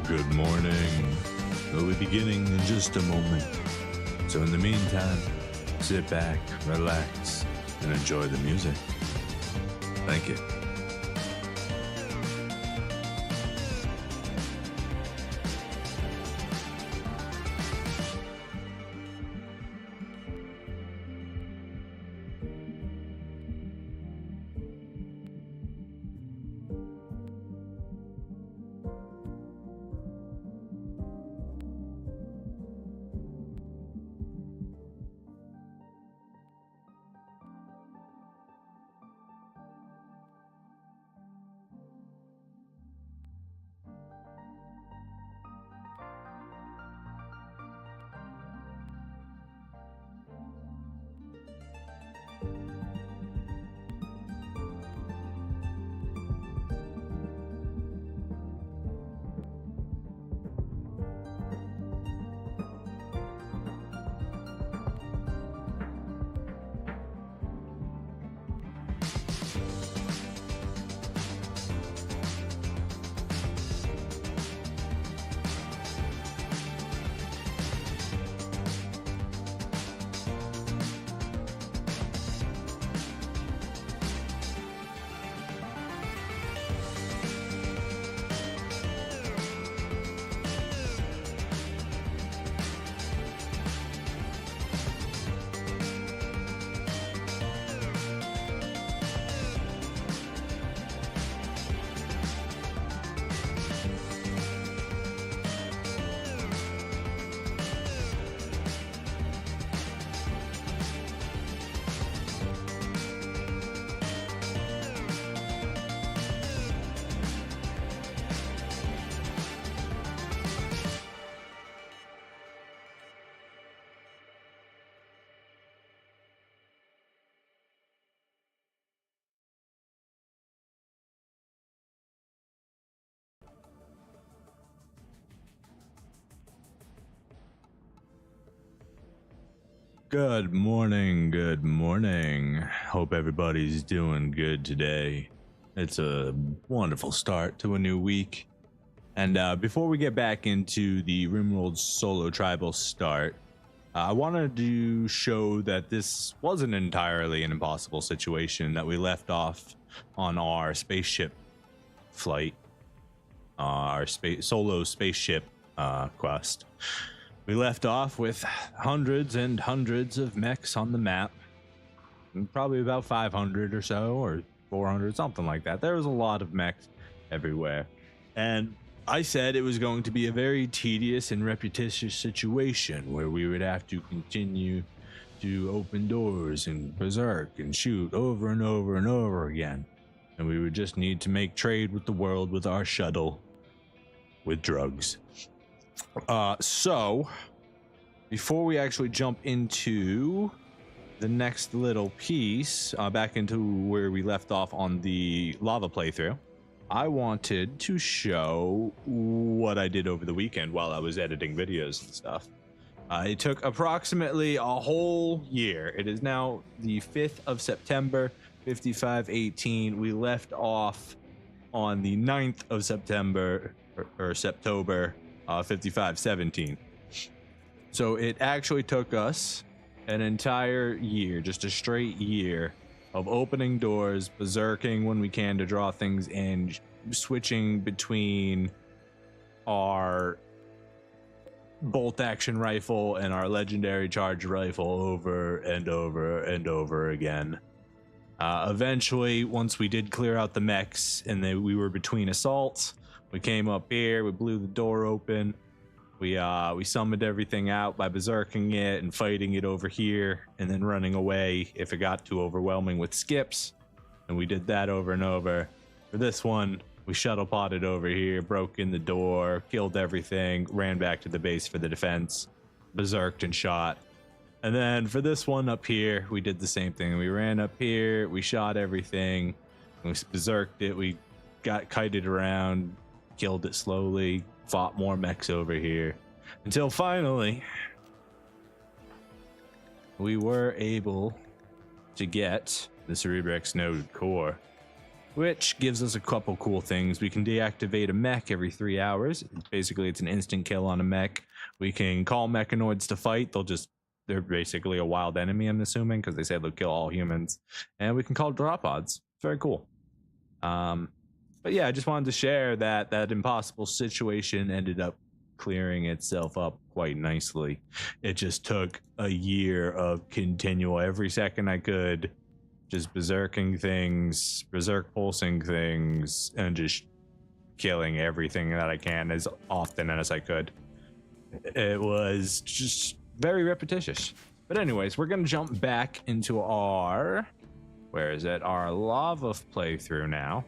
Good morning. We'll be beginning in just a moment. So in the meantime, sit back, relax, and enjoy the music. Thank you. Good morning, good morning. Hope everybody's doing good today. It's a wonderful start to a new week. And before we get back into the Rimworld solo tribal start, I wanted to show that this wasn't entirely an impossible situation that we left off on our spaceship flight, our solo spaceship quest. We left off with hundreds and hundreds of mechs on the map, probably about 500 or so, or 400, something like that. There was a lot of mechs everywhere. And I said it was going to be a very tedious and repetitious situation where we would have to continue to open doors and berserk and shoot over and over and over again. And we would just need to make trade with the world with our shuttle with drugs. So before we actually jump into the next little piece, back into where we left off on the lava playthrough, I wanted to show what I did over the weekend while I was editing videos and stuff. It took approximately a whole year. It is now the 5th of September, 5518. We left off on the 9th of September, or Septober, 5517. So it actually took us an entire year, just a straight year of opening doors, berserking when we can to draw things in, switching between our bolt action rifle and our legendary charge rifle over and over and over again. Eventually, once we did clear out the mechs and we were between assaults, we came up here, we blew the door open, we summoned everything out by berserking it and fighting it over here and then running away if it got too overwhelming with skips, and we did that over and over. For this one, we shuttle potted over here, broke in the door, killed everything, ran back to the base for the defense, berserked and shot. And then for this one up here, we did the same thing. We ran up here, we shot everything, we berserked it, we got kited around, killed it slowly, fought more mechs over here, until finally we were able to get the Cerebrex node core, which gives us a couple cool things. We can deactivate a mech every 3 hours. Basically, it's an instant kill on a mech. We can call mechanoids to fight. They're basically a wild enemy, I'm assuming, because they say they'll kill all humans. And we can call drop pods. It's very cool. But yeah, I just wanted to share that impossible situation ended up clearing itself up quite nicely. It just took a year of continual, every second I could, just berserking things, berserk pulsing things, and just killing everything that I can as often as I could. It was just very repetitious. But anyways, we're gonna jump back into our our lava playthrough now,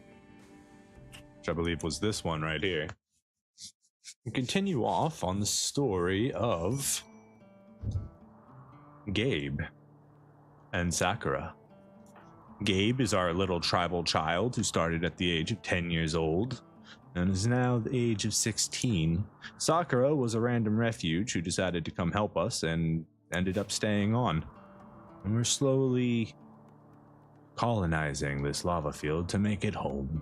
which I believe was this one right here. And continue off on the story of Gabe and Sakura. Gabe is our little tribal child who started at the age of 10 years old and is now the age of 16. Sakura was a random refuge who decided to come help us and ended up staying on. And we're slowly colonizing this lava field to make it home.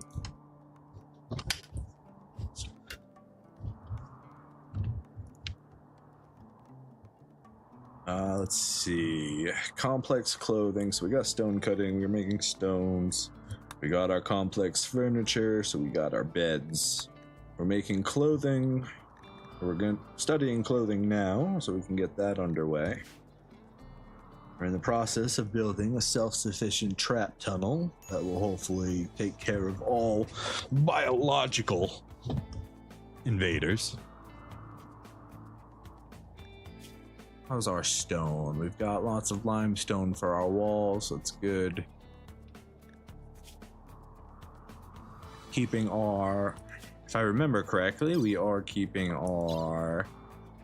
Let's see. Complex clothing. So we got stone cutting. We're making stones. We got our complex furniture. So we got our beds. We're making clothing. We're studying clothing now, so we can get that underway. We're in the process of building a self-sufficient trap tunnel that will hopefully take care of all biological invaders. How's our stone? We've got lots of limestone for our walls, so it's good. Keeping our, if I remember correctly, we are keeping our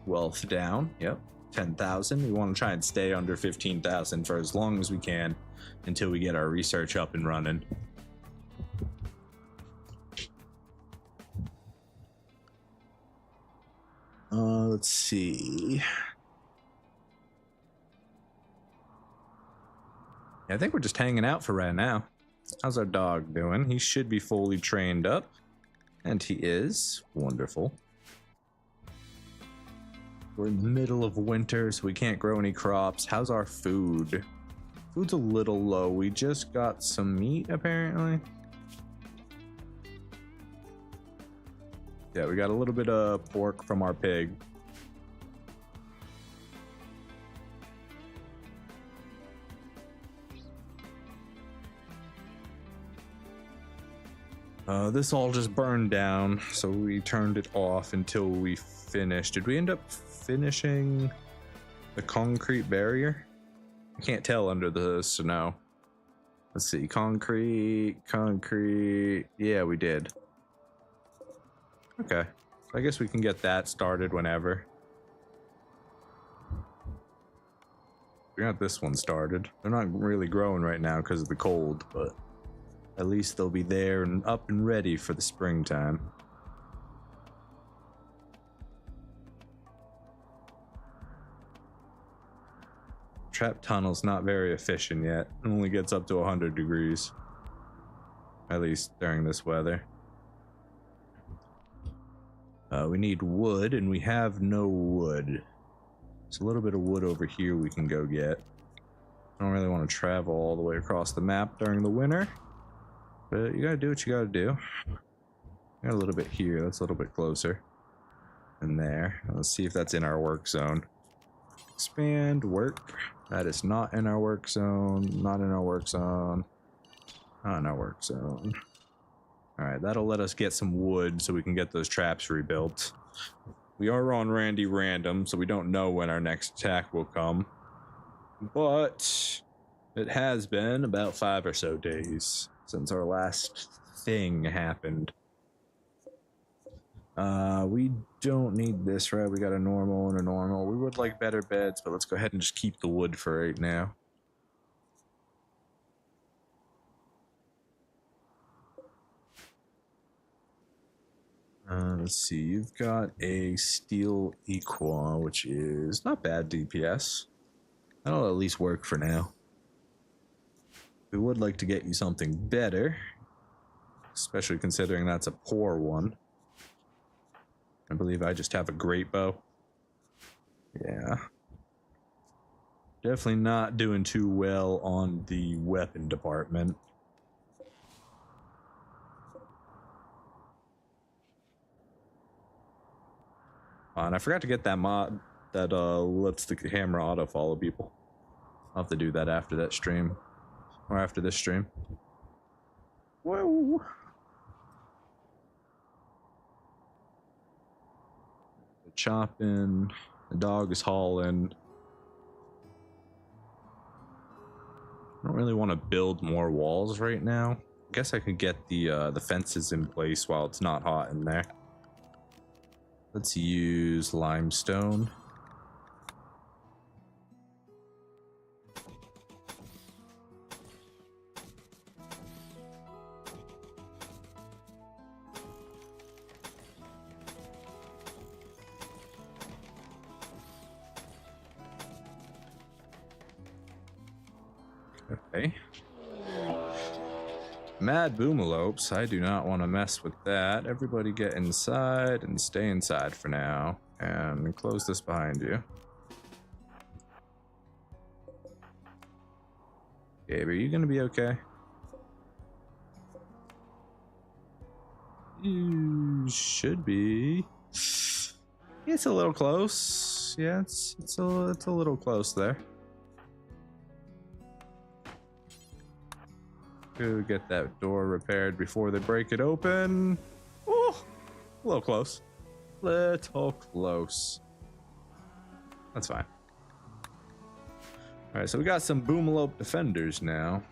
wealth down. Yep, 10,000. We want to try and stay under 15,000 for as long as we can until we get our research up and running. Let's see. I think we're just hanging out for right now. How's our dog doing? He should be fully trained up. And he is. Wonderful. We're in the middle of winter, so we can't grow any crops. How's our food? Food's a little low. We just got some meat, apparently. Yeah, we got a little bit of pork from our pig. This all just burned down, so we turned it off until we finished. Did we end up finishing the concrete barrier? I can't tell under the snow. Let's see, concrete. Yeah, we did. Okay, I guess we can get that started whenever. We got this one started. They're not really growing right now because of the cold, but at least they'll be there and up and ready for the springtime. Trap tunnel's not very efficient yet. It only gets up to 100 degrees. At least during this weather. We need wood, and we have no wood. There's a little bit of wood over here we can go get. I don't really want to travel all the way across the map during the winter. But you gotta do what you gotta do. Got a little bit here, that's a little bit closer. And there. Let's see if that's in our work zone. Expand, work. That is not in our work zone. Not in our work zone. Not in our work zone. Alright, that'll let us get some wood so we can get those traps rebuilt. We are on Randy Random, so we don't know when our next attack will come. But it has been about 5 or so days since our last thing happened. We don't need this, right? We got a normal and a normal. We would like better beds, but let's go ahead and just keep the wood for right now. Let's see, you've got a steel equa, which is not bad DPS. That'll at least work for now. We would like to get you something better. especially considering that's a poor one. I believe I just have a great bow. Yeah. Definitely not doing too well on the weapon department. And I forgot to get that mod that lets the camera auto follow people. I'll have to do that after that stream. Or after this stream. Whoa! The chopping. The dog is hauling. I don't really want to build more walls right now. I guess I could get the fences in place while it's not hot in there. Let's use limestone. Okay. Mad boomalopes. I do not want to mess with that. Everybody get inside and stay inside for now. And close this behind you. Gabe, are you going to be okay? You should be. It's a little close. Yeah, it's a little close there. Go get that door repaired before they break it open. Oh, a little close. Little close. That's fine. All right, so we got some boomalope defenders now.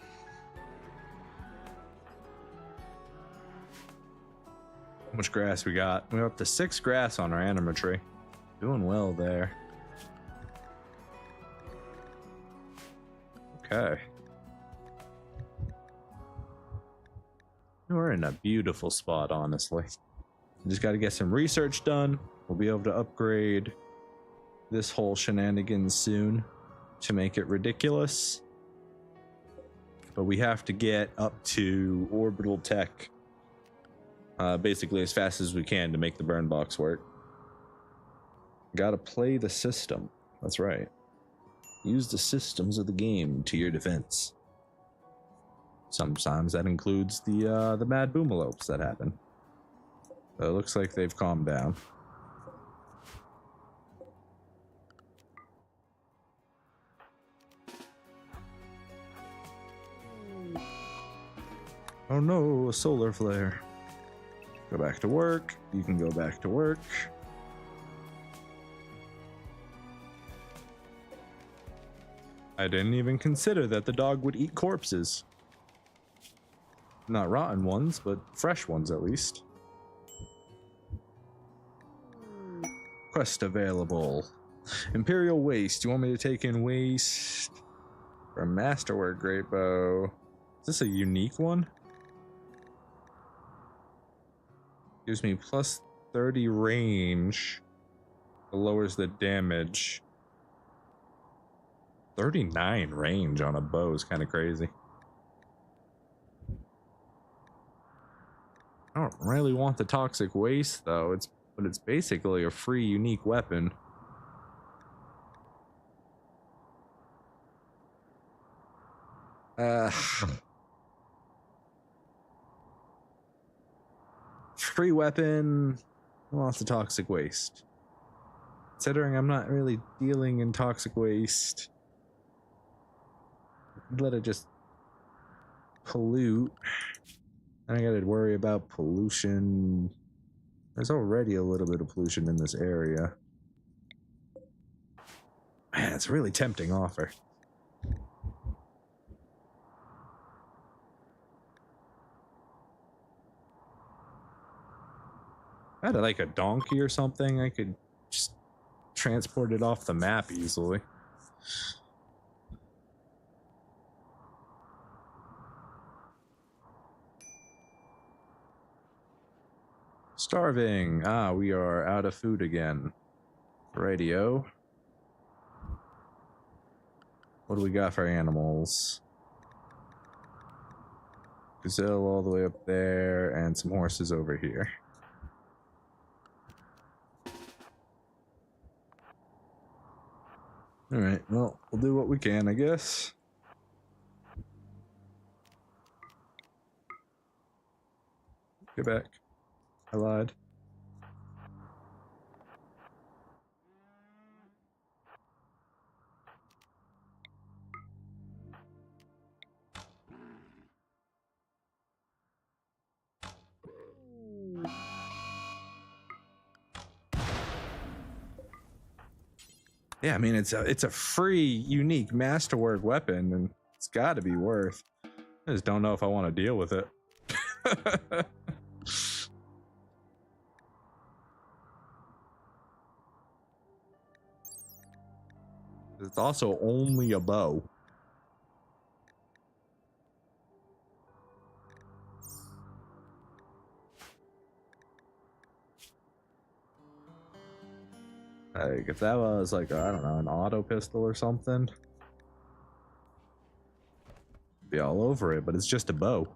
How much grass we got? We're up to 6 grass on our anima tree. Doing well there. Okay. We're in a beautiful spot, honestly. Just got to get some research done. We'll be able to upgrade this whole shenanigans soon to make it ridiculous. But we have to get up to orbital tech basically as fast as we can to make the burn box work. Gotta play the system. That's right. Use the systems of the game to your defense. Sometimes that includes the mad boomalopes that happen. So it looks like they've calmed down. Oh no, a solar flare. Go back to work. You can go back to work. I didn't even consider that the dog would eat corpses. Not rotten ones, but fresh ones at least. Quest available. Imperial waste. You want me to take in waste? For a masterwork great bow. Is this a unique one? Gives me plus 30 range. It lowers the damage. 39 range on a bow is kind of crazy. I don't really want the toxic waste though. But it's basically a free unique weapon. Free weapon. Lots of toxic waste. Considering I'm not really dealing in toxic waste, let it just pollute. I gotta worry about pollution. There's already a little bit of pollution in this area. Man, it's a really tempting offer. If I had like a donkey or something, I could just transport it off the map easily. Starving. Ah, we are out of food again. Radio. What do we got for animals? Gazelle all the way up there, and some horses over here. Alright, well, we'll do what we can, I guess. Get back. I lied. Yeah, I mean, it's a free, unique masterwork weapon, and it's got to be worth. I just don't know if I want to deal with it. It's also only a bow. Like, if that was like, I don't know, an auto pistol or something, be all over it, but it's just a bow.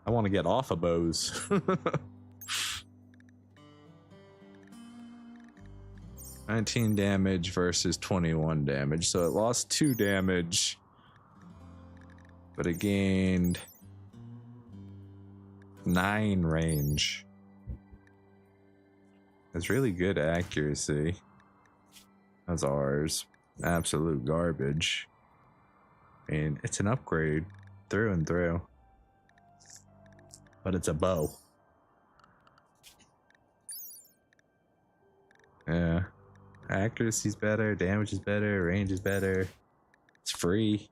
I want to get off of bows. 19 damage versus 21 damage, so it lost 2 damage, but it gained 9 range. It's really good accuracy. That's ours. Absolute garbage. I mean, it's an upgrade through and through. But it's a bow. Yeah. Accuracy's better, damage is better, range is better. It's free.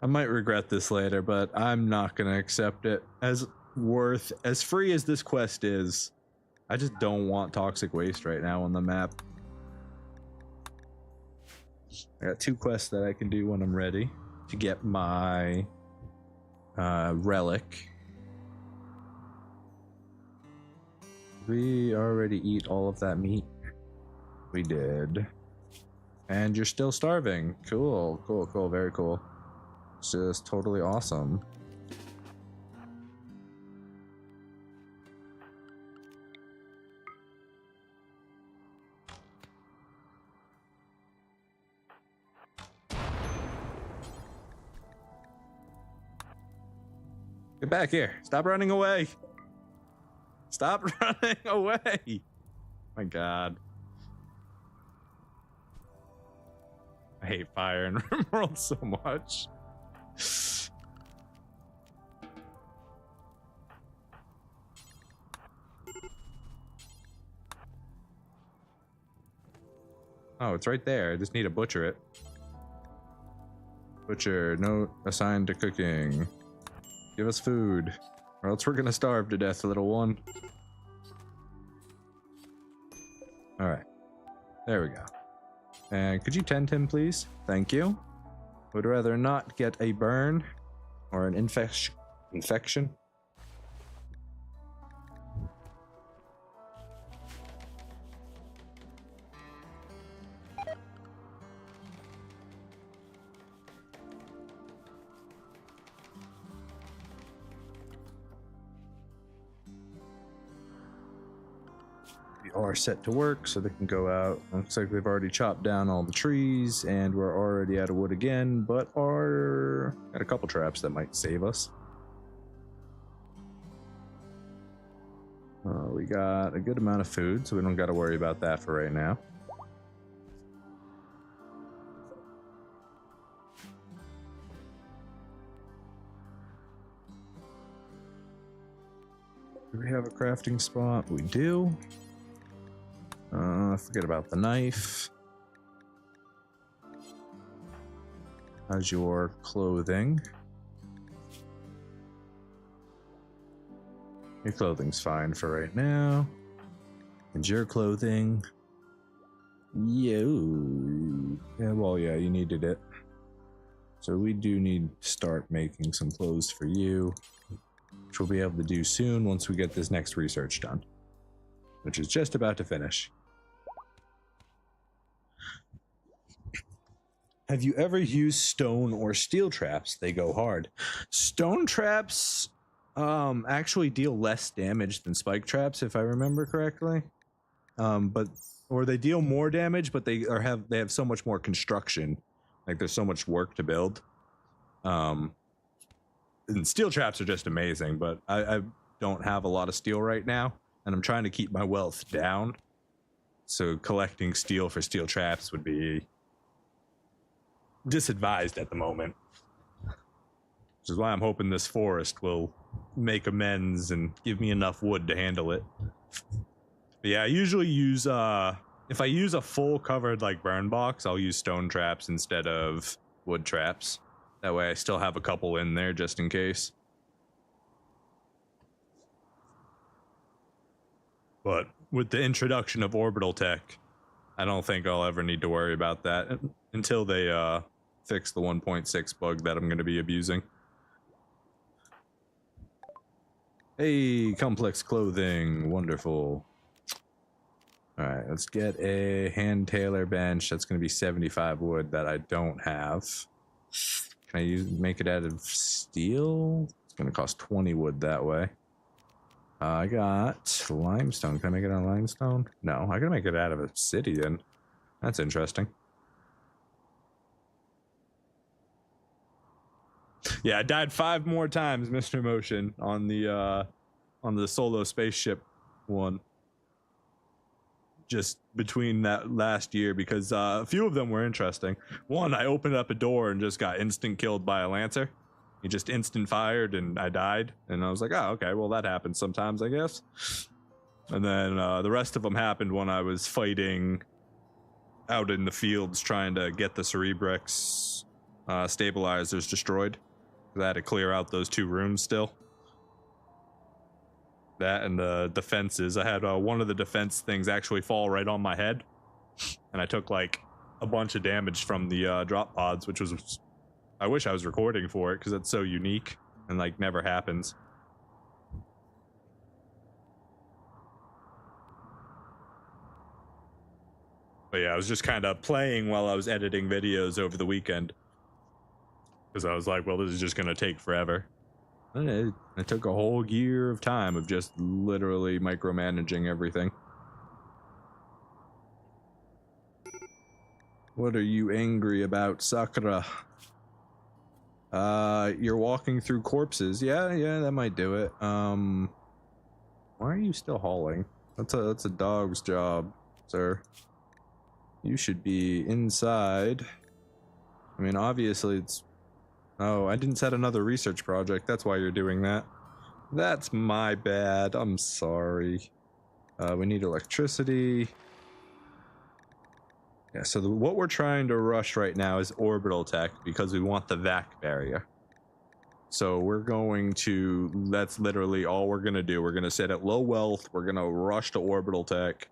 I might regret this later, but I'm not gonna accept it as free as this quest is. I just don't want toxic waste right now on the map. I got 2 quests that I can do when I'm ready to get my relic. We already eat all of that meat. We did. And you're still starving. Cool, cool, cool, very cool. It's just totally awesome. Get back here. Stop running away. Stop running away. My God. I hate fire in Rimworld so much. Oh, it's right there. I just need to butcher it. Butcher, note assigned to cooking. Give us food, or else we're gonna starve to death, little one. Alright. There we go. And could you tend him, please? Thank you. Would rather not get a burn or an infection. Are set to work, so they can go out. Looks like they've already chopped down all the trees, and we're already out of wood again, but are at a couple traps that might save us. We got a good amount of food, so we don't got to worry about that for right now. Do we have a crafting spot? We do. Forget about the knife. How's your clothing? Your clothing's fine for right now. And your clothing? Yeah, well, yeah, you needed it. So we do need to start making some clothes for you, which we'll be able to do soon once we get this next research done, which is just about to finish. Have you ever used stone or steel traps? They go hard. Stone traps actually deal less damage than spike traps, if I remember correctly. But or they deal more damage, but they have so much more construction. Like there's so much work to build. And steel traps are just amazing, but I don't have a lot of steel right now, and I'm trying to keep my wealth down. So collecting steel for steel traps would be disadvised at the moment. Which is why I'm hoping this forest will make amends and give me enough wood to handle it. But yeah, I usually use, if I use a full covered like burn box, I'll use stone traps instead of wood traps. That way I still have a couple in there just in case. But with the introduction of orbital tech, I don't think I'll ever need to worry about that until they fix the 1.6 bug that I'm going to be abusing. Hey, complex clothing, wonderful. All right, let's get a hand tailor bench. That's going to be 75 wood that I don't have. Can I make it out of steel? It's going to cost 20 wood that way. I got limestone. Can I make it out of limestone? No, I can make it out of obsidian. That's interesting. Yeah, I died 5 more times, Mr. Motion, on the solo spaceship one. Just between that last year, because a few of them were interesting. One, I opened up a door and just got instant killed by a lancer. He just instant fired and I died. And I was like, oh, okay, well that happens sometimes, I guess. And then the rest of them happened when I was fighting out in the fields trying to get the Cerebrex stabilizers destroyed. I had to clear out those 2 rooms still. That and the defenses. I had one of the defense things actually fall right on my head. And I took like a bunch of damage from the drop pods, which was... I wish I was recording for it because it's so unique and like never happens. But yeah, I was just kind of playing while I was editing videos over the weekend. Because I was like, well, this is just going to take forever. And it took a whole year of time of just literally micromanaging everything. What are you angry about, Sakura? You're walking through corpses. Yeah, that might do it. Why are you still hauling? That's a dog's job, sir. You should be inside. I mean, obviously it's... Oh, I didn't set another research project. That's why you're doing that. That's my bad. I'm sorry. We need electricity. Yeah, so what we're trying to rush right now is orbital tech because we want the vac barrier. So we're going to... That's literally all we're going to do. We're going to set at low wealth. We're going to rush to orbital tech.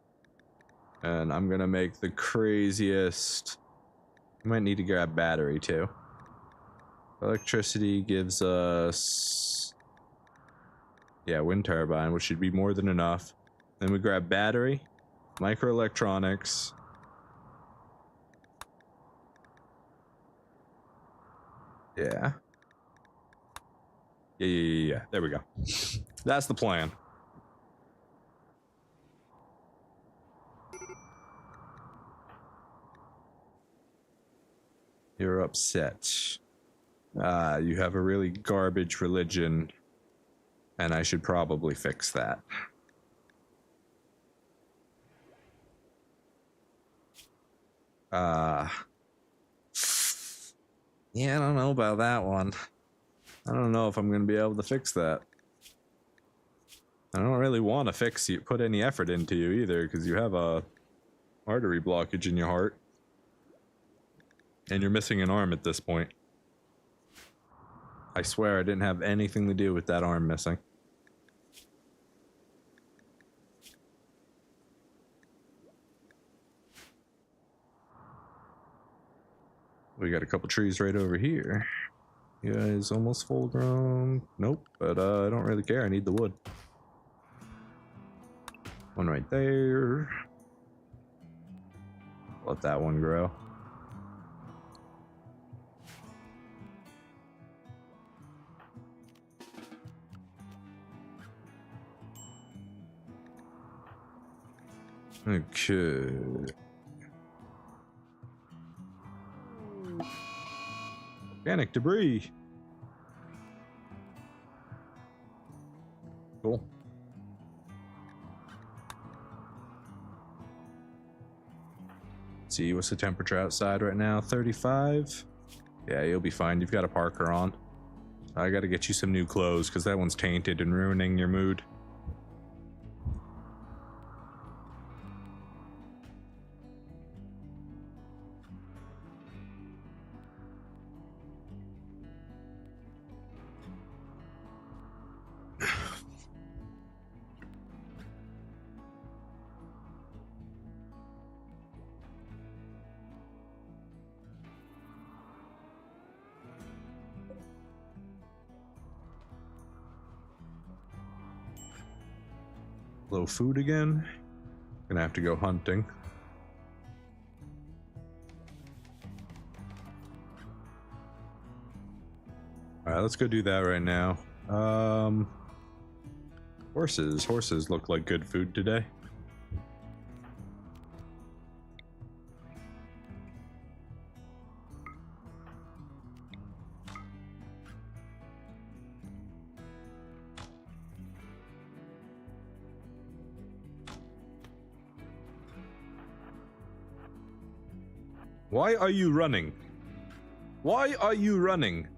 And I'm going to make the craziest... I might need to grab battery too. Electricity gives us... Yeah, wind turbine, which should be more than enough. Then we grab battery, microelectronics. Yeah. Yeah. There we go. That's the plan. You're upset. You have a really garbage religion, and I should probably fix that. Yeah, I don't know about that one. I don't know if I'm going to be able to fix that. I don't really want to fix you, put any effort into you either, because you have a artery blockage in your heart. And you're missing an arm at this point. I swear I didn't have anything to do with that arm missing. We got a couple trees right over here. You guys almost full grown. Nope, but I don't really care. I need the wood. One right there. Let that one grow. Okay. Organic debris. Cool. Let's see, what's the temperature outside right now? 35? Yeah, you'll be fine. You've got a parker on. I gotta get you some new clothes because that one's tainted and ruining your mood. Low food again. Gonna have to go hunting. All right, let's go do that right now. Horses look like good food today. Why are you running? Why are you running?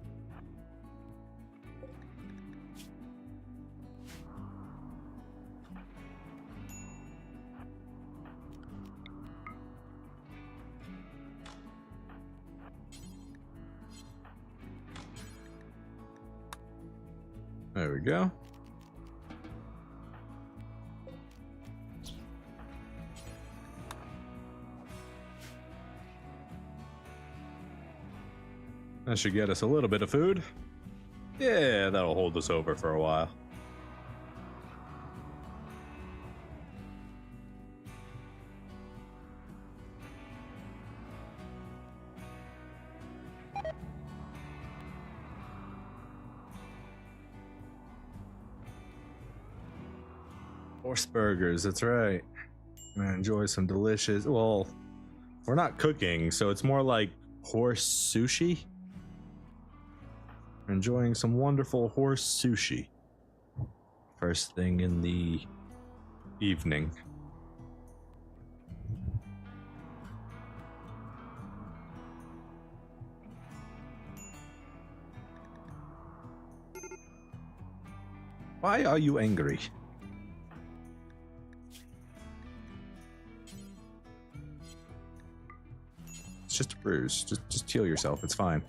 There we go. That should get us a little bit of food. Yeah, that'll hold us over for a while. Horse burgers, that's right. I'm gonna enjoy some delicious, well, we're not cooking, so it's more like horse sushi. Enjoying some wonderful horse sushi. First thing in the evening. Why are you angry? It's just a bruise. Just heal yourself. It's fine.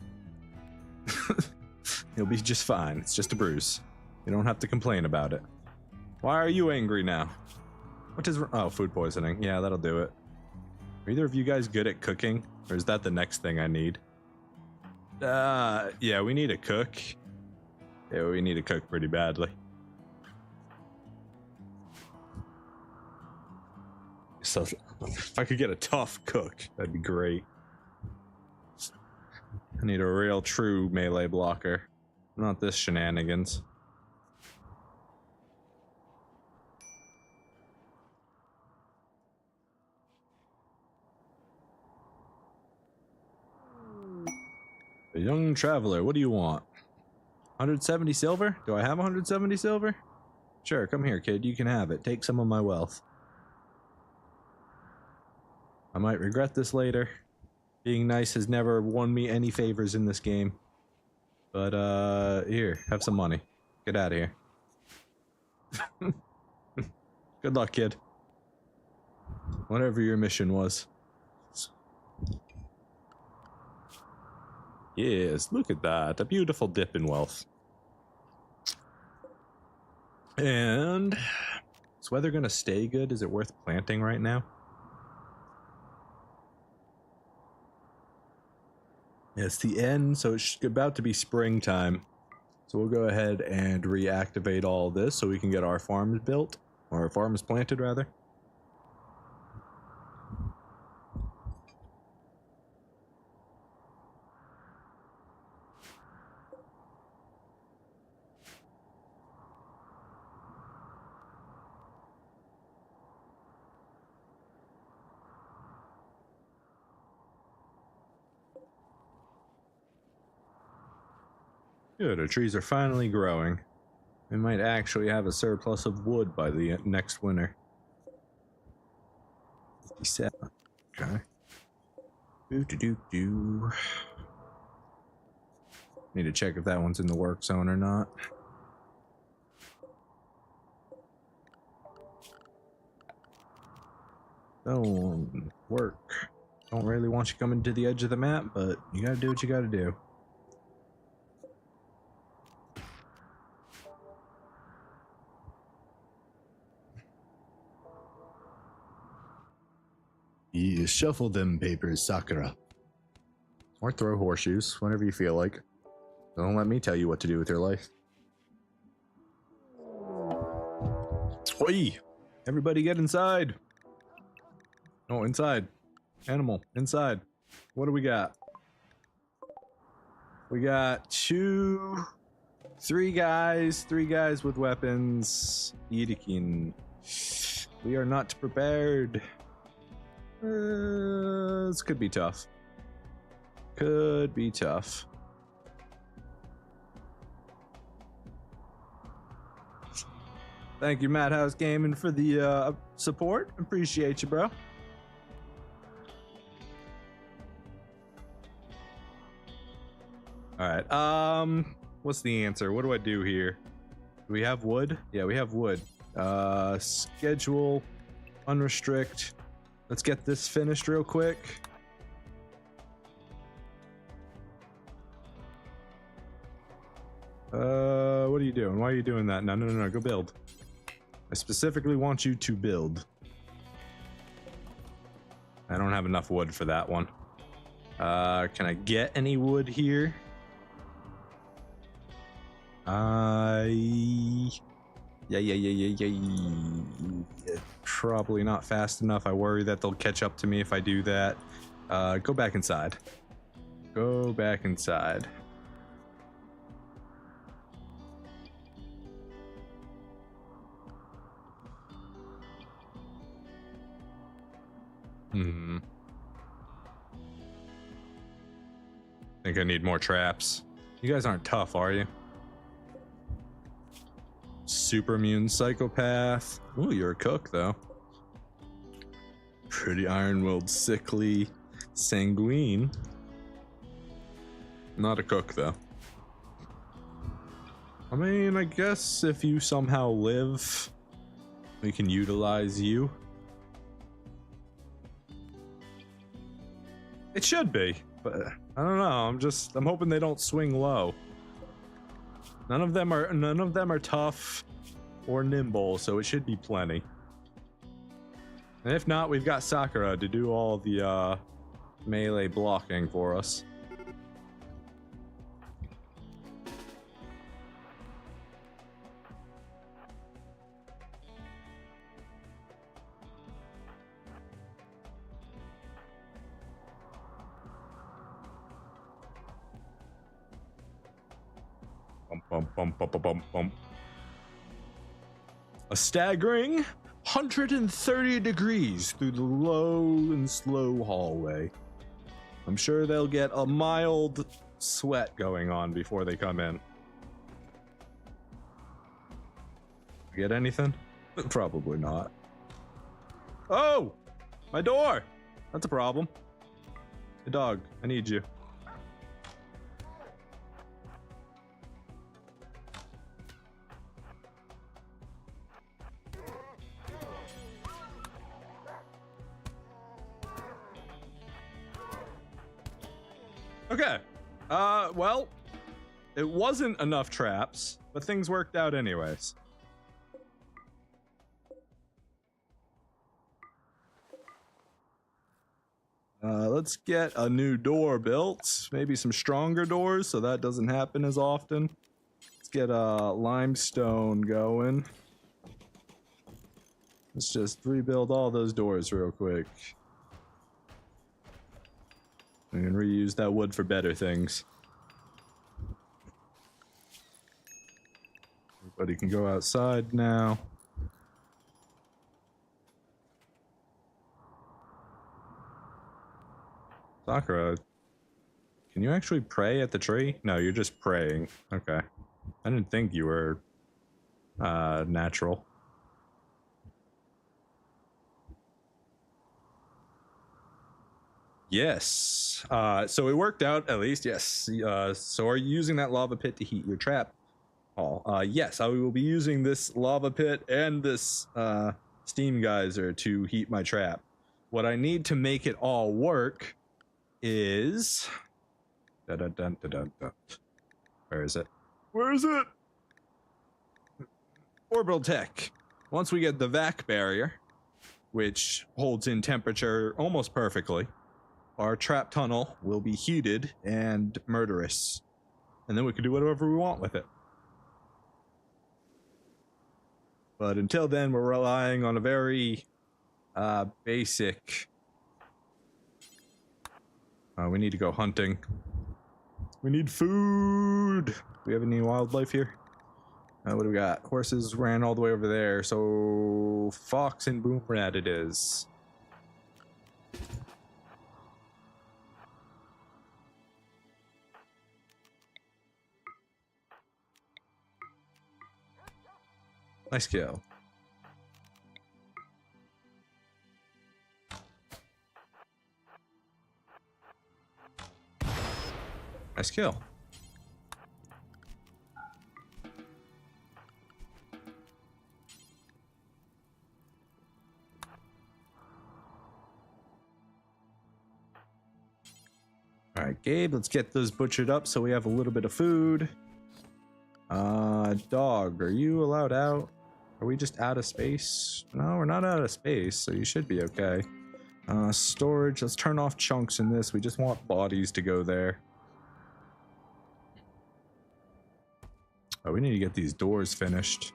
You'll be just fine. It's just a bruise. You don't have to complain about it. Why are you angry now? What is... Oh, food poisoning. Yeah, that'll do it. Are either of you guys good at cooking? Or is that the next thing I need? Yeah, we need a cook. Yeah, we need to cook pretty badly. So, if I could get a tough cook, that'd be great. I need a real true melee blocker. Not this shenanigans. A young traveler, what do you want? 170 silver? Do I have 170 silver? Sure, come here, kid. You can have it. Take some of my wealth. I might regret this later. Being nice has never won me any favors in this game. But, here, have some money. Get out of here. Good luck, kid. Whatever your mission was. Yes, look at that. A beautiful dip in wealth. And... is weather gonna stay good? Is it worth planting right now? Yeah, it's the end, so it's about to be springtime. So we'll go ahead and reactivate all this so we can get our farms built. Or our farms planted, rather. Good, our trees are finally growing. We might actually have a surplus of wood by the next winter. 57. Okay. Do. Need to check if that one's in the work zone or not. Don't work. Don't really want you coming to the edge of the map, but you gotta do what you gotta do. You shuffle them papers, Sakura. Or throw horseshoes, whenever you feel like. Don't let me tell you what to do with your life. Oi! Everybody get inside! Oh, inside. Animal, inside. What do we got? We got three guys with weapons. Irikin. We are not prepared. This could be tough. Could be tough. Thank you, Madhouse Gaming, for the support. Appreciate you, bro. All right. What's the answer? What do I do here? Do we have wood? Yeah, we have wood. Schedule, unrestrict. Let's get this finished real quick. What are you doing? Why are you doing that? No. Go build. I specifically want you to build. I don't have enough wood for that one. Can I get any wood here? Yeah. Probably not fast enough. I worry that they'll catch up to me if I do that. Go back inside. Go back inside. Think I need more traps. You guys aren't tough, are you? Super immune psychopath. Ooh, you're a cook, though. Pretty Ironworld sickly sanguine. Not a cook, though. I mean, I guess if you somehow live, we can utilize you. It should be, but I don't know. I'm hoping they don't swing low. None of them are tough or nimble, so it should be plenty. And if not, we've got Sakura to do all the melee blocking for us. Bum. A staggering 130 degrees through the low and slow hallway. I'm sure they'll get a mild sweat going on before they come in. Get anything? Probably not. Oh! My door! That's a problem. Hey, dog, I need you. Okay. Well, it wasn't enough traps, but things worked out anyways. Let's get a new door built. Maybe some stronger doors so that doesn't happen as often. Let's get a limestone going. Let's just rebuild all those doors real quick. We can reuse that wood for better things. Everybody can go outside now. Sakura, Can you actually pray at the tree? No, you're just praying. Okay. I didn't think you were natural. Yes. So it worked out at least. Yes. So are you using that lava pit to heat your trap? Yes, I will be using this lava pit and this steam geyser to heat my trap. What I need to make it all work is... Where is it? Where is it? Orbital tech. Once we get the vac barrier, which holds in temperature almost perfectly, our trap tunnel will be heated and murderous. And then we can do whatever we want with it. But until then, we're relying on a very basic... we need to go hunting. We need food! Do we have any wildlife here? What do we got? Horses ran all the way over there, so... Fox and boom rat it is. Nice kill. Nice kill. Alright, Gabe, let's get those butchered up so we have a little bit of food. Dog, are you allowed out? Are we just out of space? No, we're not out of space, so you should be okay. Storage, let's turn off chunks in this. We just want bodies to go there. Oh, we need to get these doors finished.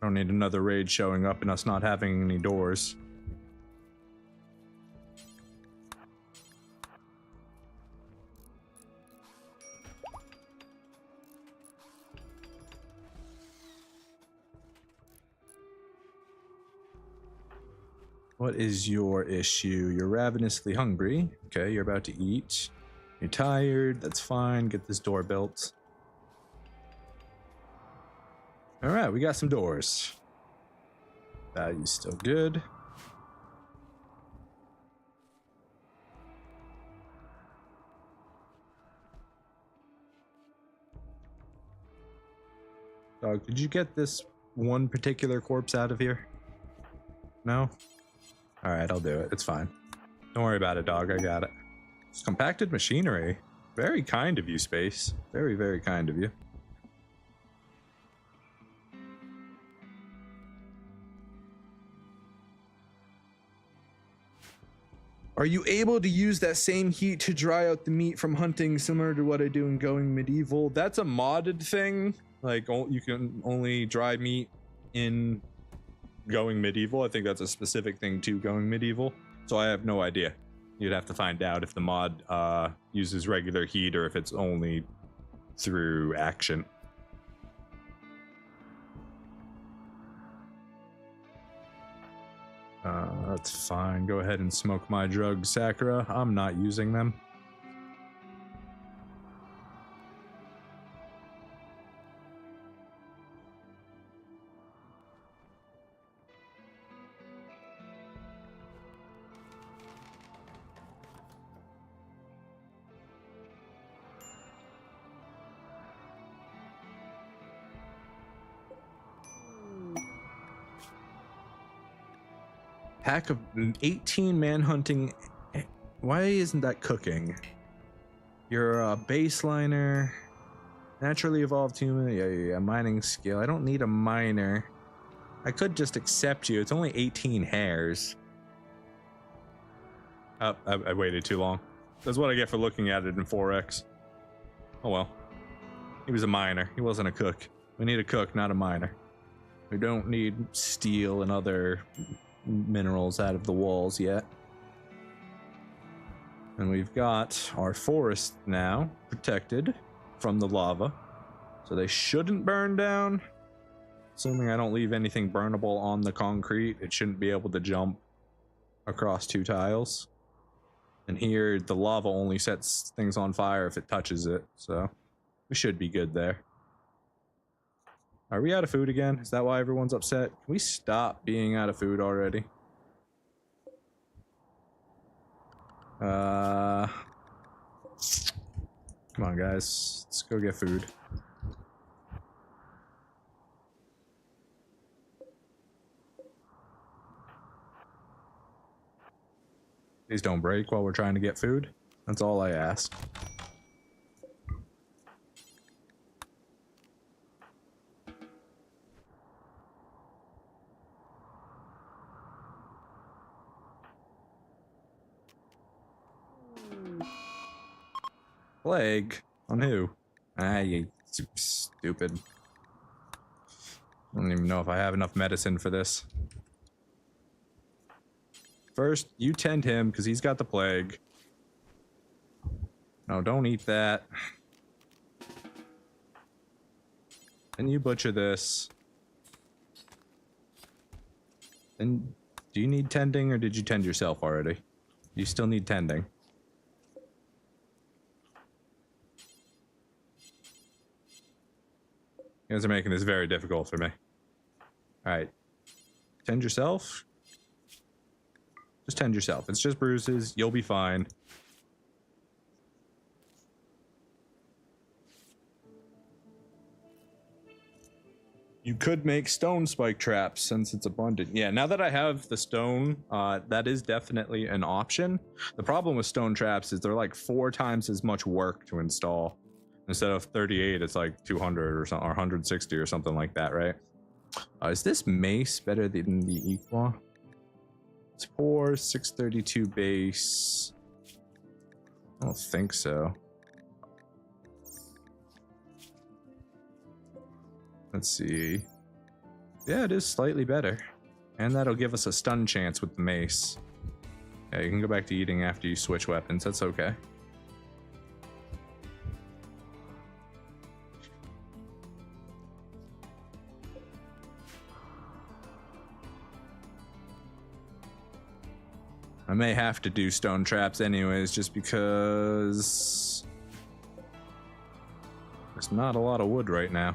I don't need another raid showing up and us not having any doors. What is your issue? You're ravenously hungry. Okay, you're about to eat. You're tired. That's fine. Get this door built. Alright, we got some doors. Value's still good. Dog, did you get this one particular corpse out of here? No? Alright, I'll do it. It's fine. Don't worry about it, dog. I got it. It's compacted machinery. Very kind of you, Space. Very, very kind of you. Are you able to use that same heat to dry out the meat from hunting, similar to what I do in Going Medieval? That's a modded thing. Like, you can only dry meat in Going Medieval. I think that's a specific thing to Going Medieval. So I have no idea. You'd have to find out if the mod uses regular heat or if it's only through action. That's fine. Go ahead and smoke my drugs, Sakura. I'm not using them. Pack of 18 manhunting. Why isn't that cooking? You're a baseliner. Naturally evolved human. Yeah. Mining skill. I don't need a miner. I could just accept you. It's only 18 hairs. Oh, I waited too long. That's what I get for looking at it in 4X. Oh well. He was a miner. He wasn't a cook. We need a cook, not a miner. We don't need steel and other minerals out of the walls yet. And we've got our forest now protected from the lava, so they shouldn't burn down. Assuming I don't leave anything burnable on the concrete, it shouldn't be able to jump across 2 tiles. And here, the lava only sets things on fire if it touches it, so we should be good there. Are we out of food again? Is that why everyone's upset? Can we stop being out of food already? Come on, guys. Let's go get food. Please don't break while we're trying to get food. That's all I ask. Plague? On who? Ah, you stupid. I don't even know if I have enough medicine for this. First, you tend him because he's got the plague. No, don't eat that. Then you butcher this. Then, do you need tending or did you tend yourself already? You still need tending. You guys are making this very difficult for me. Alright. Tend yourself. Just tend yourself. It's just bruises. You'll be fine. You could make stone spike traps since it's abundant. Yeah, now that I have the stone, that is definitely an option. The problem with stone traps is they're like 4 times as much work to install. Instead of 38, it's like 200 or something, or 160 or something like that, right? Is this mace better than the Equa? It's 4, 632 base. I don't think so. Let's see. Yeah, it is slightly better. And that'll give us a stun chance with the mace. Yeah, you can go back to eating after you switch weapons. That's okay. I may have to do stone traps anyways, just because there's not a lot of wood right now.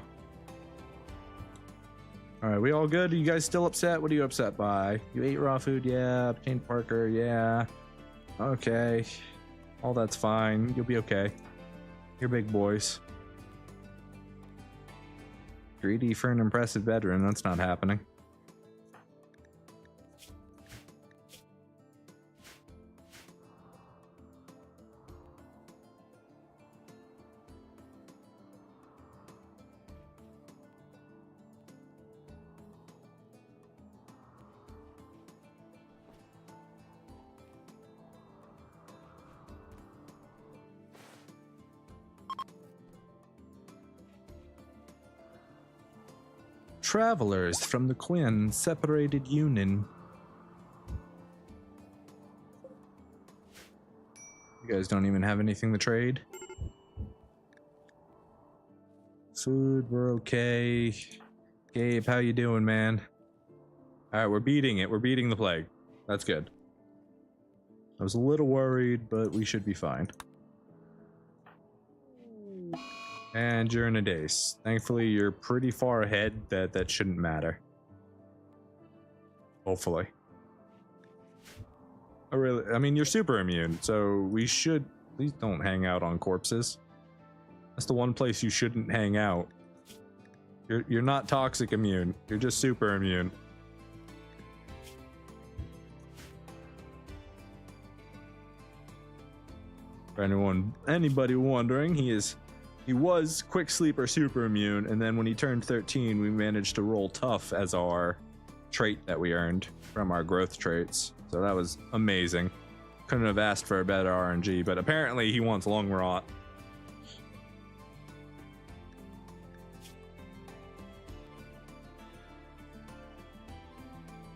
Alright, we all good? Are you guys still upset? What are you upset by? You ate raw food? Yeah. Obtained Parker? Yeah. Okay. All that's fine. You'll be okay. You're big boys. Greedy for an impressive veteran. That's not happening. Travelers from the Quinn Separated Union. You guys don't even have anything to trade? Food, we're okay. Gabe, how you doing, man? Alright, we're beating it. We're beating the plague. That's good. I was a little worried, but we should be fine. And you're in a daze. Thankfully, you're pretty far ahead that shouldn't matter. Hopefully. I mean, you're super immune, so we should... Please don't hang out on corpses. That's the one place you shouldn't hang out. You're not toxic immune. You're just super immune. For anybody wondering, he was quick sleeper super immune, and then when he turned 13, we managed to roll tough as our trait that we earned from our growth traits. So that was amazing. Couldn't have asked for a better RNG, but apparently he wants lung rot.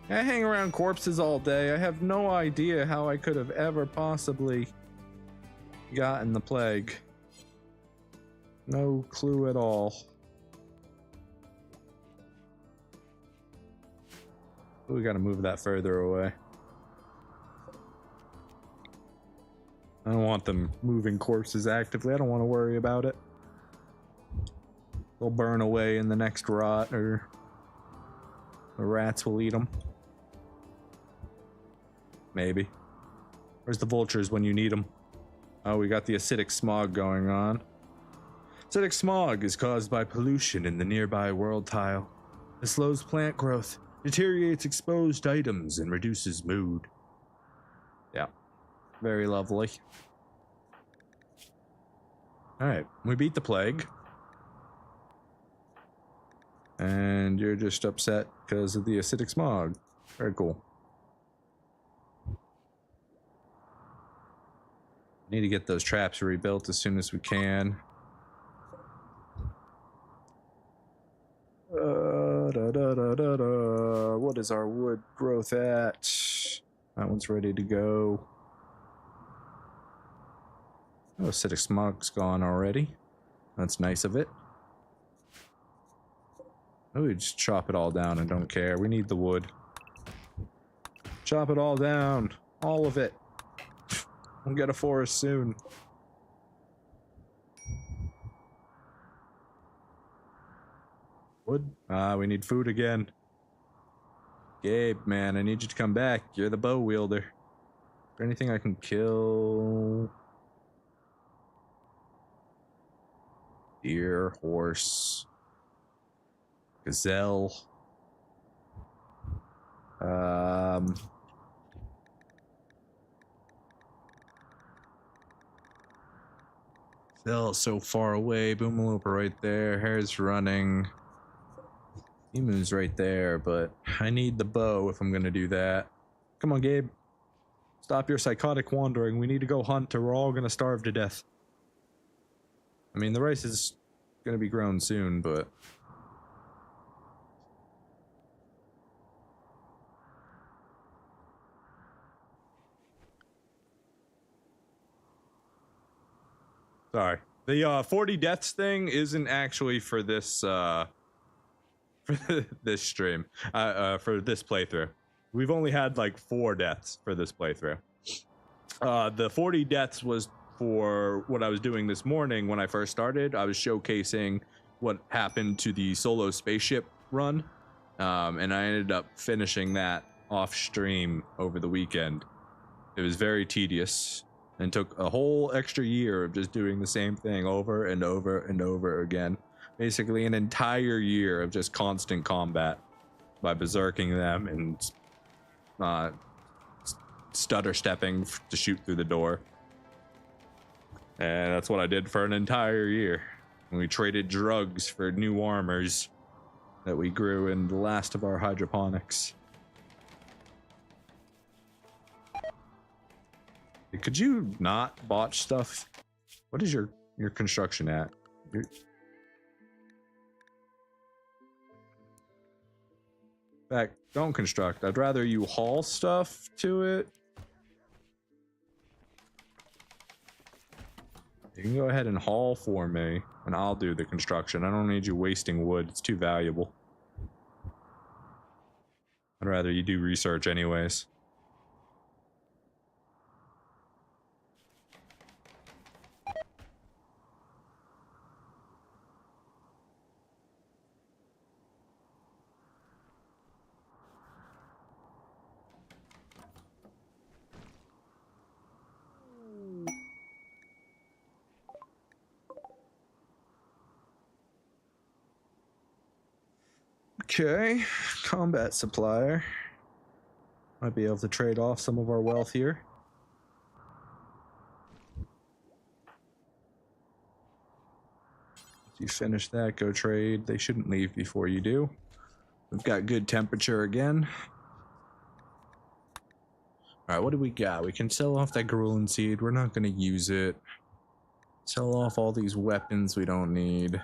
I hang around corpses all day. I have no idea how I could have ever possibly gotten the plague. No clue at all. We gotta move that further away. I don't want them moving corpses actively. I don't want to worry about it. They'll burn away in the next rot, or the rats will eat them. Maybe. Where's the vultures when you need them? Oh, we got the acidic smog going on. Acidic smog is caused by pollution in the nearby world tile. It slows plant growth, deteriorates exposed items, and reduces mood. Yeah. Very lovely. Alright, we beat the plague. And you're just upset because of the acidic smog. Very cool. Need to get those traps rebuilt as soon as we can. What is our wood growth at? That one's ready to go. Oh, acidic smog's gone already. That's nice of it. Oh, we just chop it all down and don't care. We need the wood. Chop it all down. All of it. We'll get a forest soon. Wood? Ah, we need food again. Gabe, man, I need you to come back. You're the bow wielder. Is there anything I can kill? Deer, horse, gazelle. Gazelle's so far away. Boomalooper right there. Hare's running. Emu's right there, but I need the bow if I'm gonna do that. Come on, Gabe. Stop your psychotic wandering. We need to go hunt or we're all gonna starve to death. I mean, the rice is gonna be grown soon, but... Sorry. The 40 deaths thing isn't actually for this, for this stream. For this playthrough. We've only had like 4 deaths for this playthrough. The 40 deaths was for what I was doing this morning when I first started. I was showcasing what happened to the solo spaceship run. And I ended up finishing that off stream over the weekend. It was very tedious and took a whole extra year of just doing the same thing over and over and over again. Basically an entire year of just constant combat by berserking them and stutter stepping to shoot through the door. And that's what I did for an entire year. And we traded drugs for new armors that we grew in the last of our hydroponics. Could you not botch stuff? What is your construction at? In fact, don't construct. I'd rather you haul stuff to it. You can go ahead and haul for me, and I'll do the construction. I don't need you wasting wood. It's too valuable. I'd rather you do research anyways. Okay, combat supplier. Might be able to trade off some of our wealth here. If you finish that, go trade. They shouldn't leave before you do. We've got good temperature again. Alright, what do we got? We can sell off that Garulin seed. We're not going to use it. Sell off all these weapons we don't need.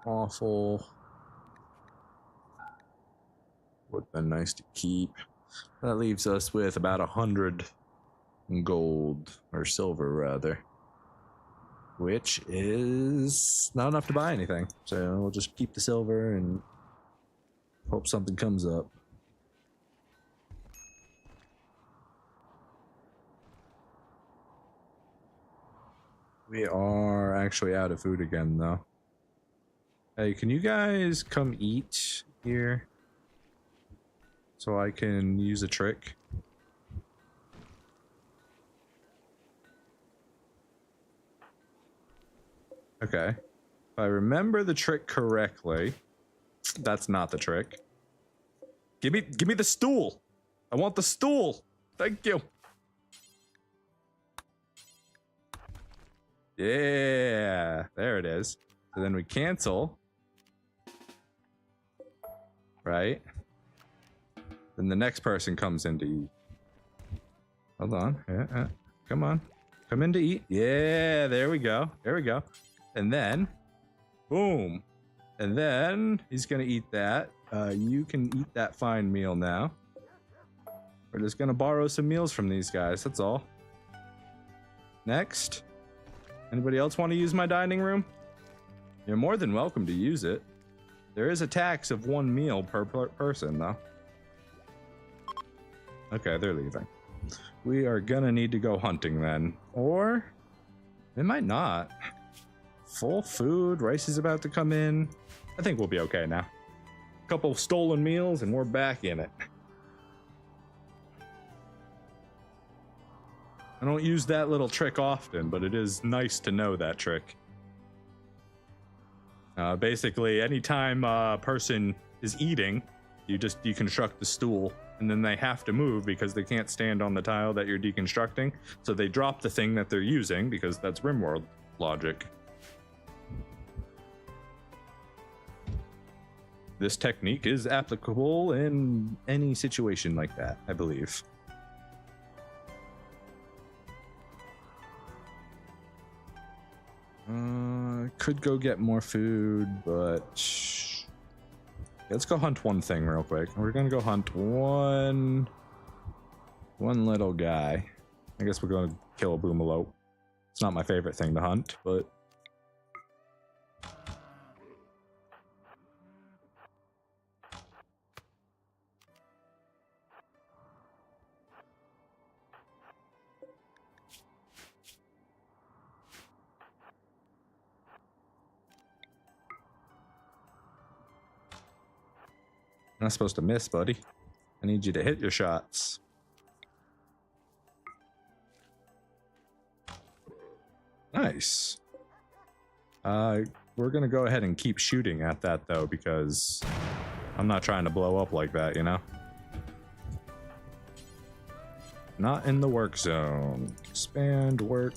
Awful. Would have been nice to keep. That leaves us with about 100 gold, or silver rather. which is not enough to buy anything. So we'll just keep the silver and hope something comes up. We are actually out of food again, though. Hey, can you guys come eat here? So I can use a trick? Okay. If I remember the trick correctly, that's not the trick. Give me the stool. I want the stool. Thank you. Yeah, there it is. So then we cancel. Right? Then the next person comes in to eat. Hold on. Yeah, come on. Come in to eat. Yeah, there we go. There we go. And then, boom. And then he's going to eat that. You can eat that fine meal now. We're just going to borrow some meals from these guys. That's all. Next. Anybody else want to use my dining room? You're more than welcome to use it. There is a tax of 1 meal per person, though. Okay, they're leaving. We are gonna need to go hunting then. Or it might not. Full food, rice is about to come in. I think we'll be okay now. A couple of stolen meals and we're back in it. I don't use that little trick often, but it is nice to know that trick. Basically, anytime a person is eating, you deconstruct the stool, and then they have to move because they can't stand on the tile that you're deconstructing, so they drop the thing that they're using, because that's Rimworld logic. This technique is applicable in any situation like that, I believe. Could go get more food, but let's go hunt one thing real quick. We're gonna go hunt one little guy. I guess we're gonna kill a boomalope. It's not my favorite thing to hunt, but I'm not supposed to miss, buddy. I need you to hit your shots. Nice. We're gonna go ahead and keep shooting at that though, because I'm not trying to blow up like that, you know? Not in the work zone. Expand work.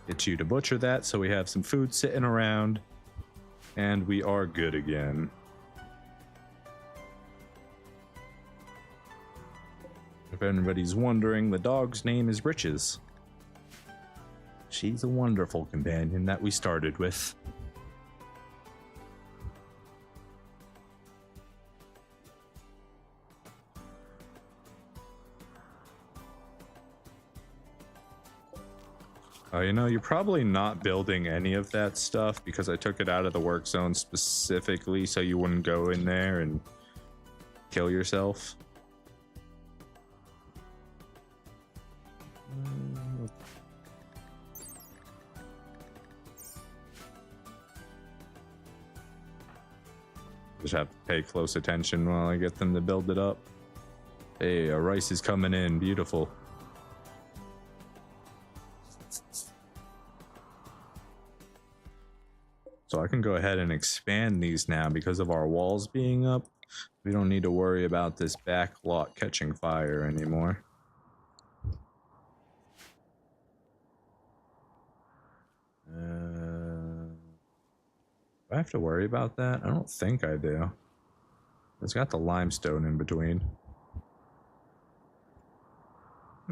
Get you to butcher that so we have some food sitting around and we are good again. If anybody's wondering, the dog's name is Riches. She's a wonderful companion that we started with. You know, you're probably not building any of that stuff because I took it out of the work zone specifically so you wouldn't go in there and kill yourself. Just have to pay close attention while I get them to build it up. Hey, our rice is coming in. Beautiful. So I can go ahead and expand these now because of our walls being up. We don't need to worry about this back lot catching fire anymore. Do I have to worry about that? I don't think I do. It's got the limestone in between.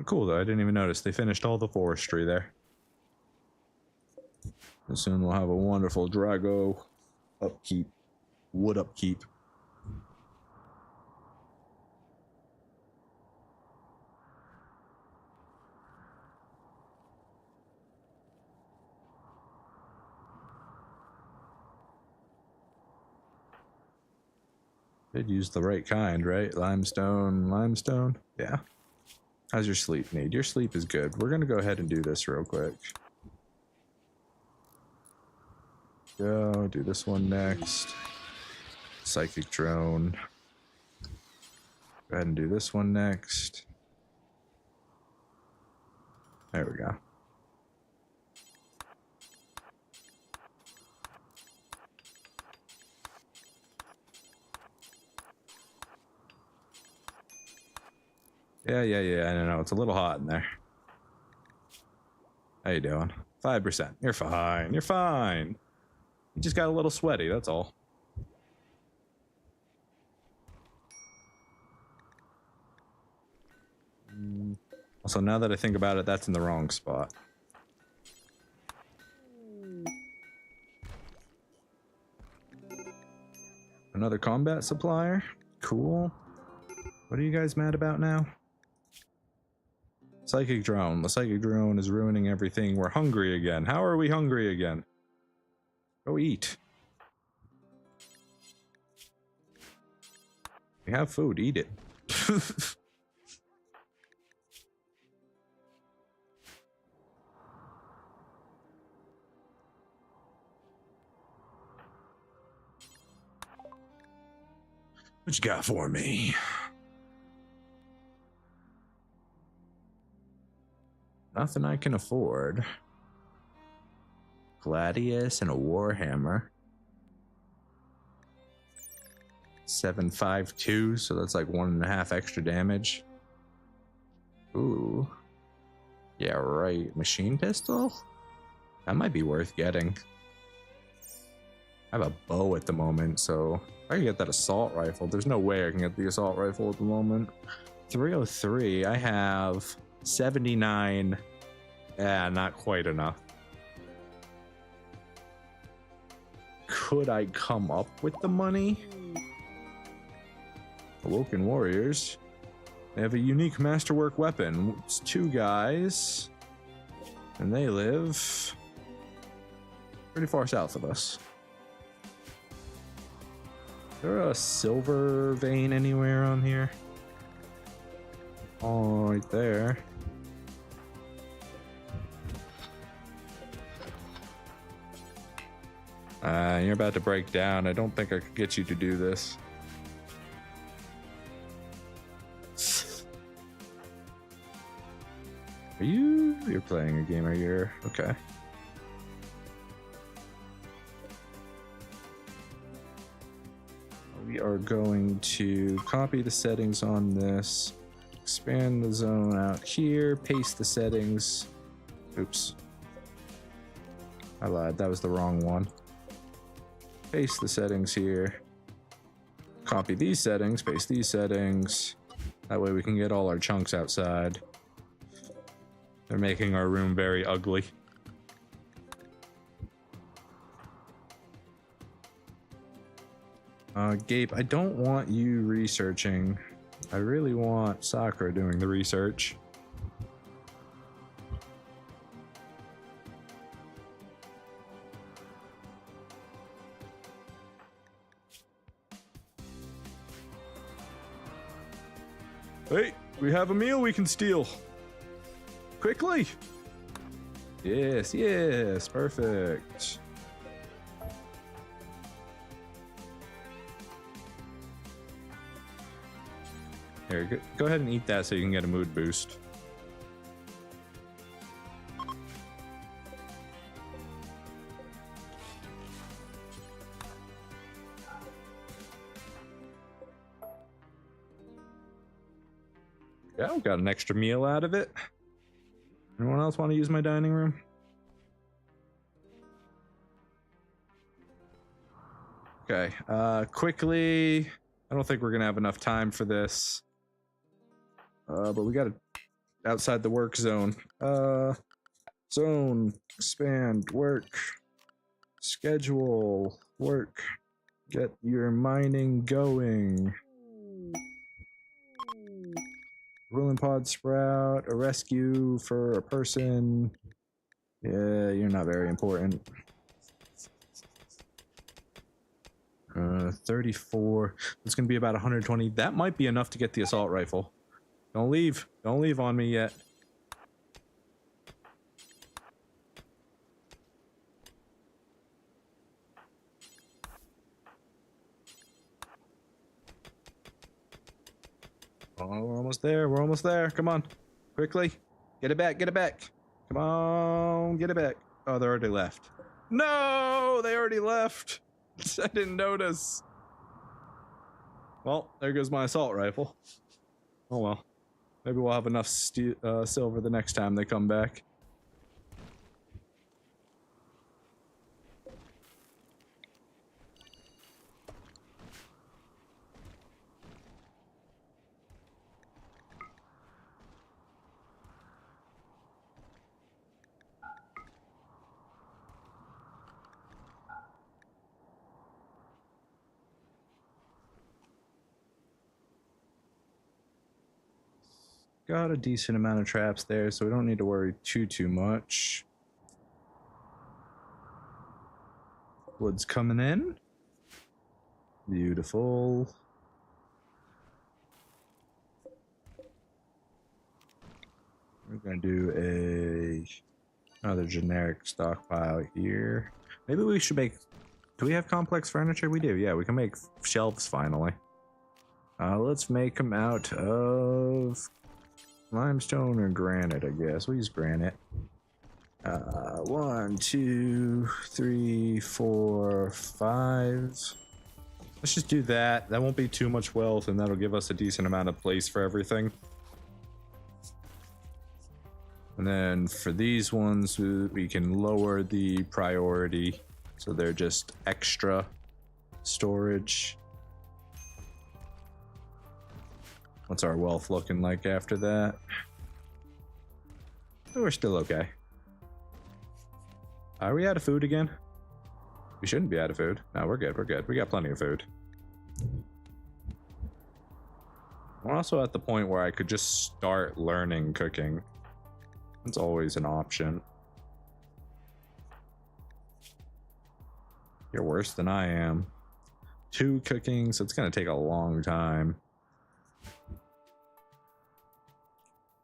Cool though, I didn't even notice. They finished all the forestry there. And soon we'll have a wonderful Drago upkeep, wood upkeep. Did use the right kind, right? Limestone. Yeah. How's your sleep need? Your sleep is good. We're gonna go ahead and do this real quick. Go do this one next. Psychic drone. Go ahead and do this one next. There we go. Yeah, I don't know. It's a little hot in there. How you doing? 5%. You're fine. You're fine. You just got a little sweaty, that's all. Also, now that I think about it, that's in the wrong spot. Another combat supplier? Cool. What are you guys mad about now? Psychic drone. The psychic drone is ruining everything. We're hungry again. How are we hungry again? Go eat. We have food. Eat it. What you got for me? Nothing I can afford. Gladius and a Warhammer. 752, so that's like 1.5 extra damage. Ooh. Yeah, right. Machine pistol? That might be worth getting. I have a bow at the moment, so I can get that assault rifle. There's no way I can get the assault rifle at the moment. 303, I have 79. Yeah, not quite enough. Could I come up with the money? Awoken Warriors. They have a unique masterwork weapon. It's 2 guys. And they live pretty far south of us. Is there a silver vein anywhere on here? Oh, right there. You're about to break down. I don't think I could get you to do this. You're playing a game, you're okay. We are going to copy the settings on this, expand the zone out here, paste the settings. Oops. I lied, that was the wrong one. Paste the settings here. Copy these settings, paste these settings. That way we can get all our chunks outside. They're making our room very ugly. Gabe, I don't want you researching. I really want Sakura doing the research. Hey, we have a meal we can steal. Quickly. Yes, yes, perfect. Here, go ahead and eat that so you can get a mood boost. Yeah, we got an extra meal out of it. Anyone else want to use my dining room? Okay, quickly. I don't think we're gonna have enough time for this. But we gotta outside the work zone. Zone, expand, work, schedule, work, get your mining going. Ruling pod sprout, a rescue for a person. Yeah, you're not very important. 34. It's going to be about 120. That might be enough to get the assault rifle. Don't leave. Don't leave on me yet. Oh, we're almost there. We're almost there. Come on. Quickly. Get it back. Get it back. Come on. Get it back. Oh, they already left. No! They already left. I didn't notice. Well, there goes my assault rifle. Oh well. Maybe we'll have enough silver the next time they come back. Got a decent amount of traps there, so we don't need to worry too much. Wood's coming in. Beautiful. We're gonna do another generic stockpile here. Maybe we should make... Do we have complex furniture? We do, yeah. We can make shelves finally. Let's make them out of... limestone or granite, I guess. We'll use granite. 1, 2, 3, 4, 5. Let's just do that. That won't be too much wealth, and that'll give us a decent amount of place for everything. And then for these ones, we can lower the priority, so they're just extra storage. What's our wealth looking like after that? Oh, we're still okay. Are we out of food again? We shouldn't be out of food. No, we're good. We're good. We got plenty of food. We're also at the point where I could just start learning cooking. That's always an option. You're worse than I am. 2 cooking, so it's gonna take a long time.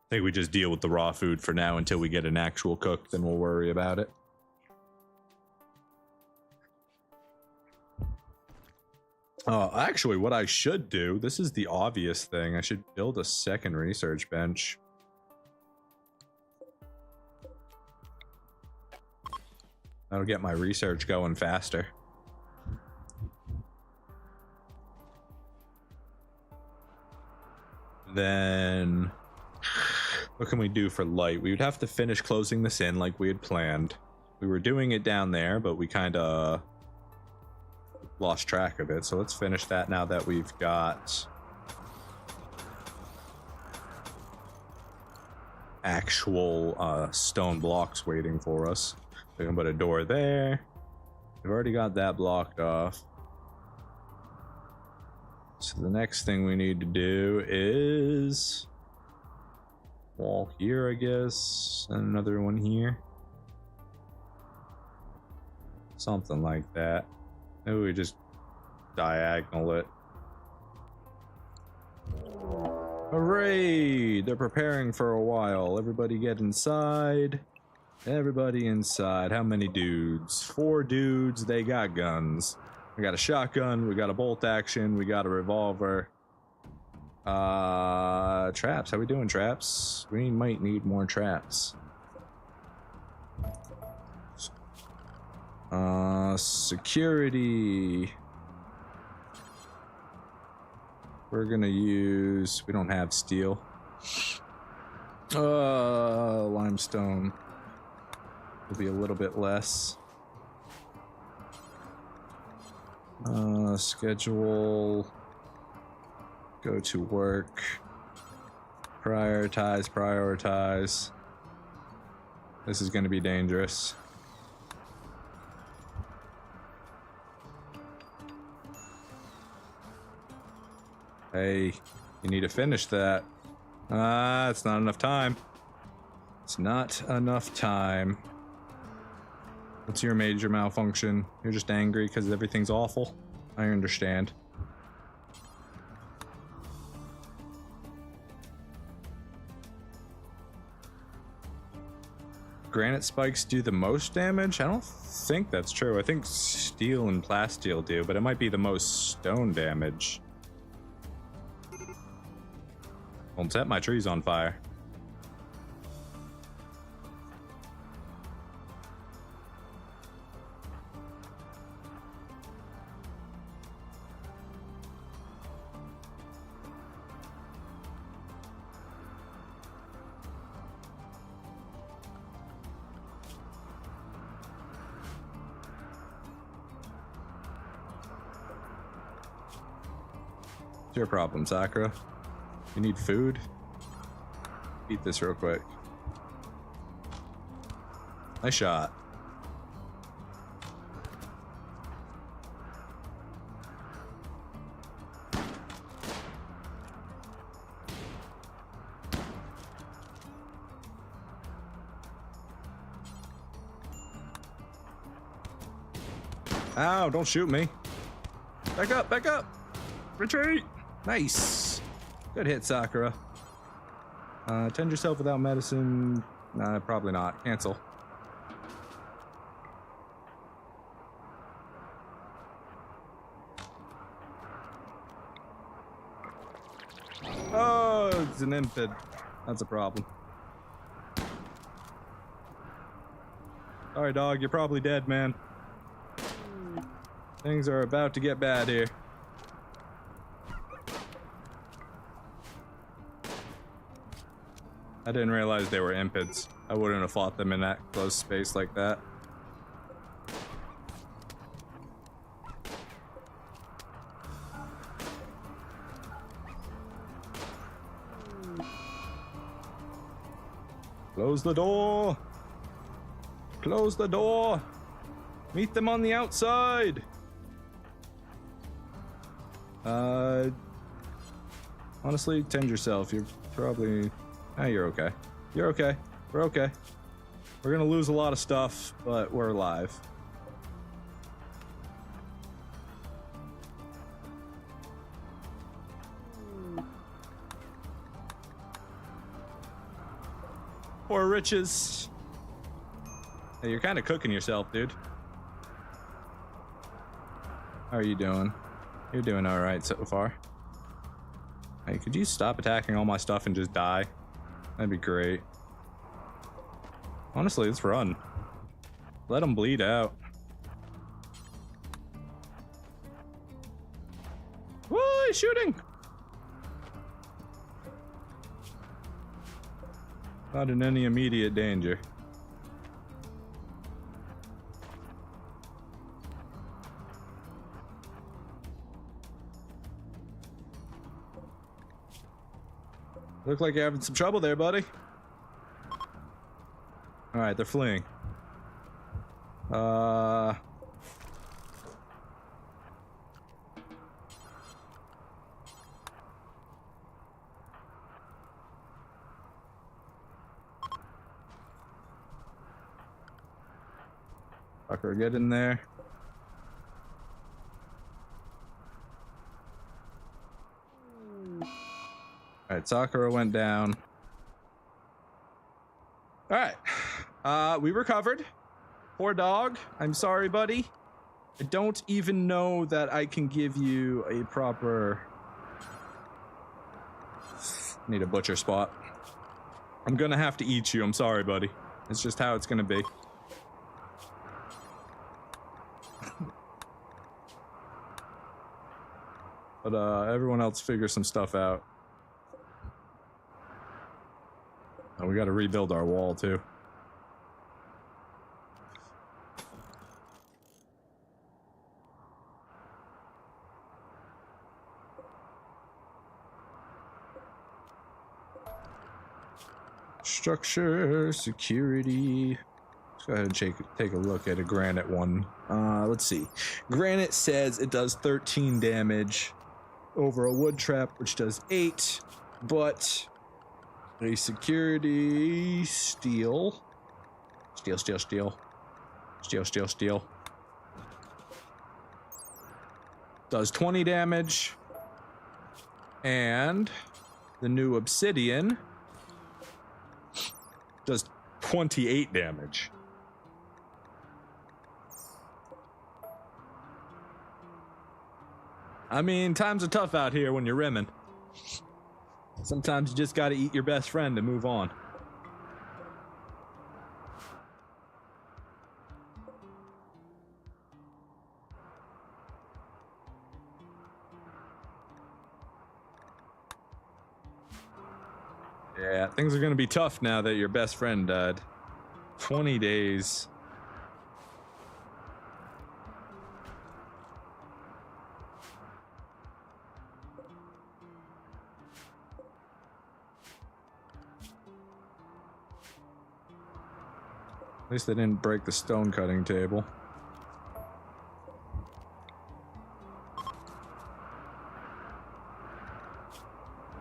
I think we just deal with the raw food for now until we get an actual cook, then we'll worry about it. Actually, what I should do, this is the obvious thing, I should build a second research bench. That'll get my research going faster. Then... what can we do for light? We would have to finish closing this in like we had planned. We were doing it down there, but we kind of lost track of it. So let's finish that now that we've got actual stone blocks waiting for us. We can put a door there. We've already got that blocked off. So the next thing we need to do is... wall here, I guess, and another one here. Something like that. Maybe we just diagonal it. Hooray! They're preparing for a while. Everybody get inside. Everybody inside. How many dudes? 4 dudes. They got guns. We got a shotgun. We got a bolt action. We got a revolver. Traps. How we doing, traps? We might need more traps. Security. We're gonna use... we don't have steel. Limestone. Will be a little bit less. Schedule. Go to work. Prioritize. This is going to be dangerous. Hey, you need to finish that. It's not enough time. It's not enough time. What's your major malfunction? You're just angry because everything's awful? I understand. Granite spikes do the most damage? I don't think that's true. I think steel and plasteel do, but it might be the most stone damage. Won't set my trees on fire. What's your problem, Sakura? You need food? Eat this real quick. Nice shot. Ow, don't shoot me. Back up, back up. Retreat. Nice. Good hit, Sakura. Tend yourself without medicine. Nah, probably not. Cancel. Oh, it's an infid. That's a problem. Sorry, dog. You're probably dead, man. Things are about to get bad here. I didn't realize they were impids. I wouldn't have fought them in that close space like that. Close the door! Close the door! Meet them on the outside! Honestly, tend yourself. You're probably... Ah, you're okay. You're okay. We're okay. We're gonna lose a lot of stuff, but we're alive. Poor riches. Hey, you're kind of cooking yourself, dude. How are you doing? You're doing all right so far. Hey, could you stop attacking all my stuff and just die? That'd be great. Honestly, let's run. Let them bleed out. Whoa, he's shooting! Not in any immediate danger. Look like you're having some trouble there, buddy. Alright, they're fleeing. Fucker, get in there. Alright, Sakura went down. Alright. We recovered. Poor dog. I'm sorry, buddy. I don't even know that I can give you a proper... Need a butcher spot. I'm gonna have to eat you. I'm sorry, buddy. It's just how it's gonna be. But everyone else figure some stuff out. Oh, we gotta rebuild our wall too. Structure, security. Let's go ahead and take a look at a granite one. Let's see. Granite says it does 13 damage over a wood trap, which does 8, but a security steel. Steel. does 20 damage. And the new obsidian does 28 damage. I mean, times are tough out here when you're rimming. Sometimes you just gotta eat your best friend and move on. Yeah, things are gonna be tough now that your best friend died. 20 days. At least they didn't break the stone cutting table.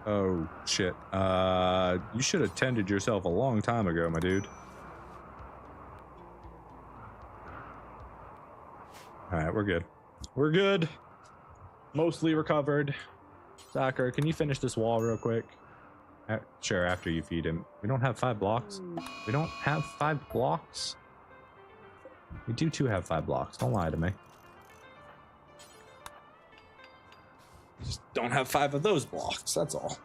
Oh, shit. You should have tended yourself a long time ago, my dude. Alright, we're good. We're good. Mostly recovered. Soccer, can you finish this wall real quick? Sure, after you feed him. We don't have 5 blocks. We don't have 5 blocks? We do have 5 blocks. Don't lie to me. Just don't have 5 of those blocks, that's all.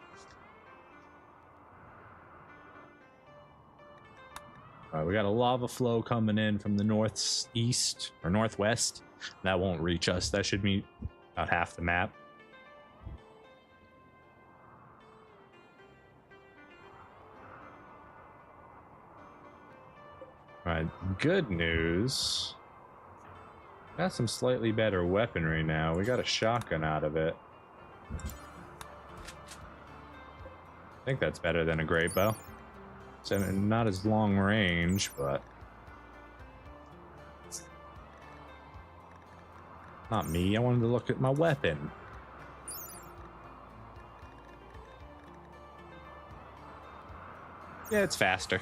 We got a lava flow coming in from the northeast or northwest. That won't reach us. That should meet about half the map. Alright, good news. Got some slightly better weaponry now. We got a shotgun out of it. I think that's better than a great bow. So not as long range, but not me. I wanted to look at my weapon. Yeah, it's faster.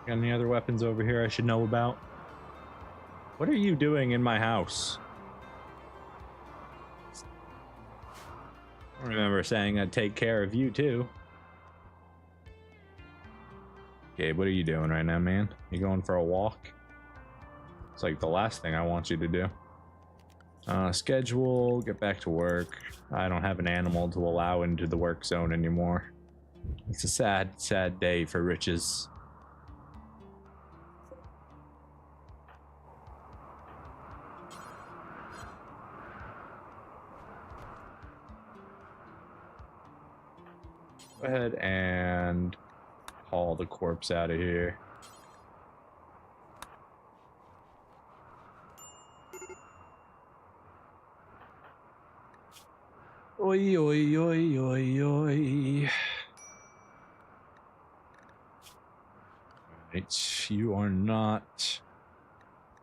Got any other weapons over here I should know about? What are you doing in my house? I remember saying I'd take care of you too. Gabe, what are you doing right now, man? You going for a walk? It's like the last thing I want you to do. Schedule, get back to work. I don't have an animal to allow into the work zone anymore. It's a sad, sad day for riches. Go ahead and haul the corpse out of here. Oi, oi, oi, oi, oi. Right, you are not...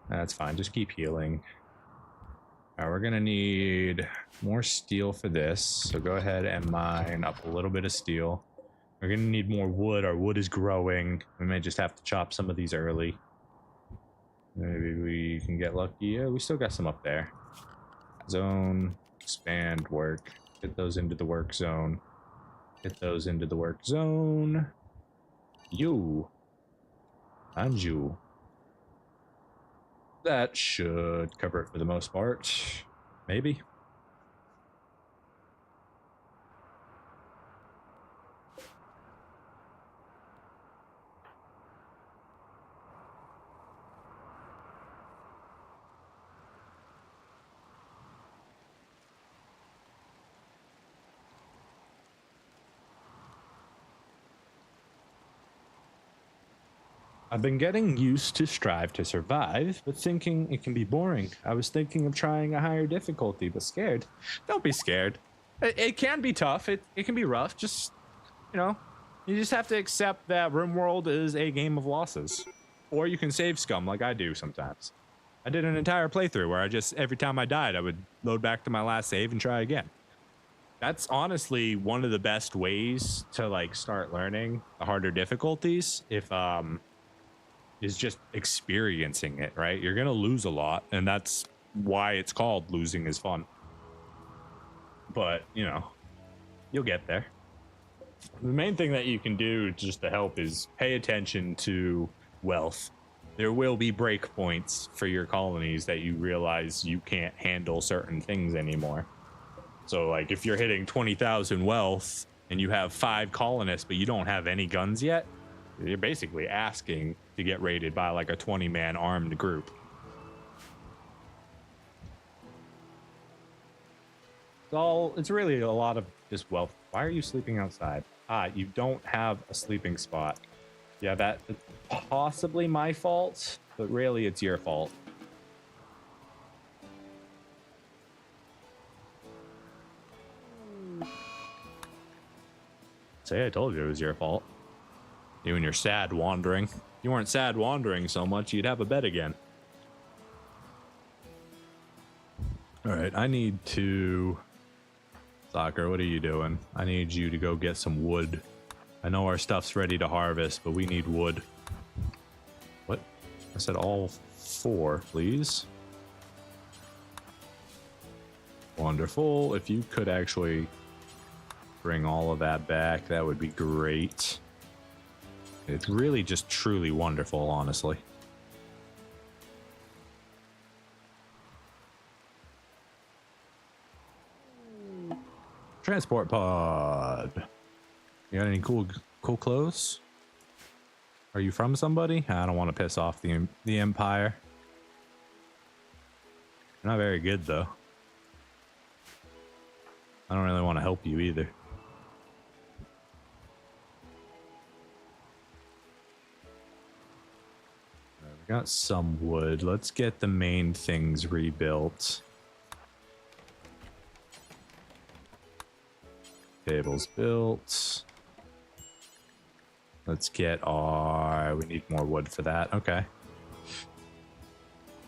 That's fine, just keep healing. Alright, we're gonna need more steel for this, so go ahead and mine up a little bit of steel. We're gonna need more wood. Our wood is growing. We may just have to chop some of these early. Maybe we can get lucky. Yeah, we still got some up there. Zone, expand, work. Get those into the work zone. Get those into the work zone. You. And you. That should cover it for the most part. Maybe. I've been getting used to Strive to Survive, but thinking it can be boring. I was thinking of trying a higher difficulty, but scared. Don't be scared. It can be tough. It can be rough. Just, you know, you just have to accept that Rimworld is a game of losses. Or you can save scum like I do sometimes. I did an entire playthrough where I just, every time I died, I would load back to my last save and try again. That's honestly one of the best ways to, like, start learning the harder difficulties. If, is just experiencing it, right? You're gonna lose a lot, and that's why it's called losing is fun. But you know, you'll get there. The main thing that you can do just to help is pay attention to wealth. There will be breakpoints for your colonies that you realize you can't handle certain things anymore. So like if you're hitting 20,000 wealth and you have 5 colonists but you don't have any guns yet, you're basically asking to get raided by like a 20-man armed group. It's really a lot of just wealth. Why are you sleeping outside? You don't have a sleeping spot. Yeah, that's possibly my fault, but really it's your fault. Say I told you it was your fault. You and your sad wandering. If you weren't sad wandering so much, you'd have a bed again. All right, I need to... Soccer, what are you doing? I need you to go get some wood. I know our stuff's ready to harvest, but we need wood. What? I said all 4, please. Wonderful. If you could actually bring all of that back, that would be great. It's really just truly wonderful, honestly. Transport pod. You got any cool clothes? Are you from somebody? I don't want to piss off the Empire. You're not very good though. I don't really want to help you either. We got some wood. Let's get the main things rebuilt. Tables built. Let's get our... We need more wood for that. Okay.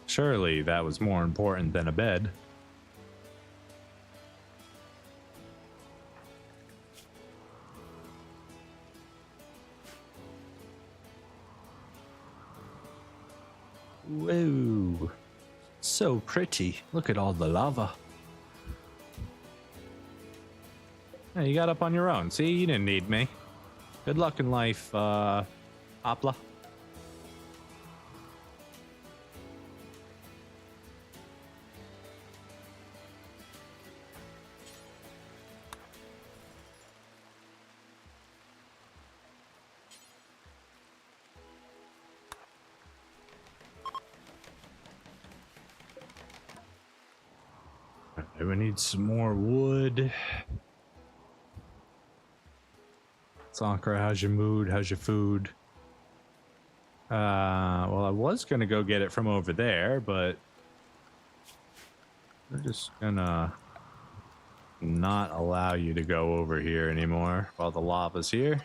Surely that was more important than a bed. Whoa. So pretty. Look at all the lava. Yeah, you got up on your own. See, you didn't need me. Good luck in life, Apla. Okay, we need some more wood. Sakura, how's your mood? How's your food? Well, I was gonna go get it from over there, but we're just gonna not allow you to go over here anymore while the lava's here.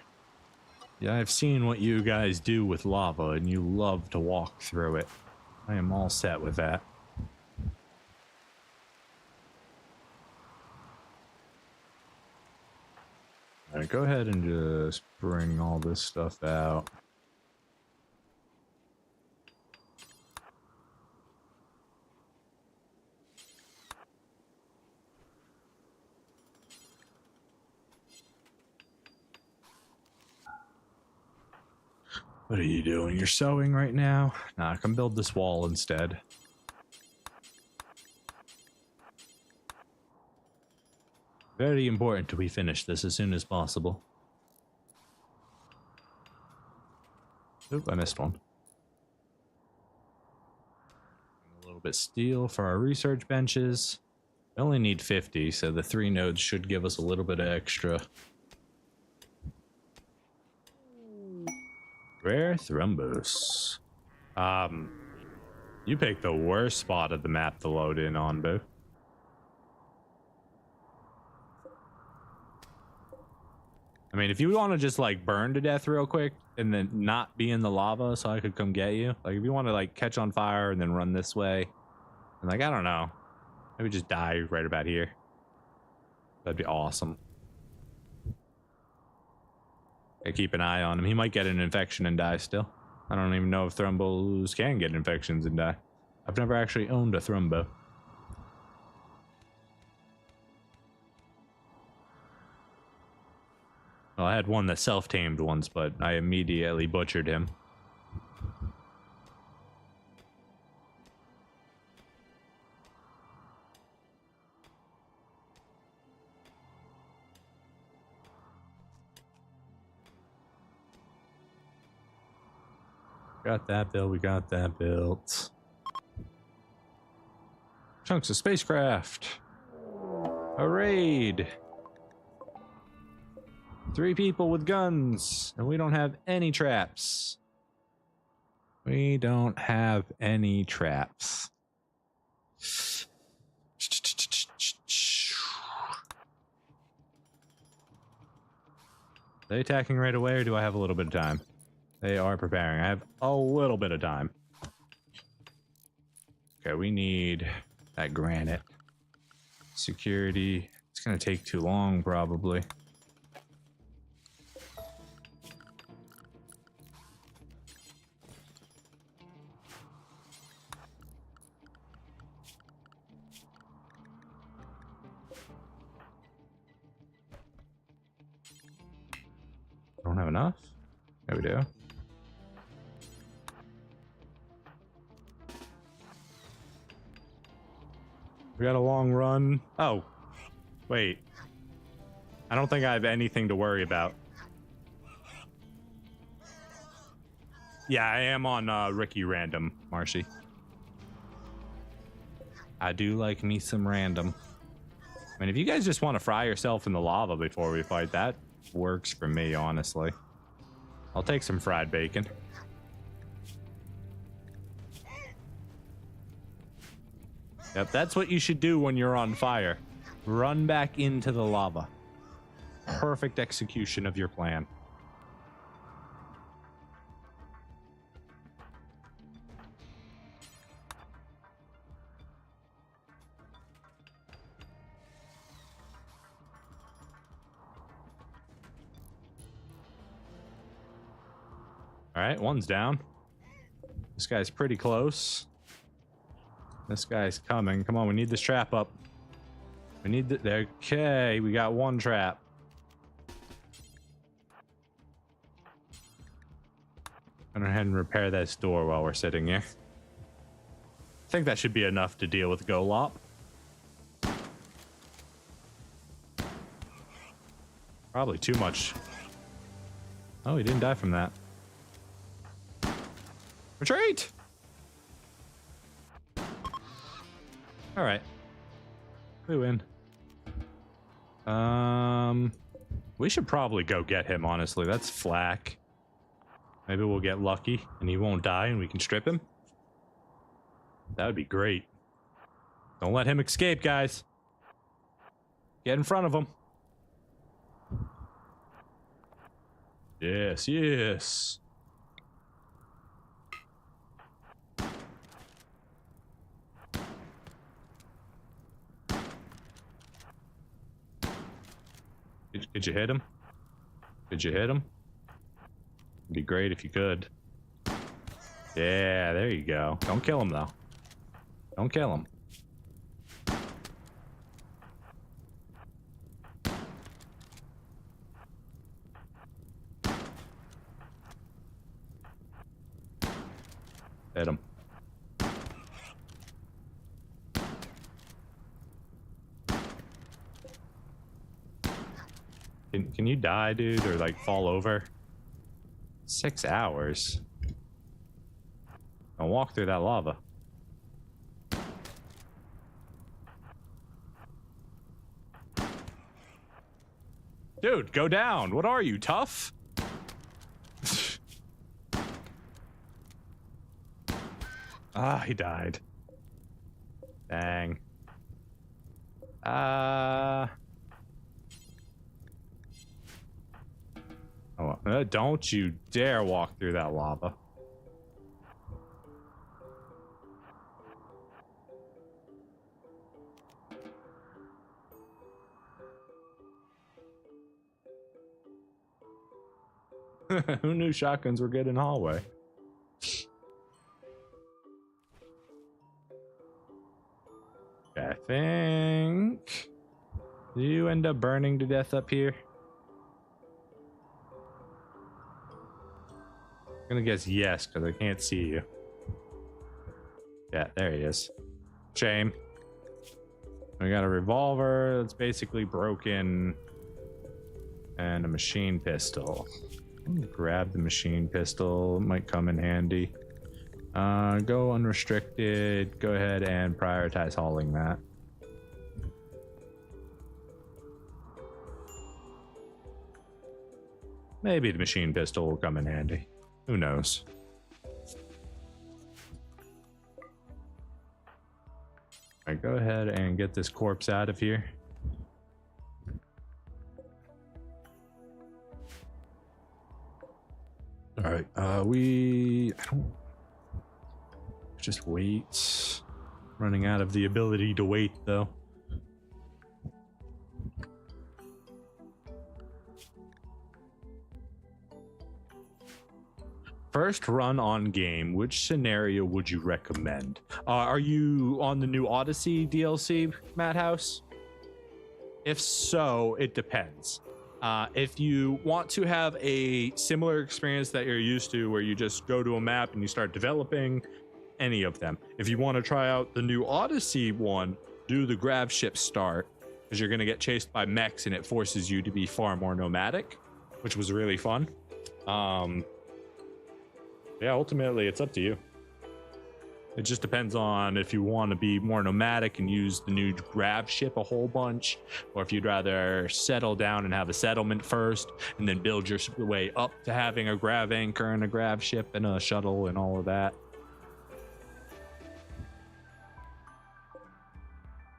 Yeah, I've seen what you guys do with lava, and you love to walk through it. I am all set with that. All right, go ahead and just bring all this stuff out. What are you doing? You're sewing right now? Nah, come build this wall instead. Very important we finish this as soon as possible. Oop, I missed one. A little bit steel for our research benches. We only need 50, so the 3 nodes should give us a little bit of extra. Rare thrombus. You picked the worst spot of the map to load in on, boo. I mean, if you want to just like burn to death real quick and then not be in the lava so I could come get you. Like if you want to like catch on fire and then run this way. And like, I don't know. Maybe just die right about here. That'd be awesome. I keep an eye on him. He might get an infection and die still. I don't even know if thrumbos can get infections and die. I've never actually owned a thrumbo. Well, I had one that self-tamed once, but I immediately butchered him. Got that built, we got that built. Chunks of spacecraft. A raid. 3 people with guns, and we don't have any traps. We don't have any traps. Are they attacking right away, or do I have a little bit of time? They are preparing. I have a little bit of time. Okay, we need that granite. Security. It's gonna take too long, probably. Don't have enough? There we do. We got a long run. Oh, wait. I don't think I have anything to worry about. Yeah, I am on Ricky Random, Marshy. I do like me some random. I mean, if you guys just want to fry yourself in the lava before we fight, that works for me, honestly. I'll take some fried bacon. Yep, that's what you should do when you're on fire. Run back into the lava. Perfect execution of your plan. All right, one's down. This guy's pretty close. This guy's coming. Come on, we need this trap up. We need the... Okay, we got one trap. I'm gonna go ahead and repair this door while we're sitting here. I think that should be enough to deal with Golop. Probably too much. Oh, he didn't die from that. Retreat! All right. We win. We should probably go get him, honestly. That's flack. Maybe we'll get lucky and he won't die and we can strip him. That would be great. Don't let him escape, guys. Get in front of him. Yes, yes. Did you hit him? Did you hit him? It'd be great if you could. Yeah, there you go. Don't kill him, though. Don't kill him. Hit him. Can you die, dude, or like fall over? 6 hours. Don't walk through that lava. Dude, go down. What are you, tough? Ah, he died. Dang. Oh, don't you dare walk through that lava. Who knew shotguns were good in hallway? I think... Do you end up burning to death up here? I'm gonna guess yes, because I can't see you. Yeah, there he is. Shame. We got a revolver that's basically broken. And a machine pistol. I'm gonna grab the machine pistol. It might come in handy. Go unrestricted. Go ahead and prioritize hauling that. Maybe the machine pistol will come in handy. Who knows? All right, go ahead and get this corpse out of here. All right, I don't just wait. Running out of the ability to wait though. First run on game, which scenario would you recommend? Are you on the new Odyssey DLC, Madhouse? If so, it depends. If you want to have a similar experience that you're used to, where you just go to a map and you start developing, any of them. If you want to try out the new Odyssey one, do the grab ship start, because you're going to get chased by mechs and it forces you to be far more nomadic, which was really fun. Yeah, ultimately, it's up to you. It just depends on if you want to be more nomadic and use the new grab ship a whole bunch, or if you'd rather settle down and have a settlement first and then build your way up to having a grab anchor and a grab ship and a shuttle and all of that.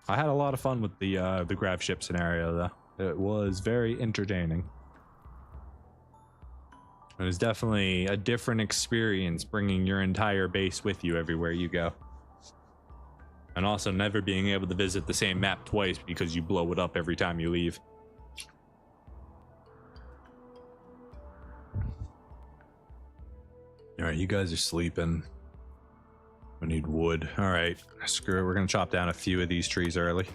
I had a lot of fun with the grab ship scenario, though. It was very entertaining. It was definitely a different experience bringing your entire base with you everywhere you go. And also never being able to visit the same map twice because you blow it up every time you leave. All right, you guys are sleeping. I need wood. All right, screw it. We're going to chop down a few of these trees early.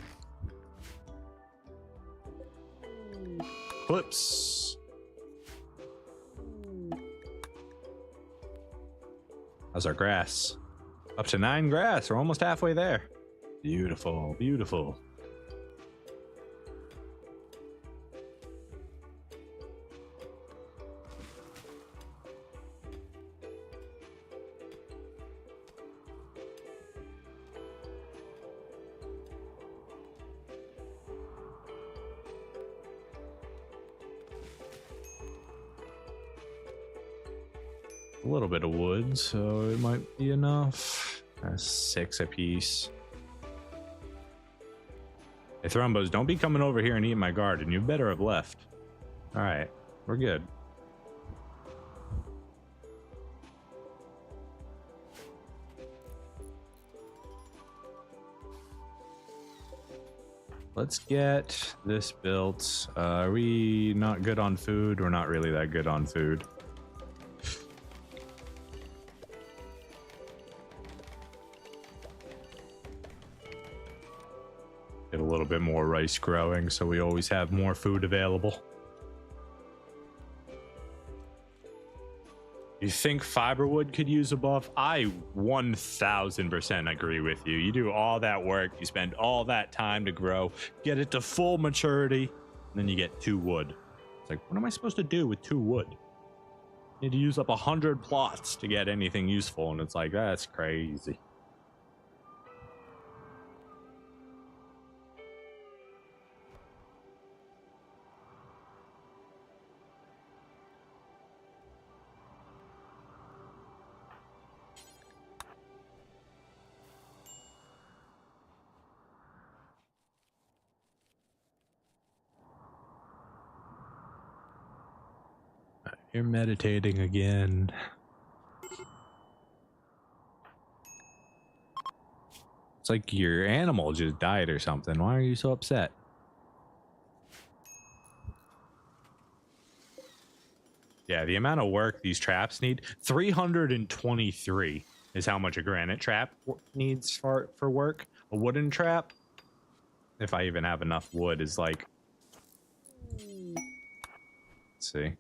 Flips. How's our grass? Up to 9 grass. We're almost halfway there. Beautiful, beautiful. A little bit of wood, so it might be enough. 6 apiece. Hey, Thrombos, don't be coming over here and eating my garden. You better have left. All right, we're good. Let's get this built. Are we not good on food? We're not really that good on food. Get a little bit more rice growing so we always have more food available. You think fiberwood could use a buff? I 1000% agree with you. You do all that work, you spend all that time to grow, get it to full maturity, and then you get 2 wood. It's like, what am I supposed to do with 2 wood? I need to use up 100 plots to get anything useful, and it's like, that's crazy. You're meditating again. It's like your animal just died or something. Why are you so upset? Yeah, the amount of work these traps need, 323 is how much a granite trap needs for work. A wooden trap, if I even have enough wood, is like, let's see,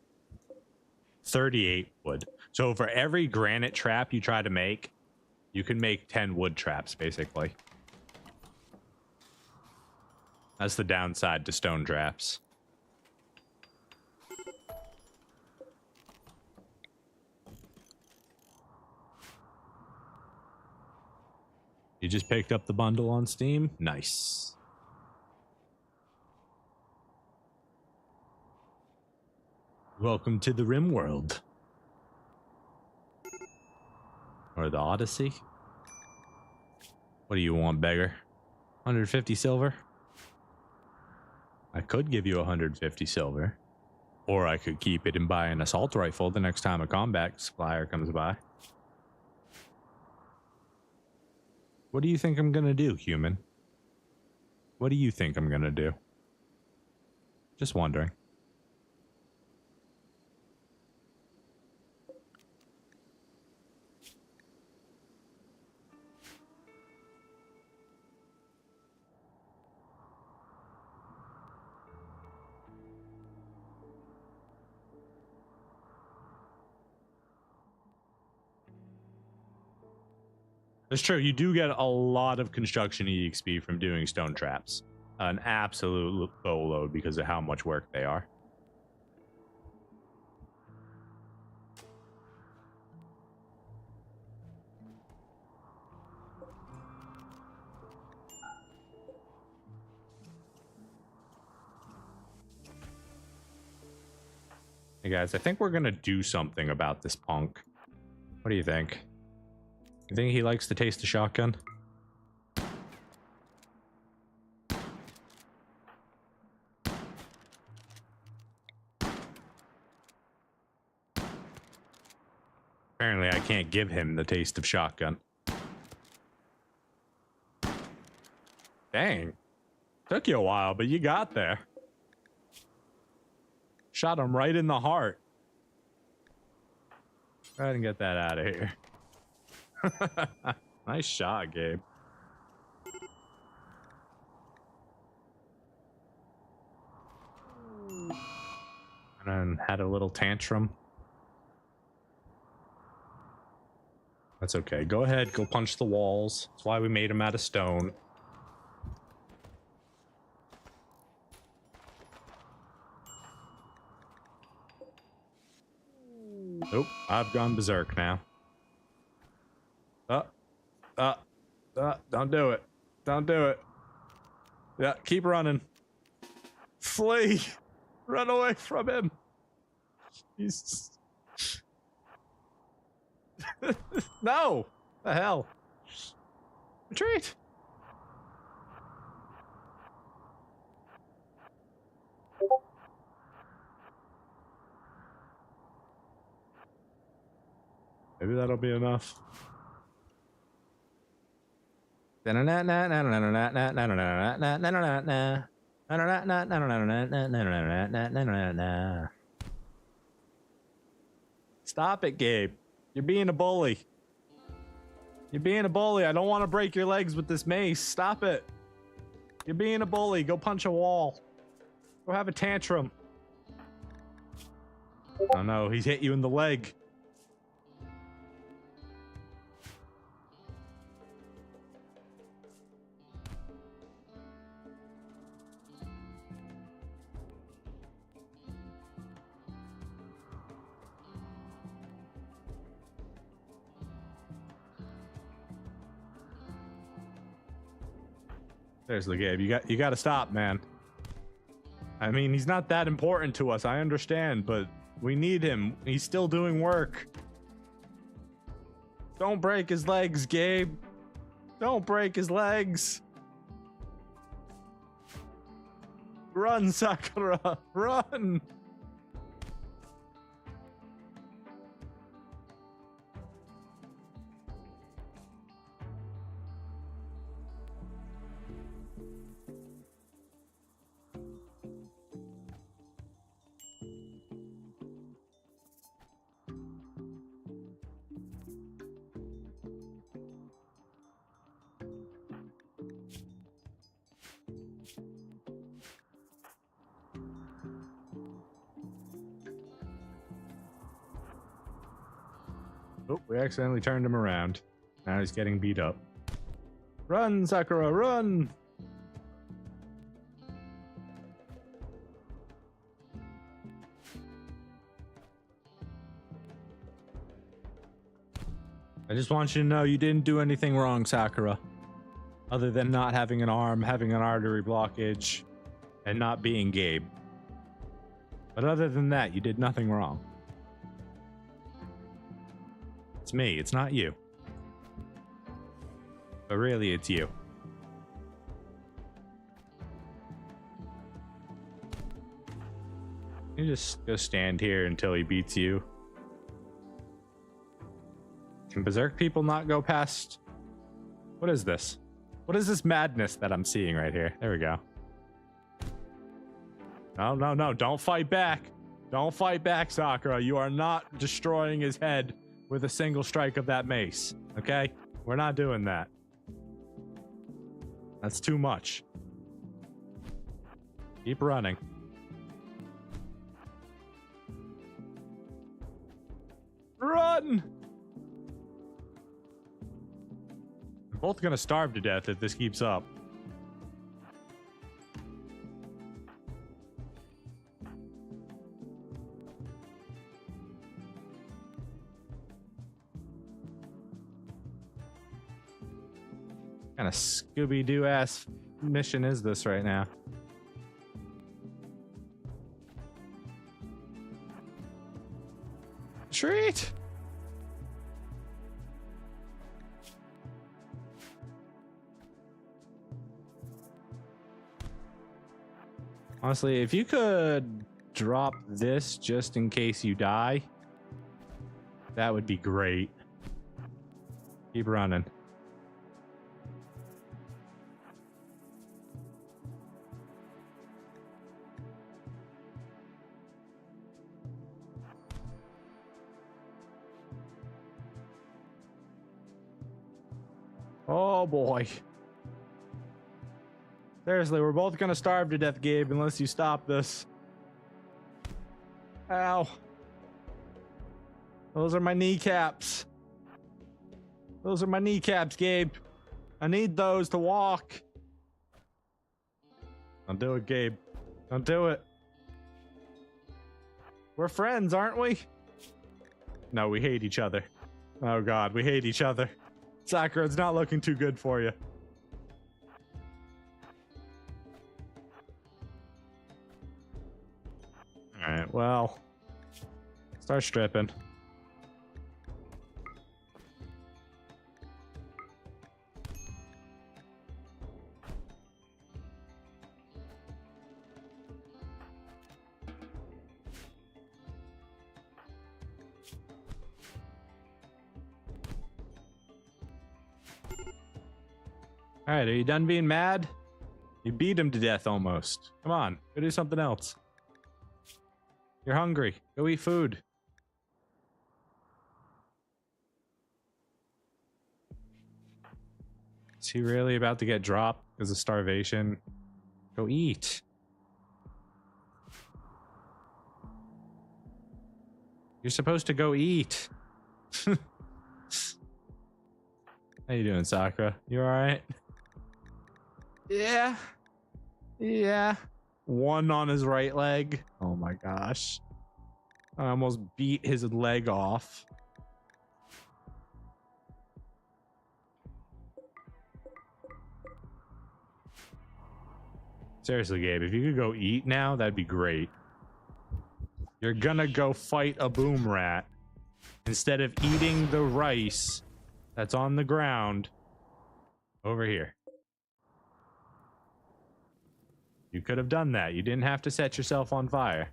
38 wood. So for every granite trap you try to make, you can make 10 wood traps, basically. That's the downside to stone traps. You just picked up the bundle on Steam? Nice. Welcome to the Rimworld. Or the Odyssey. What do you want, beggar? 150 silver? I could give you 150 silver. Or I could keep it and buy an assault rifle the next time a combat supplier comes by. What do you think I'm gonna do, human? What do you think I'm gonna do? Just wondering. It's true, you do get a lot of construction EXP from doing stone traps. An absolute boatload because of how much work they are. Hey guys, I think we're gonna do something about this punk. What do you think? You think he likes to taste the shotgun? Apparently I can't give him the taste of shotgun. Dang. Took you a while, but you got there. Shot him right in the heart. Go ahead and get that out of here. Nice shot, Gabe. And then had a little tantrum. That's okay. Go ahead, go punch the walls. That's why we made him out of stone. Nope, I've gone berserk now. Don't do it. Don't do it. Yeah, keep running. Flee! Run away from him! Jesus. No! The hell? Retreat! Maybe that'll be enough. Stop it, Gabe. You're being a bully. You're being a bully. I don't want to break your legs with this mace. Stop it. You're being a bully. Go punch a wall. Go have a tantrum. Oh no, he's hit you in the leg. Seriously, Gabe, you got to stop, man. I mean, he's not that important to us. I understand, but we need him. He's still doing work. Don't break his legs, Gabe. Don't break his legs. Run, Sakura. Run. Oh, we accidentally turned him around. Now he's getting beat up. Run, Sakura, run! I just want you to know you didn't do anything wrong, Sakura. Other than not having an arm, having an artery blockage, and not being Gabe. But other than that, you did nothing wrong. It's me, it's not you. But really, it's you. You just go stand here until he beats you. Can Berserk people not go past? What is this? What is this madness that I'm seeing right here? There we go. No, no, no. Don't fight back. Don't fight back, Sakura. You are not destroying his head with a single strike of that mace. Okay? We're not doing that. That's too much. Keep running. Run! We're both gonna starve to death if this keeps up. What kind of Scooby-Doo ass mission is this right now? Treat! Honestly, if you could drop this just in case you die, that would be great. Keep running. Oh boy. Seriously, we're both gonna starve to death, Gabe, unless you stop this. Ow. Those are my kneecaps. Those are my kneecaps, Gabe. I need those to walk. Don't do it, Gabe. Don't do it. We're friends, aren't we? No, we hate each other. Oh god, we hate each other. Sakura, it's not looking too good for you. Alright, well. Start stripping. Alright, are you done being mad? You beat him to death almost. Come on, go do something else. You're hungry. Go eat food. Is he really about to get dropped because of starvation? Go eat. You're supposed to go eat. How you doing, Sakura? You alright? Yeah. Yeah. One on his right leg. Oh my gosh. I almost beat his leg off. Seriously, Gabe, if you could go eat now, that'd be great. You're gonna go fight a boom rat instead of eating the rice that's on the ground over here. You could have done that. You didn't have to set yourself on fire.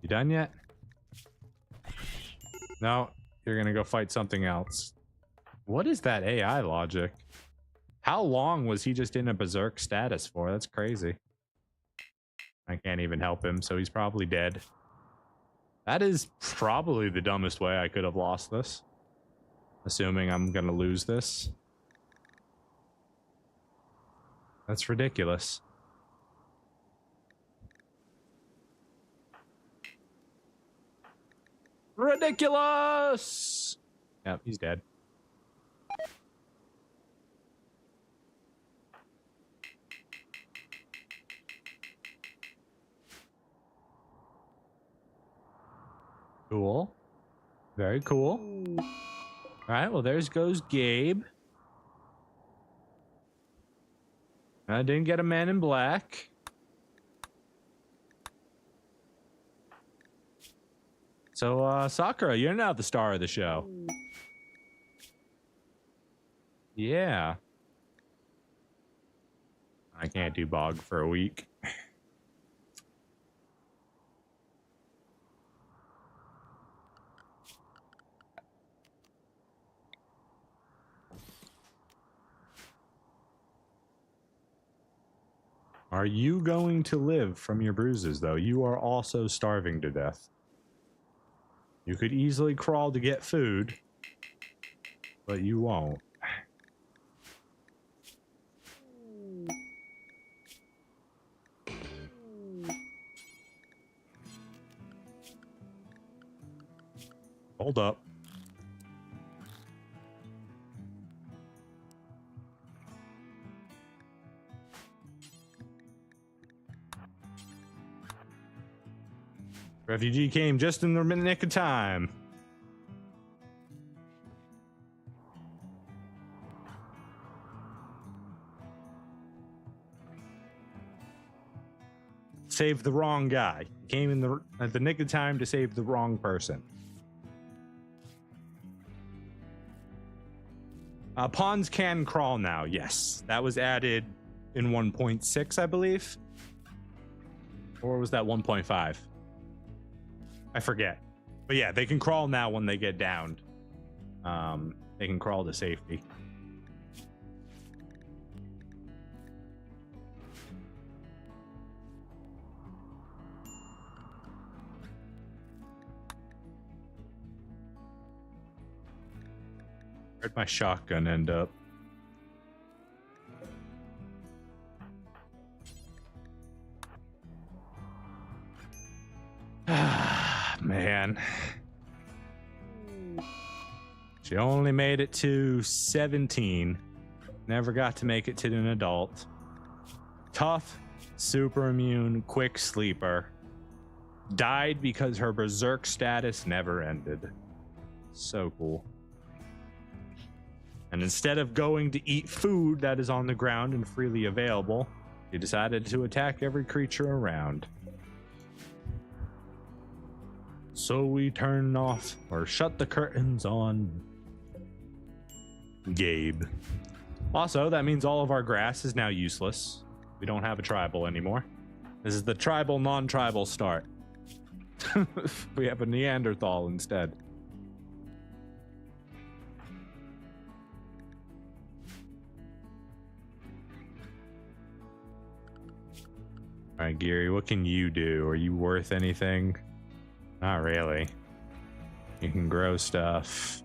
You done yet? No, you're gonna go fight something else. What is that AI logic? How long was he just in a berserk status for? That's crazy. I can't even help him, so he's probably dead. That is probably the dumbest way I could have lost this. Assuming I'm gonna lose this. That's ridiculous. Ridiculous! Yep, he's dead. Cool. Very cool. All right, well, there's goes Gabe. I didn't get a man in black. So, Sakura, you're now the star of the show. Yeah. I can't do Bog for a week. Are you going to live from your bruises, though? You are also starving to death. You could easily crawl to get food, but you won't. Hold up. Refugee came just in the nick of time. Saved the wrong guy. Came in at the nick of time to save the wrong person. Pawns can crawl now, yes. That was added in 1.6, I believe. Or was that 1.5? I forget. But yeah, they can crawl now when they get downed. They can crawl to safety. Where'd my shotgun end up? Man. She only made it to 17. Never got to make it to an adult. Tough, super immune, quick sleeper. Died because her berserk status never ended. So cool. And instead of going to eat food that is on the ground and freely available, she decided to attack every creature around. So we turn off or shut the curtains on Gabe. Also, that means all of our grass is now useless. We don't have a tribal anymore. This is the tribal, non-tribal start. We have a Neanderthal instead. All right, Geary, what can you do? Are you worth anything? Not really. You can grow stuff.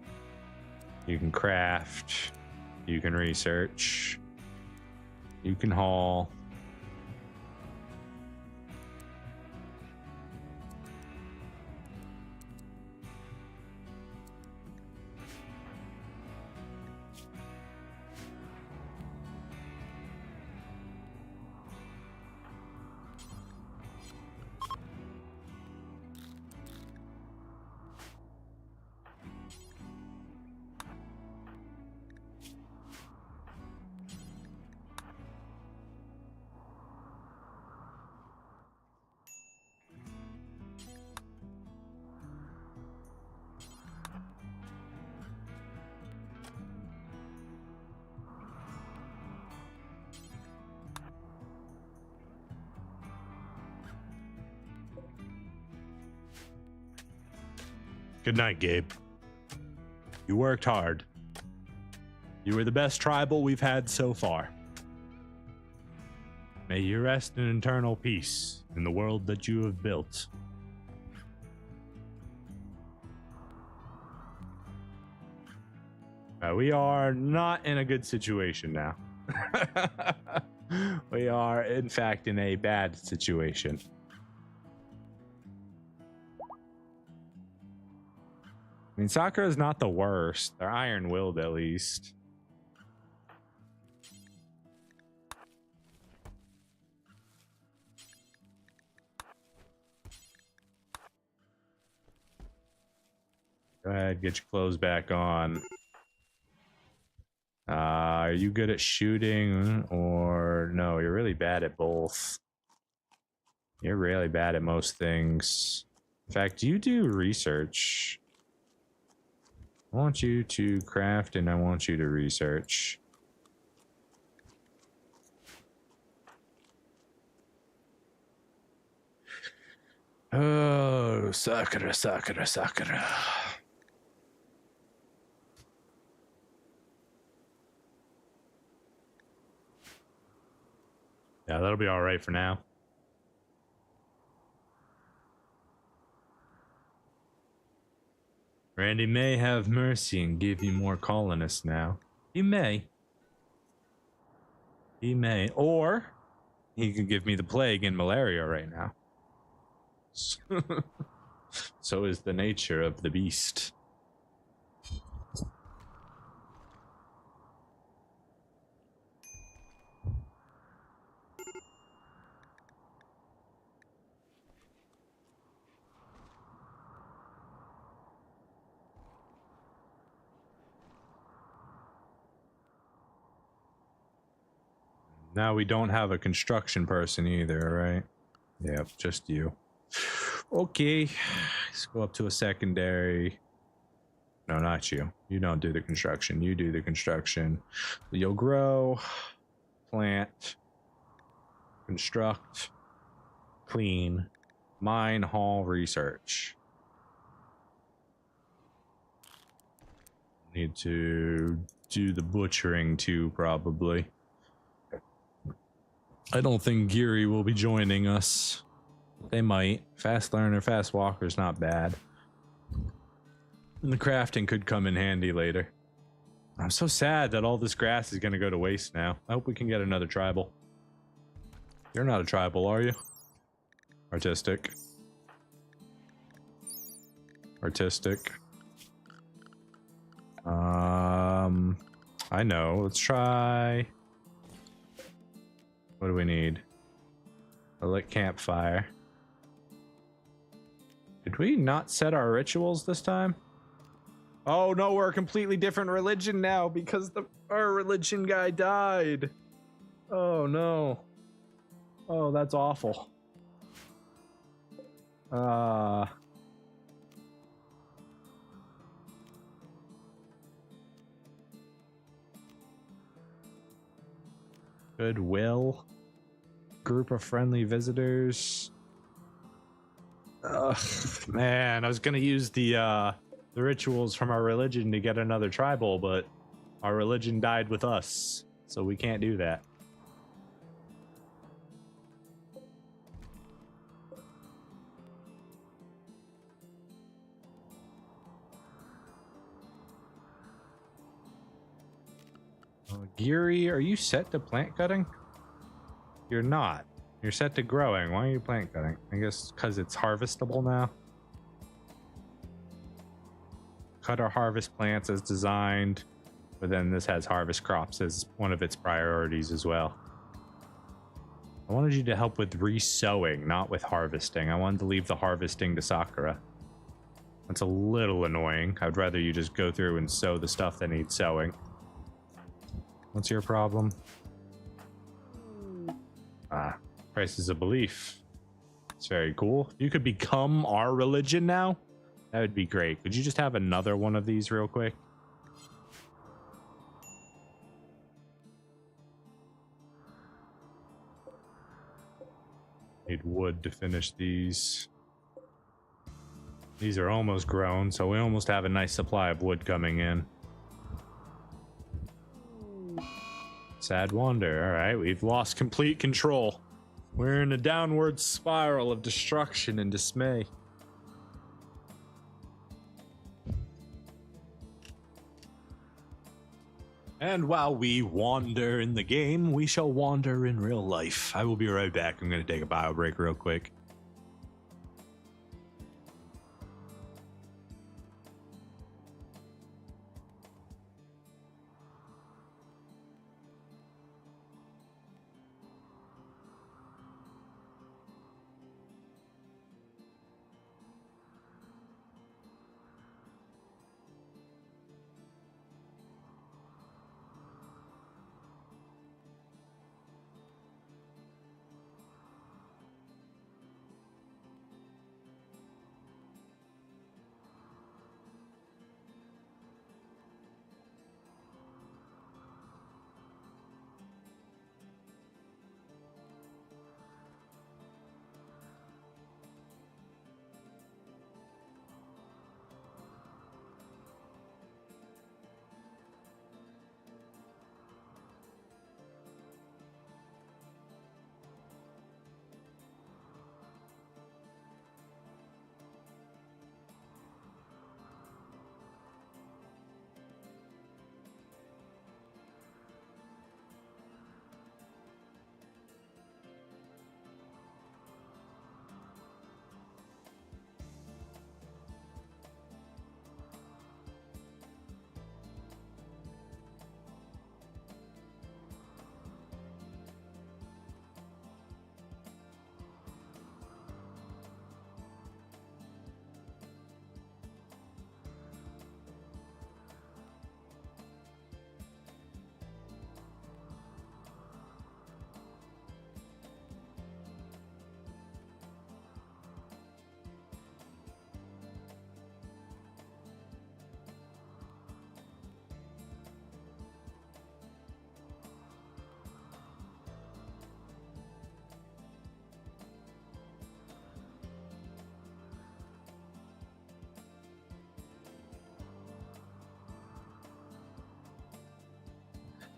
You can craft. You can research. You can haul. Good night, Gabe. You worked hard. You were the best tribal we've had so far. May you rest in eternal peace in the world that you have built. We are not in a good situation now. We are, in fact, in a bad situation. I mean, Sakura's not the worst. They're iron-willed, at least. Go ahead, get your clothes back on. Are you good at shooting or no? You're really bad at both. You're really bad at most things. In fact, you do research. I want you to craft and I want you to research. Oh, Sakura, Sakura, Sakura. Yeah, that'll be all right for now. Randy may have mercy and give you more colonists now. He may. He may. Or he can give me the plague and malaria right now. So is the nature of the beast. Now we don't have a construction person either, right? Yep, just you. Okay, let's go up to a secondary. No, not you. You don't do the construction. You do the construction. You'll grow, plant, construct, clean, mine, haul, research. Need to do the butchering too, probably. I don't think Geary will be joining us. They might. Fast learner, fast walker's not bad. And the crafting could come in handy later. I'm so sad that all this grass is going to go to waste now. I hope we can get another tribal. You're not a tribal, are you? Artistic. Artistic. I know. Let's try... What do we need? A lit campfire. Did we not set our rituals this time? Oh no, we're a completely different religion now because our religion guy died. Oh no. Oh, that's awful. Goodwill. Group of friendly visitors. Ugh, man, I was gonna use the rituals from our religion to get another tribal, but our religion died with us, so we can't do that. Geary, are you set to plant cutting? You're not. You're set to growing. Why are you plant cutting? I guess because it's harvestable now. Cut or harvest plants as designed, but then this has harvest crops as one of its priorities as well. I wanted you to help with re-sowing, not with harvesting. I wanted to leave the harvesting to Sakura. That's a little annoying. I'd rather you just go through and sow the stuff that needs sowing. What's your problem? Prices of belief. It's very cool. You could become our religion now. That would be great. Could you just have another one of these real quick? Need wood to finish these. These are almost grown, so we almost have a nice supply of wood coming in. Sad wonder. All right, we've lost complete control. We're in a downward spiral of destruction and dismay. And while we wander in the game, we shall wander in real life. I will be right back. I'm going to take a bio break real quick.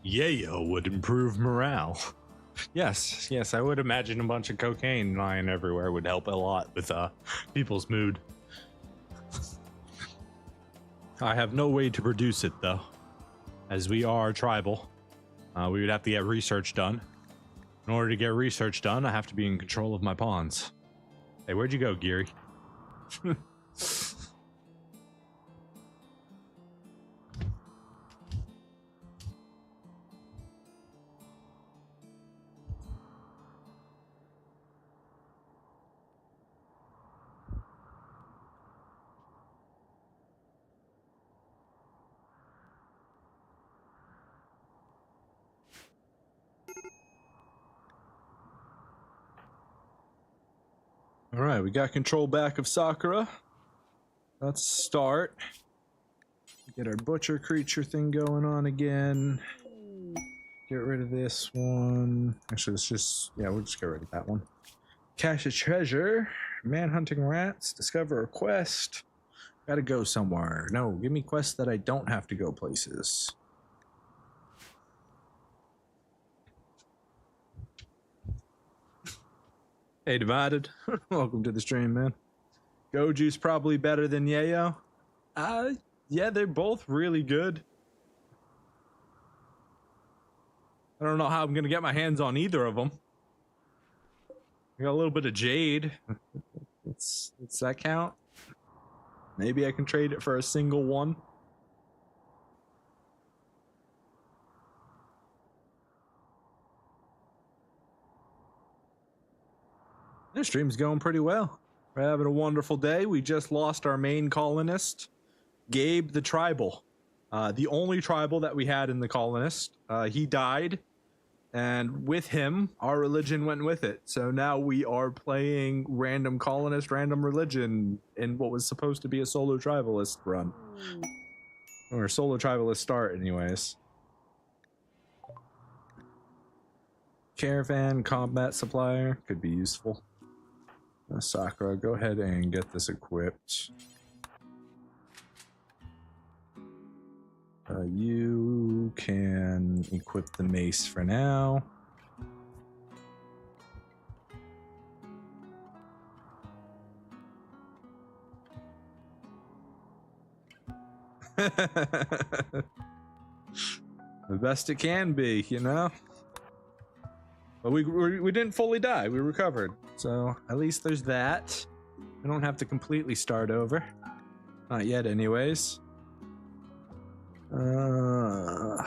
yayo would improve morale. Yes, I would imagine a bunch of cocaine lying everywhere would help a lot with people's mood. I have no way to produce it though, as we are tribal. We would have to get research done. In order to get research done, I have to be in control of my pawns. Hey, where'd you go, Geary? All right, we got control back of Sakura. Let's start. Get our butcher creature thing going on again. Get rid of this one. Actually, let's just, yeah, we'll just get rid of that one. Cache a treasure. Man-hunting rats. Discover a quest. Gotta go somewhere. No, give me quests that I don't have to go places. Hey, Divided. Welcome to the stream, man. Goju's probably better than Yayo. Yeah, they're both really good. I don't know how I'm gonna get my hands on either of them. I got a little bit of Jade. Does that count? Maybe I can trade it for a single one. This stream's going pretty well. We're having a wonderful day. We just lost our main colonist, Gabe the Tribal. The only tribal that we had in the colonist. He died, and with him, our religion went with it. So now we are playing random colonist, random religion in what was supposed to be a solo tribalist run. Or solo tribalist start, anyways. Caravan combat supplier could be useful. Sakura, go ahead and get this equipped. You can equip the mace for now. The best it can be, you know? But we didn't fully die. We recovered. So at least there's that. We don't have to completely start over. Not yet, anyways. What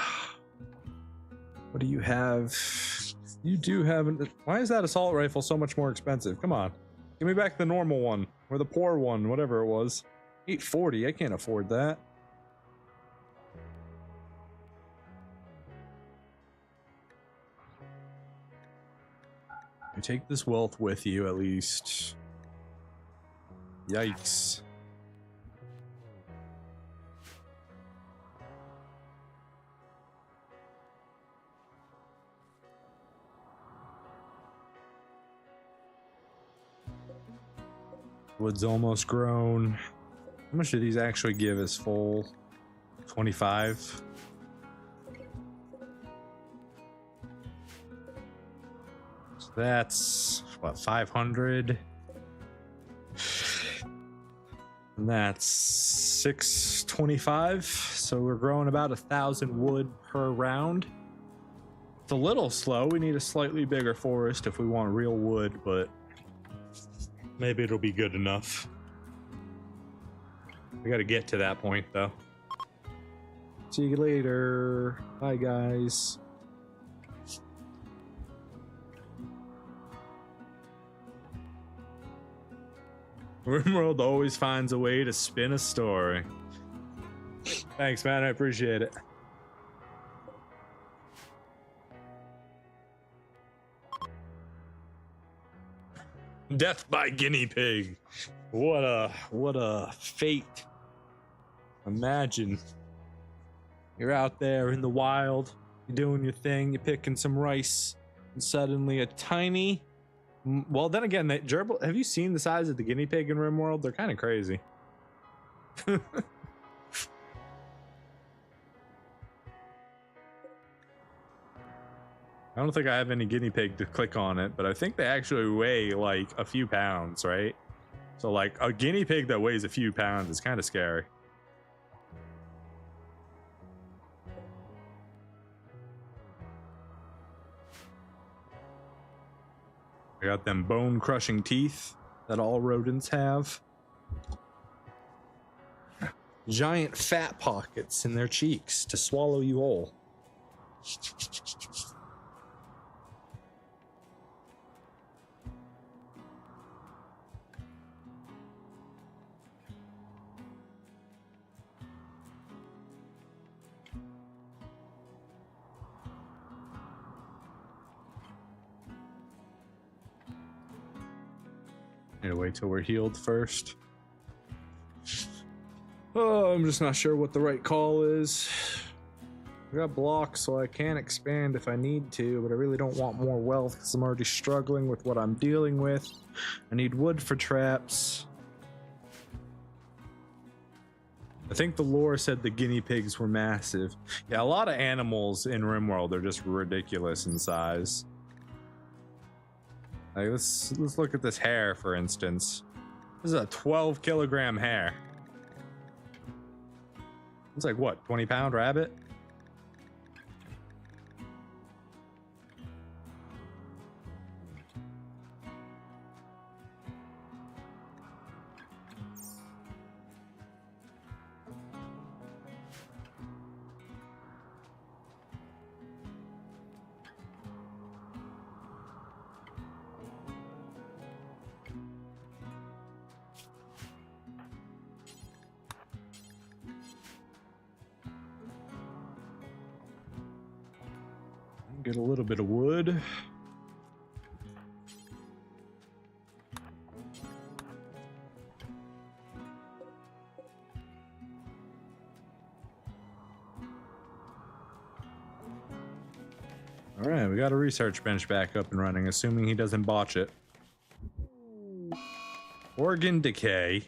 do you have? You do have... Why is that assault rifle so much more expensive? Come on. Give me back the normal one. Or the poor one, whatever it was. $840. I can't afford that. You take this wealth with you, at least. Yikes. Wood's almost grown. How much do these actually give us full? 25. So that's what, 500. And that's 625. So we're growing about 1,000 wood per round. It's a little slow. We need a slightly bigger forest if we want real wood, but maybe it'll be good enough. We gotta get to that point, though. See you later. Bye, guys. Rimworld always finds a way to spin a story. Thanks, man. I appreciate it. Death by guinea pig. What a fate. Imagine you're out there in the wild, you're doing your thing, you're picking some rice, and suddenly a tiny, well, then again, that gerbil, have you seen the size of the guinea pig in Rimworld? They're kind of crazy. I don't think I have any guinea pig to click on it, but I think they actually weigh like a few pounds, right? So like a guinea pig that weighs a few pounds is kind of scary. I got them bone crushing teeth that all rodents have. Giant fat pockets in their cheeks to swallow you whole. Need to wait till we're healed first. Oh, I'm just not sure what the right call is. I got blocks, so I can expand if I need to, but I really don't want more wealth because I'm already struggling with what I'm dealing with. I need wood for traps. I think the lore said the guinea pigs were massive. Yeah, a lot of animals in Rimworld are just ridiculous in size. Like, let's look at this hare, for instance. This is a 12 kilogram hare. It's like, what, 20-pound rabbit? Get a little bit of wood. All right, we got a research bench back up and running, assuming he doesn't botch it. Organ decay.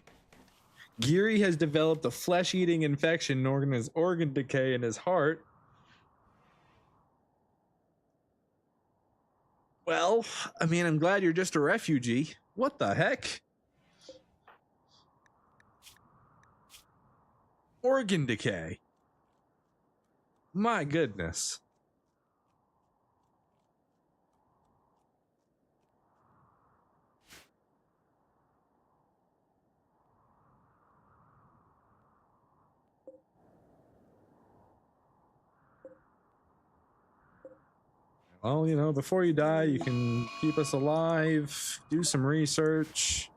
Geary has developed a flesh-eating infection known as organ decay in his heart. Well, I mean, I'm glad you're just a refugee. What the heck? Organ decay. My goodness. Well, you know, before you die, you can keep us alive, do some research,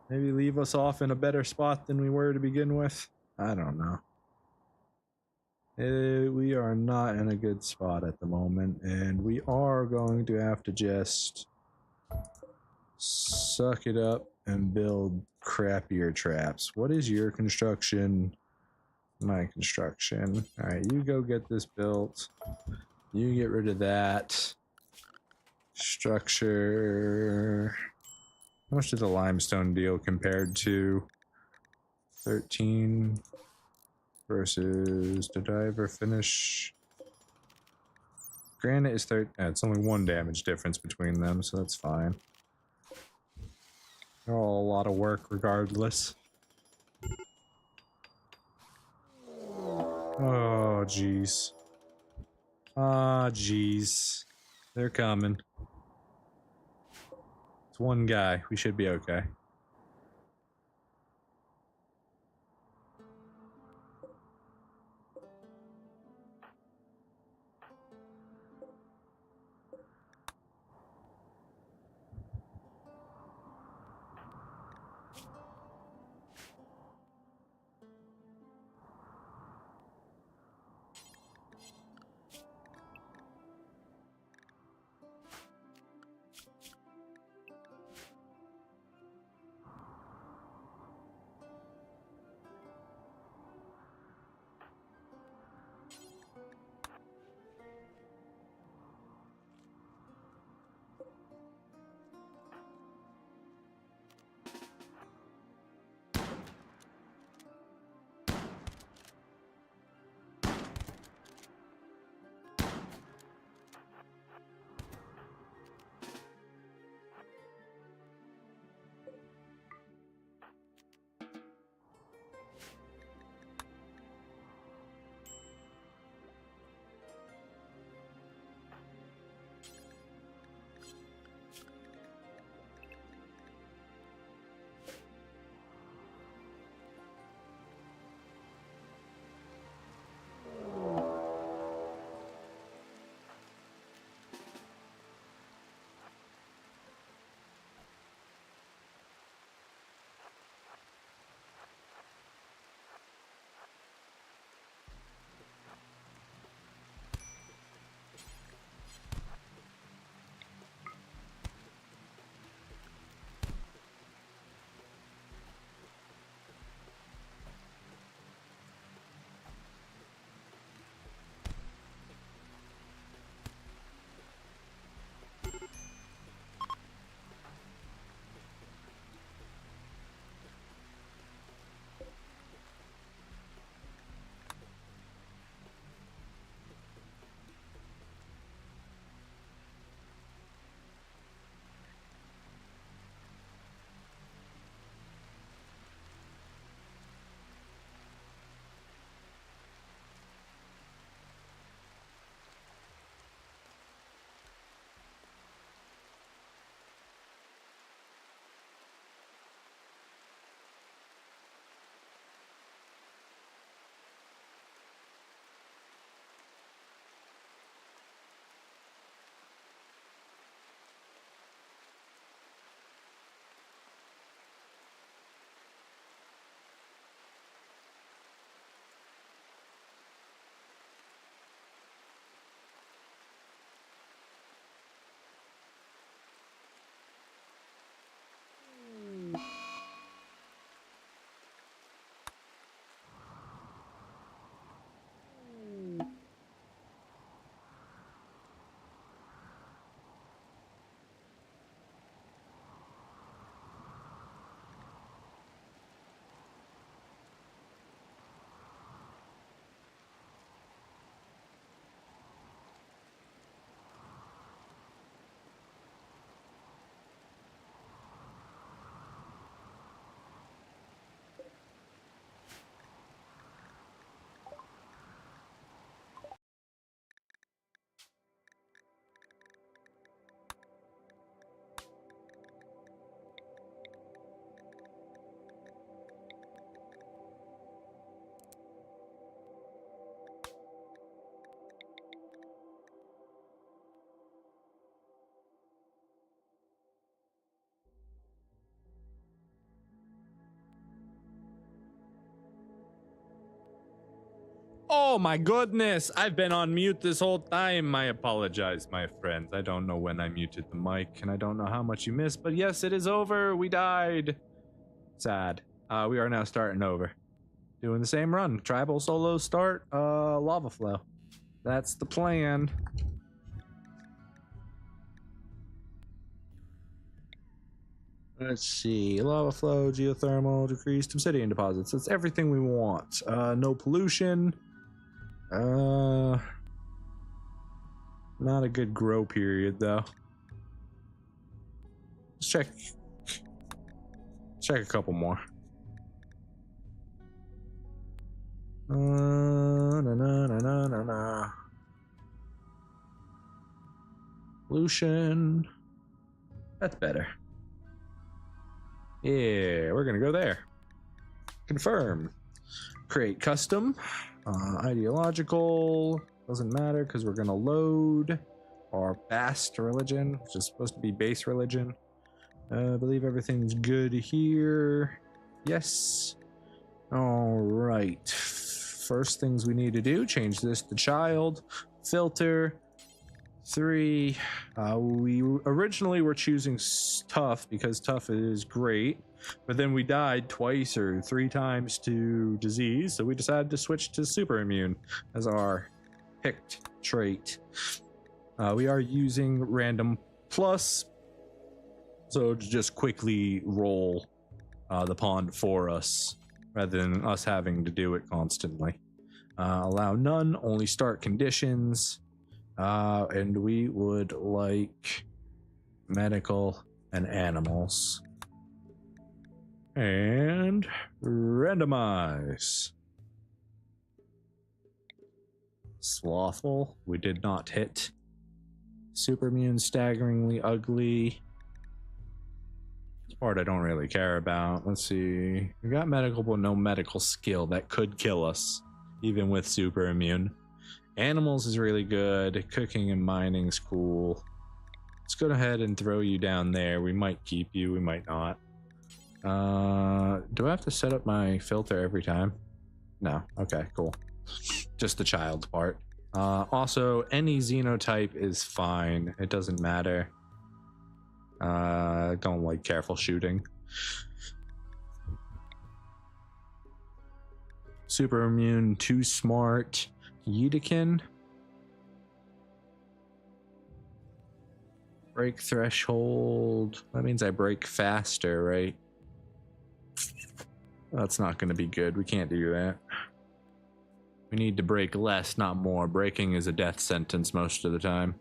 maybe leave us off in a better spot than we were to begin with. I don't know. We are not in a good spot at the moment, and we are going to have to just suck it up and build crappier traps. What is your construction? My construction. All right, you go get this built. You get rid of that. Structure. How much did the limestone deal compared to 13 versus, did I ever finish? Granite is 30. It's only 1 damage difference between them, so that's fine. They're all a lot of work regardless. Oh, jeez. Ah, jeez. They're coming. It's one guy. We should be okay. Oh my goodness, I've been on mute this whole time. I apologize, my friends. I don't know when I muted the mic, and I don't know how much you missed, but yes, it is over. We died. Sad. We are now starting over. Doing the same run. Tribal solo start, lava flow. That's the plan. Let's see. Lava flow, geothermal, decreased obsidian deposits. That's everything we want. No pollution. Not a good grow period though. Let's check a couple more. Pollution. That's better. Yeah, we're gonna go there. Confirm. Create custom. Ideological. Doesn't matter because we're gonna load our bast religion, which is supposed to be base religion. I believe everything's good here. Yes. All right. First things we need to do, change this to child. Filter. 3. We originally were choosing tough because tough is great, but then we died twice or 3 times to disease, so we decided to switch to super immune as our picked trait. We are using random plus, so to just quickly roll the pond for us rather than us having to do it constantly. Allow none, only start conditions. And we would like medical and animals. And randomize. Slothful, we did not hit. Super immune, staggeringly ugly. This part I don't really care about. Let's see. We got medical, but no medical skill. That could kill us, even with super immune. Animals is really good. Cooking and mining is cool. Let's go ahead and throw you down there. We might keep you, we might not. Do I have to set up my filter every time? No. Okay, cool. Just the child part. Also, any xenotype is fine. It doesn't matter. Don't like careful shooting. Super immune, too smart. Yudikin. Break threshold. That means I break faster, right? That's not going to be good. We can't do that. We need to break less, not more. Breaking is a death sentence most of the time.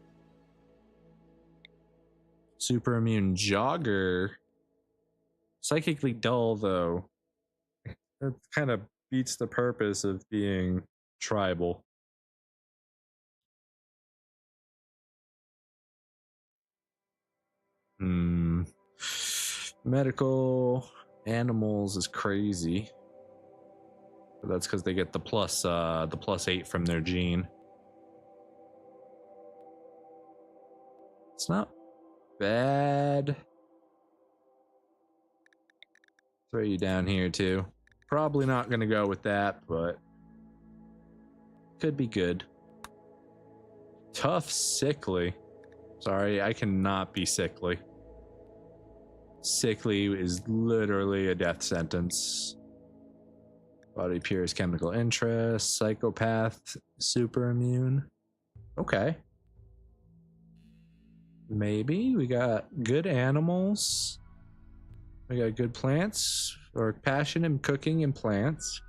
Super immune jogger. Psychically dull, though. That kind of beats the purpose of being tribal. Medical animals is crazy. But that's because they get the plus 8 from their gene. It's not bad. Throw you down here too. Probably not gonna go with that, but could be good. Tough, sickly. Sorry, I cannot be sickly. Sickly is literally a death sentence. Body pures chemical interest. Psychopath, super immune. Okay. Maybe. We got good animals. We got good plants. Or passion in cooking and plants.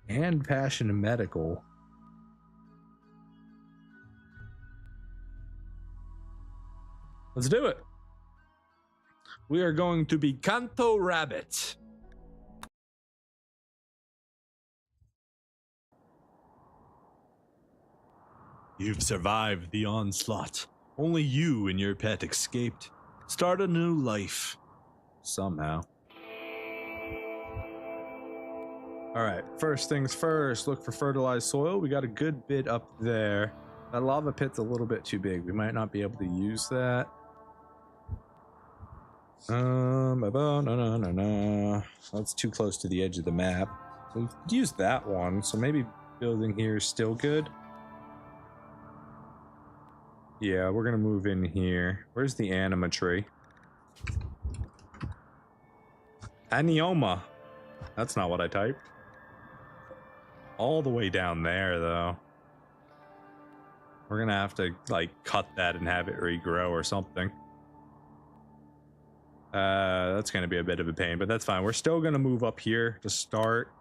And passion in medical. Let's do it. We are going to be Kanto Rabbit. You've survived the onslaught. Only you and your pet escaped. Start a new life. Somehow. Alright, first things first, look for fertilized soil. We got a good bit up there. That lava pit's a little bit too big. We might not be able to use that. No. That's too close to the edge of the map. So we could use that one. So maybe building here is still good. Yeah, we're gonna move in here. Where's the anima tree? Anioma. That's not what I typed. All the way down there, though. We're gonna have to, like, cut that and have it regrow or something. That's gonna be a bit of a pain, but that's fine. We're still gonna move up here to start.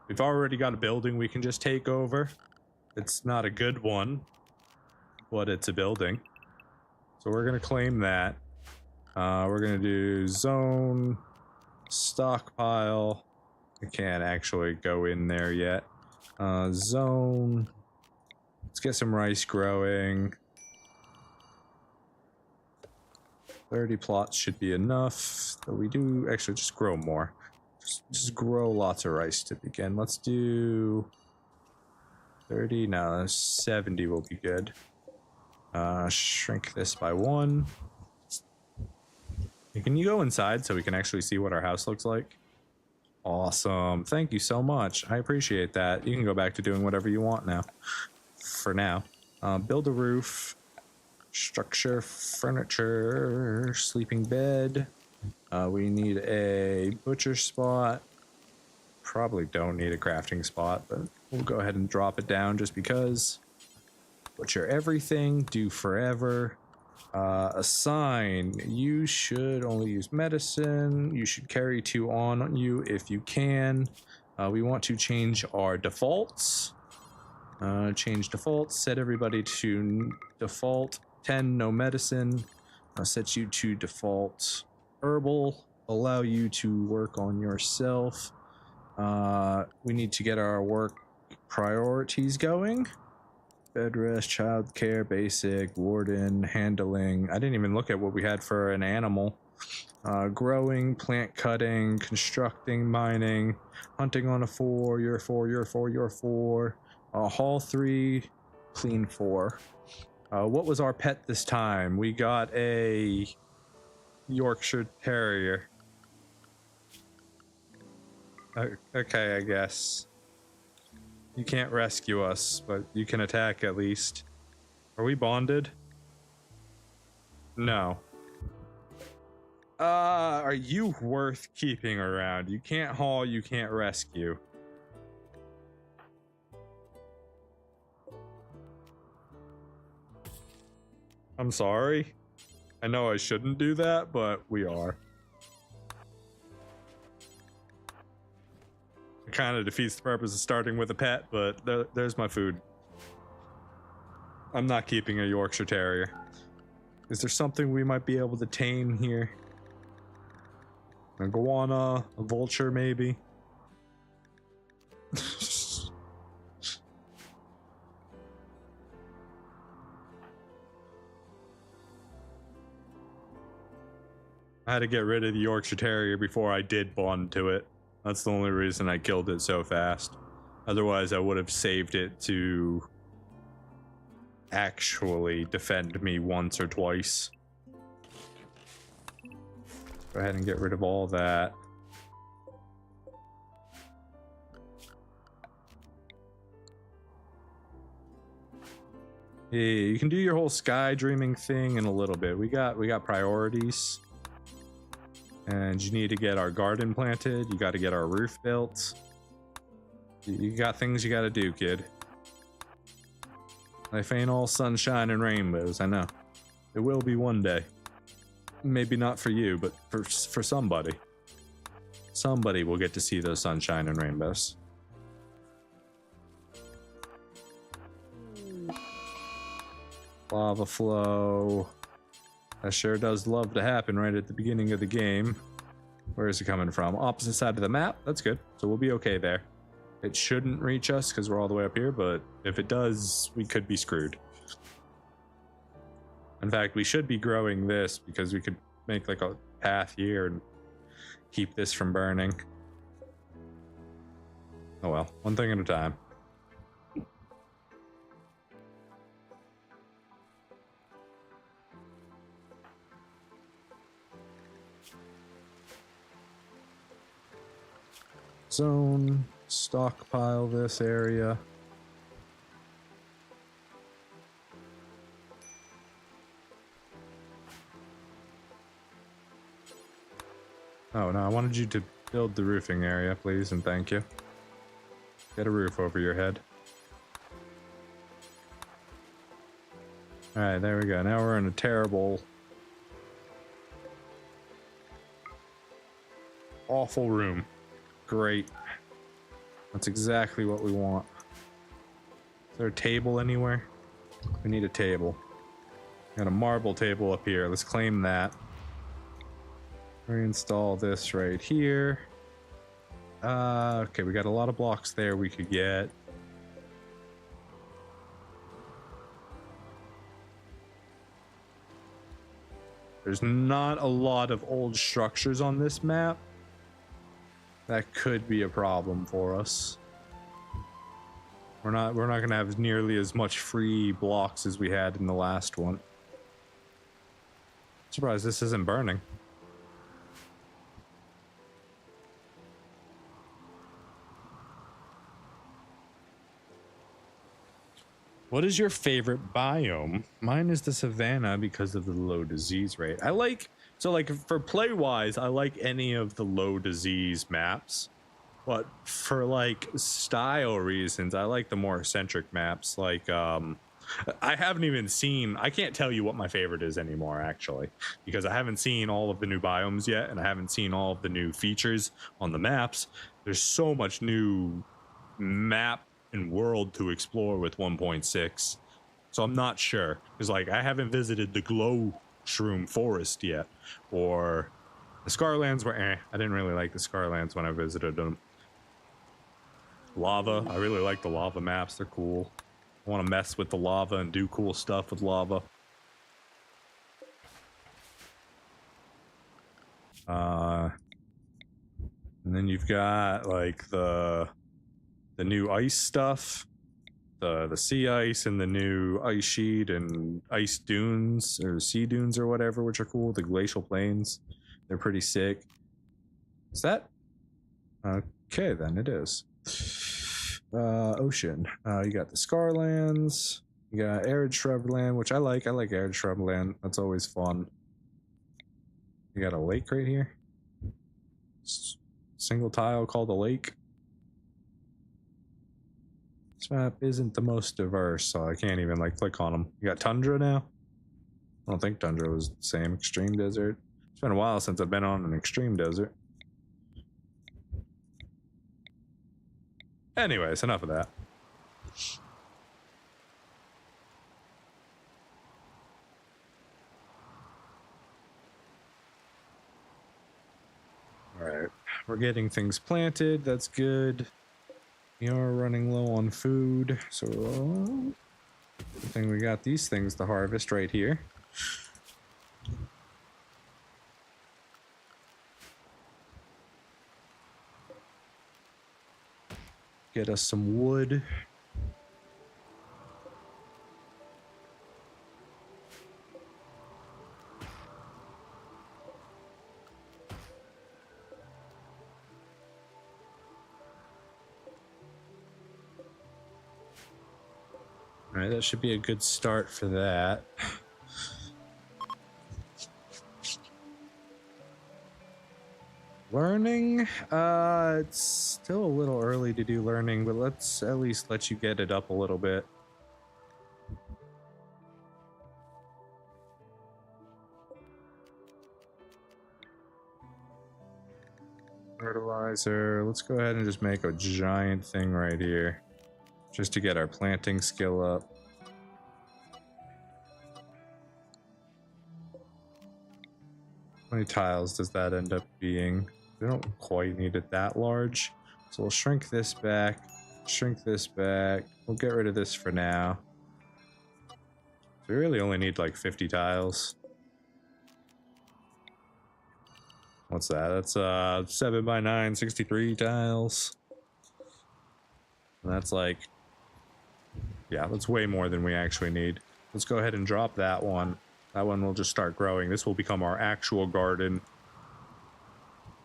We've already got a building we can just take over. It's not a good one, but it's a building. So we're gonna claim that. We're gonna do zone, stockpile. We can't actually go in there yet. Zone. Let's get some rice growing. 30 plots should be enough. But we do actually just grow more. Just grow lots of rice to begin. Let's do 30. No, 70 will be good. Shrink this by 1. Can you go inside so we can actually see what our house looks like? Awesome. Thank you so much. I appreciate that. You can go back to doing whatever you want now. For now. Build a roof. Structure, furniture, sleeping bed. We need a butcher spot. Probably don't need a crafting spot, but we'll go ahead and drop it down just because. Butcher everything, do forever. Assign, you should only use medicine. You should carry 2 on you if you can. We want to change our defaults. Change defaults, set everybody to default. 10, no medicine. Set you to default herbal. Allow you to work on yourself. We need to get our work priorities going. Bed rest, child care, basic, warden, handling. I didn't even look at what we had for an animal. Growing, plant cutting, constructing, mining, hunting on a 4, you're 4, you're 4, you're 4. Haul 3, clean 4. What was our pet this time? We got a Yorkshire Terrier. Okay, I guess. You can't rescue us, but you can attack at least. Are we bonded? No. Are you worth keeping around? You can't haul, you can't rescue. I'm sorry. I know I shouldn't do that, but we are. It kind of defeats the purpose of starting with a pet, but there's my food. I'm not keeping a Yorkshire Terrier. Is there something we might be able to tame here? An iguana, a vulture maybe? I had to get rid of the Yorkshire Terrier before I did bond to it. That's the only reason I killed it so fast. Otherwise, I would have saved it to actually defend me once or twice. Go ahead and get rid of all that. Yeah, you can do your whole sky dreaming thing in a little bit. We got priorities. And you need to get our garden planted. You got to get our roof built. You got things you got to do, kid. Life ain't all sunshine and rainbows, I know. It will be one day. Maybe not for you, but for somebody. Somebody will get to see those sunshine and rainbows. Lava flow. That sure does love to happen right at the beginning of the game. Where is it coming from? Opposite side of the map. That's good. So we'll be okay there. It shouldn't reach us because we're all the way up here, but if it does, we could be screwed. In fact, we should be growing this because we could make like a path here and keep this from burning. Oh well, one thing at a time. Zone, stockpile this area. Oh, no, I wanted you to build the roofing area, please, and thank you. Get a roof over your head. Alright, there we go. Now we're in a terrible... awful room. Great. That's exactly what we want. Is there a table anywhere? We need a table. Got a marble table up here. Let's claim that. Reinstall this right here. Okay, we got a lot of blocks there we could get. There's not a lot of old structures on this map. That could be a problem for us. We're not gonna have nearly as much free blocks as we had in the last one. Surprised this isn't burning. What is your favorite biome? Mine is the savanna because of the low disease rate. I like, so like for play wise, I like any of the low disease maps, but for like style reasons, I like the more eccentric maps. Like, I haven't even seen, I can't tell you what my favorite is anymore actually, because I haven't seen all of the new biomes yet, and I haven't seen all of the new features on the maps. There's so much new map and world to explore with 1.6, so I'm not sure, because like I haven't visited the glow shroom forest yet, or the Scarlands were I didn't really like the Scarlands when I visited them. Lava, I really like the lava maps, they're cool. I want to mess with the lava and do cool stuff with lava. And then you've got like the new ice stuff, the sea ice, and the new ice sheet and ice dunes or sea dunes or whatever, which are cool. The glacial plains, they're pretty sick. Is that okay? Then it is. Ocean. You got the Scarlands. You got arid shrubland, which I like. I like arid shrubland. That's always fun. You got a lake right here. Single tile called a lake. This map isn't the most diverse, so I can't even like click on them. You got tundra now? I don't think tundra was the same. Extreme desert. It's been a while since I've been on an extreme desert. Anyways, enough of that. Alright, we're getting things planted. That's good. We are running low on food, so good thing we got these things to harvest right here. Get us some wood. All right, that should be a good start for that. Learning? It's still a little early to do learning, but let's at least let you get it up a little bit. Fertilizer. Let's go ahead and just make a giant thing right here, just to get our planting skill up. How many tiles does that end up being? We don't quite need it that large, so we'll shrink this back, shrink this back. We'll get rid of this for now. So we really only need like 50 tiles. What's that? That's 7 by 9, 63 tiles. And that's like, yeah, that's way more than we actually need. Let's go ahead and drop that one. That one will just start growing. This will become our actual garden,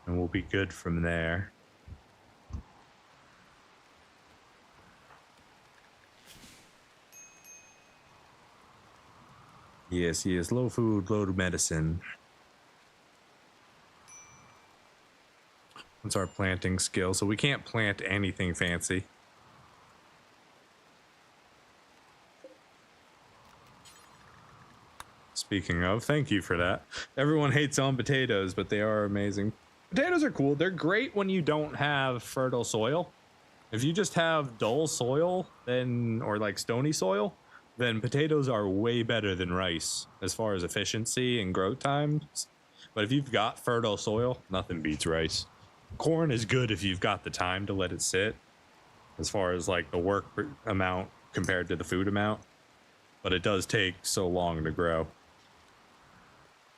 and we'll be good from there. Yes, yes, low food, low medicine. That's our planting skill, so we can't plant anything fancy. Speaking of, thank you for that. Everyone hates on potatoes, but they are amazing. Potatoes are cool. They're great when you don't have fertile soil. If you just have dull soil, then, or like stony soil, then potatoes are way better than rice as far as efficiency and growth times. But if you've got fertile soil, nothing beats rice. Corn is good if you've got the time to let it sit, as far as like the work amount compared to the food amount. But it does take so long to grow.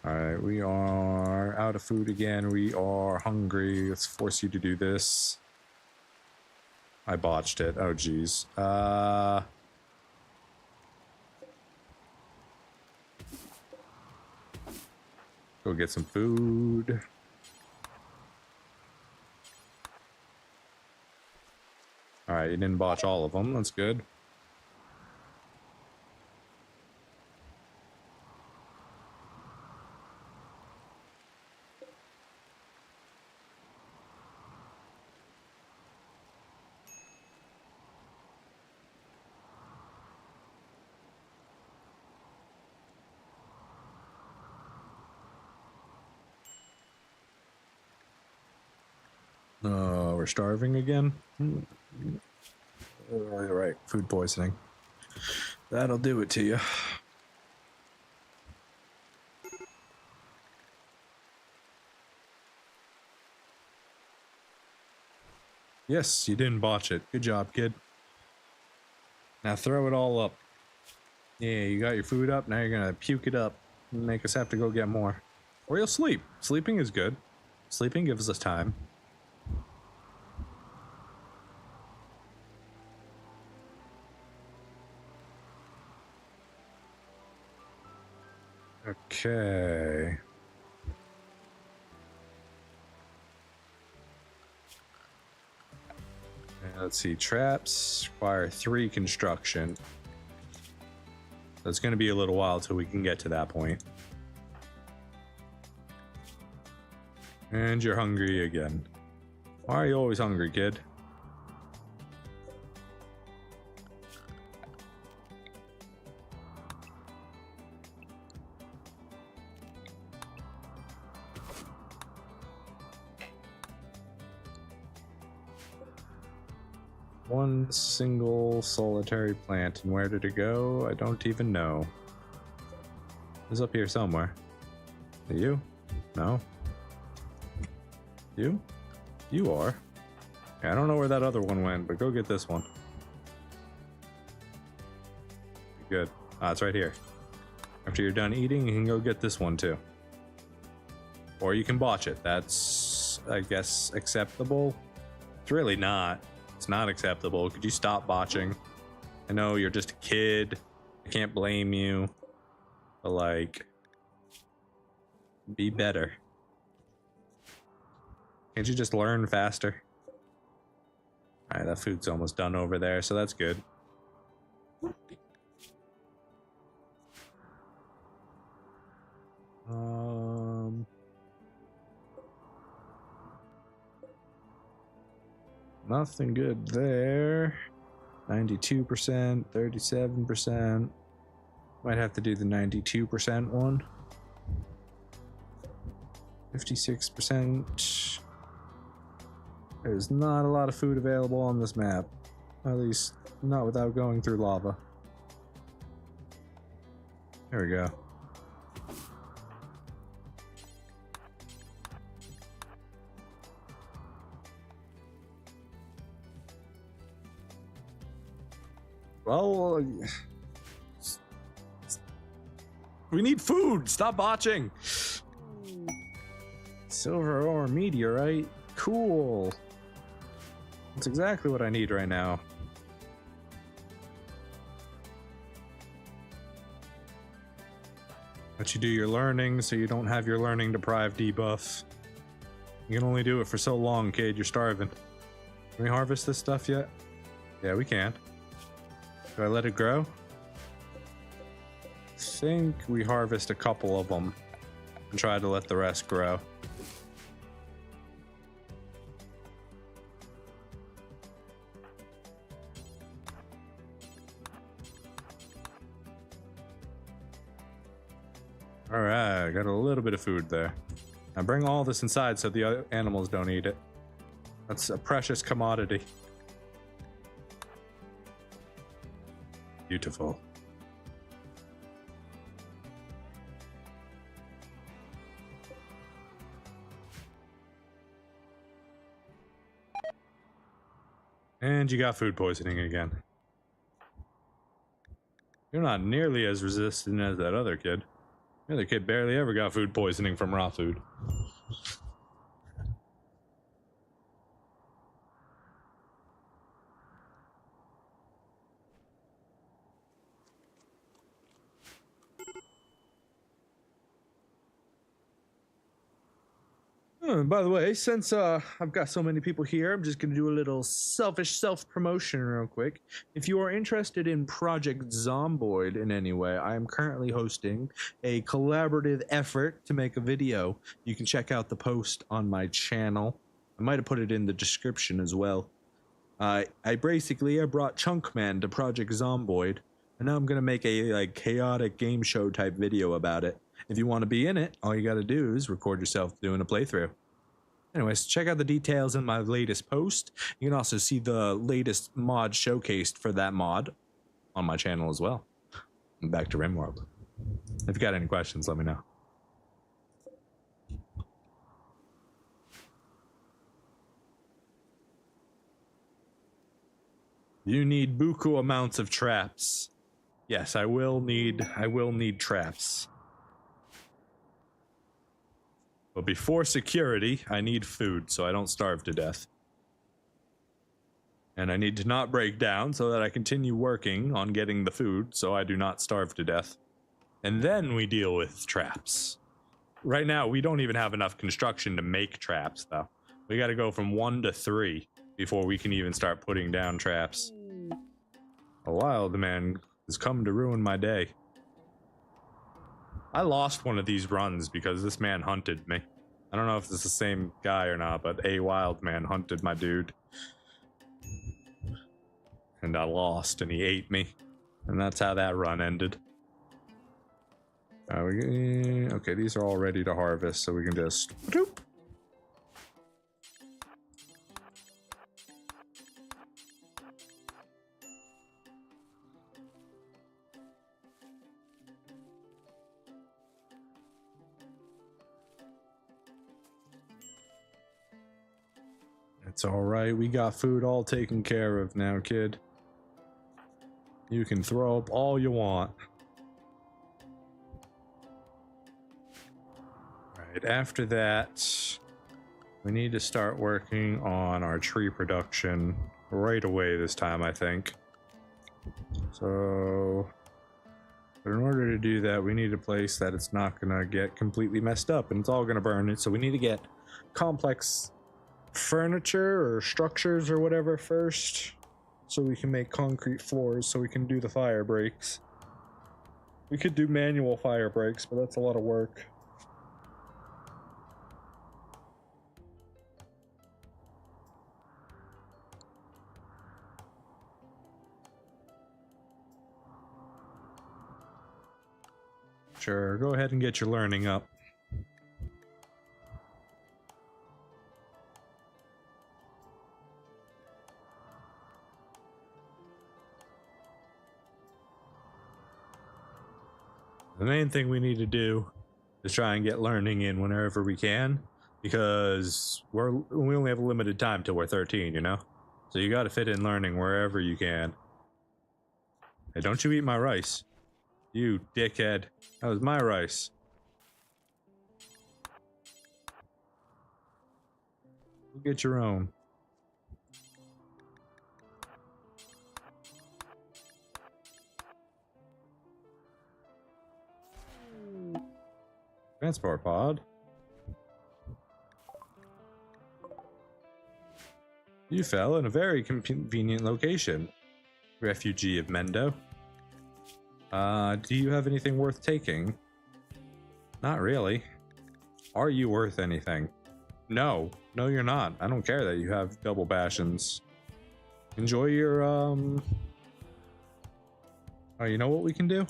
All right, we are out of food again. We are hungry. Let's force you to do this. I botched it. Oh, geez. Go get some food. All right, you didn't botch all of them. That's good. We're starving again. All right, food poisoning. That'll do it to you. Yes, you didn't botch it. Good job, kid. Now throw it all up. Yeah, you got your food up. Now you're gonna puke it up and make us have to go get more. Or you'll sleep. Sleeping is good. Sleeping gives us time. Okay. Let's see. Traps require 3 construction. So it's going to be a little while till we can get to that point. And you're hungry again. Why are you always hungry, kid? One single solitary plant, and where did it go? I don't even know. It's up here somewhere. Are you? No. You? You are. Yeah, I don't know where that other one went, but go get this one. Good. Ah, it's right here. After you're done eating, you can go get this one too. Or you can botch it. That's, I guess, acceptable. It's really not. It's not acceptable. Could you stop botching? I know you're just a kid. I can't blame you. But like, be better. Can't you just learn faster? Alright, that food's almost done over there, so that's good. Nothing good there. 92%, 37%. Might have to do the 92% one. 56%. There's not a lot of food available on this map. At least not without going through lava. There we go. Well, we need food. Stop botching. Silver ore meteorite. Cool. That's exactly what I need right now. Let you do your learning so you don't have your learning deprived debuff. You can only do it for so long, kid. You're starving. Can we harvest this stuff yet? Yeah, we can. Do I let it grow? I think we harvest a couple of them and try to let the rest grow. All right, got a little bit of food there. Now bring all this inside so the other animals don't eat it. That's a precious commodity. Beautiful. And you got food poisoning again. You're not nearly as resistant as that other kid. The other kid barely ever got food poisoning from raw food. Oh, by the way, since I've got so many people here, I'm just going to do a little selfish self-promotion real quick. If you are interested in Project Zomboid in any way, I am currently hosting a collaborative effort to make a video. You can check out the post on my channel. I might have put it in the description as well. I brought Chunkman to Project Zomboid, and now I'm going to make a chaotic game show type video about it. If you want to be in it, all you got to do is record yourself doing a playthrough. Anyways, check out the details in my latest post. You can also see the latest mod showcased for that mod on my channel as well. And back to Rimworld. If you got any questions, let me know. You need buku amounts of traps. Yes, I will need traps. But before security, I need food so I don't starve to death. And I need to not break down so that I continue working on getting the food so I do not starve to death. And then we deal with traps. Right now, we don't even have enough construction to make traps, though. We gotta go from 1 to 3 before we can even start putting down traps. A wild man has come to ruin my day. I lost one of these runs because this man hunted me. I don't know if it's the same guy or not, but a wild man hunted my dude. And I lost, and he ate me. And that's how that run ended. Okay, these are all ready to harvest, so we can just... Doop. It's alright, we got food all taken care of now, kid. You can throw up all you want. Right, after that, we need to start working on our tree production right away this time, I think. So, but in order to do that, we need a place that it's not gonna get completely messed up and it's all gonna burn it. So we need to get complex furniture or structures or whatever first, so we can make concrete floors so we can do the fire breaks. We could do manual fire breaks, but that's a lot of work. Sure, go ahead and get your learning up. The main thing we need to do is try and get learning in whenever we can, because we only have a limited time till we're 13, you know? So you gotta fit in learning wherever you can. Hey, don't you eat my rice. You dickhead. That was my rice. Go get your own. Transport pod. You fell in a very convenient location, refugee of Mendo. Do you have anything worth taking? Not really. Are you worth anything? No. No, you're not. I don't care that you have double bastions. Enjoy your, Oh, you know what we can do?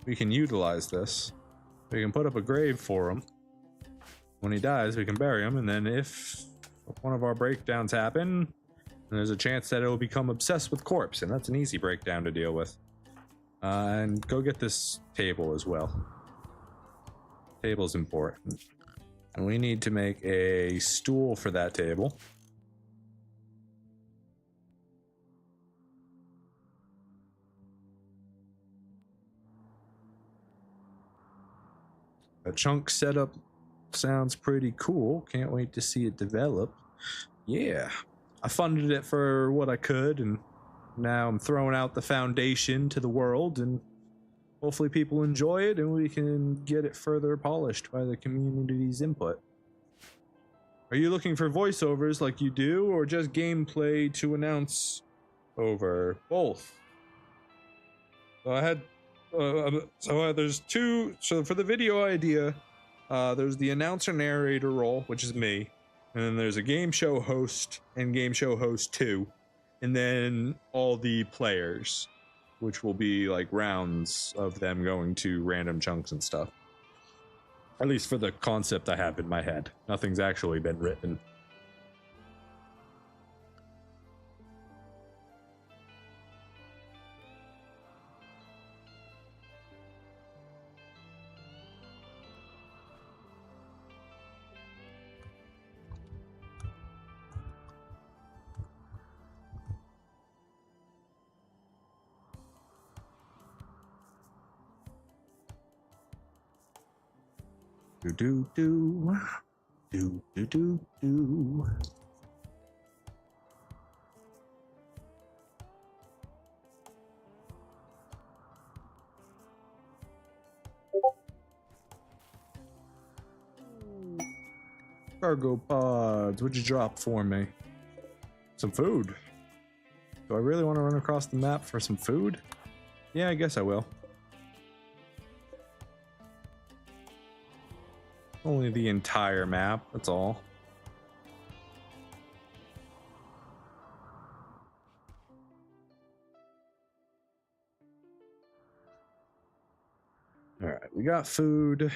We can utilize this. We can put up a grave for him. When he dies, we can bury him, and then if one of our breakdowns happen, there's a chance that it will become obsessed with corpse, and that's an easy breakdown to deal with. And go get this table as well. Table's important. And we need to make a stool for that table. A chunk setup sounds pretty cool. Can't wait to see it develop. Yeah. I funded it for what I could, and now I'm throwing out the foundation to the world, and hopefully people enjoy it and we can get it further polished by the community's input. Are you looking for voiceovers like you do, or just gameplay to announce over? Both. So I had there's two. So for the video idea, there's the announcer narrator role, which is me, and then there's a game show host and game show host 2, and then all the players, which will be like rounds of them going to random chunks and stuff. At least for the concept I have in my head. Nothing's actually been written. Do do do do do do. Cargo pods, what'd you drop for me? Some food. Do I really want to run across the map for some food? Yeah, I guess I will. Only the entire map, that's all. Alright, we got food.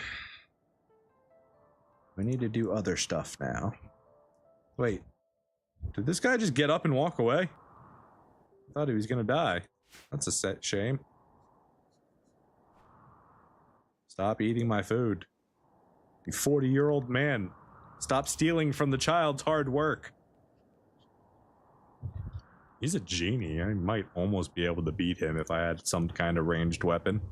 We need to do other stuff now. Wait, did this guy just get up and walk away? I thought he was gonna die. That's a set shame. Stop eating my food. You 40-year-old man. Stop stealing from the child's hard work. He's a genie. I might almost be able to beat him if I had some kind of ranged weapon.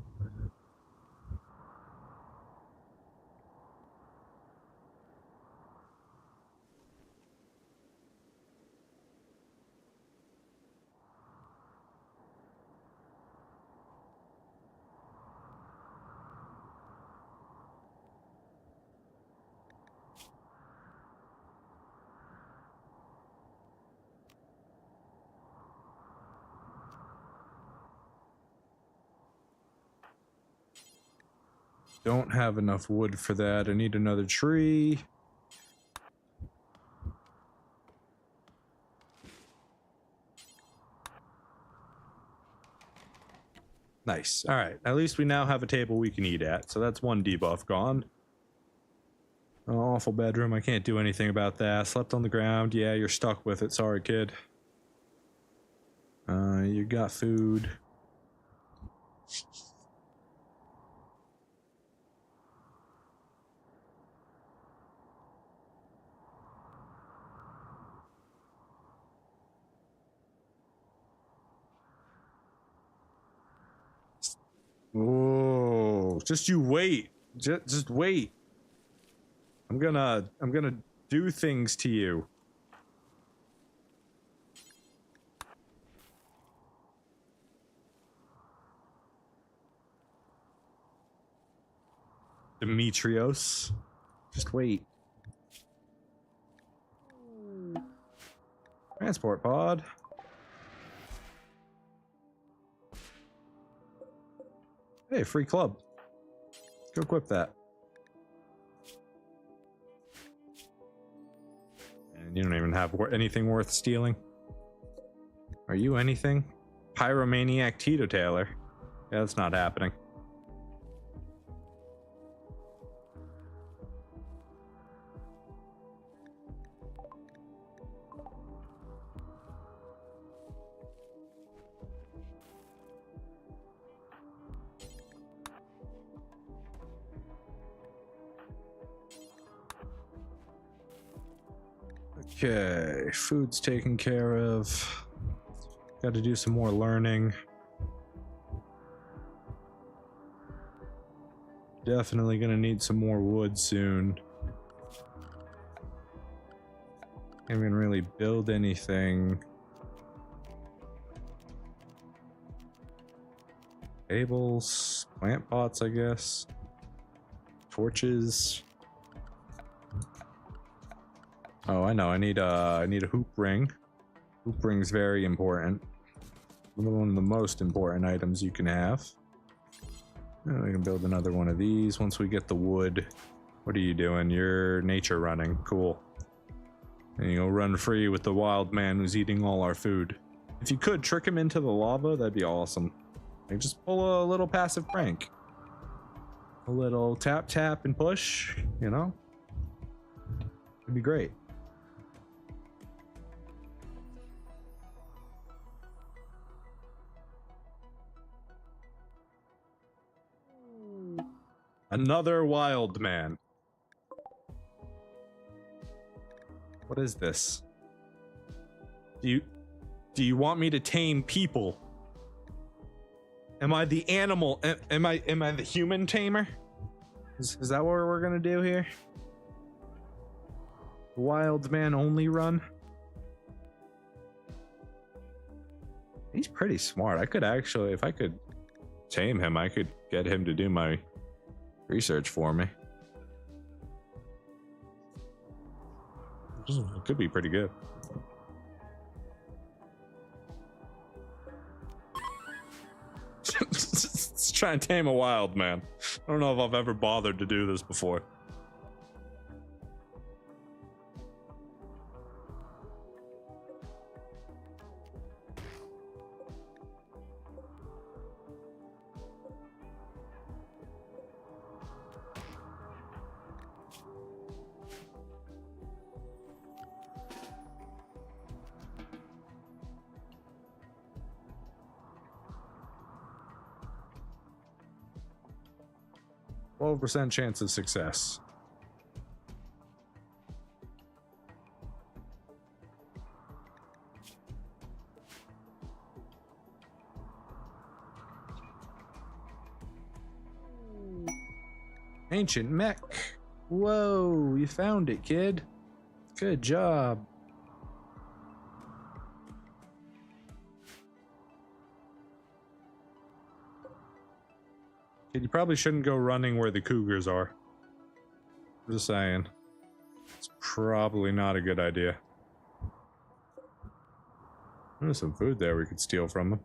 Don't have enough wood for that. I need another tree. Nice. All right. At least we now have a table we can eat at. So that's one debuff gone. Oh, awful bedroom. I can't do anything about that. Slept on the ground. Yeah, you're stuck with it. Sorry, kid. You got food. Whoa, just you wait. Just wait. I'm gonna do things to you. Demetrios. Just wait. Transport pod. Hey, free club. Go equip that. And you don't even have anything worth stealing. Are you anything? Pyromaniac Tito Taylor. Yeah, that's not happening. Okay, food's taken care of. Got to do some more learning. Definitely gonna need some more wood soon. Can't even really build anything. Tables, plant pots, I guess. Torches. Oh, I know. I need a hoop ring. Hoop ring's very important. One of the most important items you can have. And we can build another one of these once we get the wood. What are you doing? You're nature running. Cool. And you'll run free with the wild man who's eating all our food. If you could trick him into the lava, that'd be awesome. Like, just pull a little passive prank. A little tap tap and push, you know? It'd be great. Another wild man. What is this? Do you want me to tame people? Am I the animal? Am I the human tamer? Is that what we're gonna do here? Wild man only run? He's pretty smart. I could actually, if I could tame him, I could get him to do my research for me. It could be pretty good. Let's try and tame a wild man. I don't know if I've ever bothered to do this before. %, chance of success. Ancient mech. Whoa, you found it, kid. Good job. Kid, you probably shouldn't go running where the cougars are. I'm just saying. It's probably not a good idea. There's some food there we could steal from them.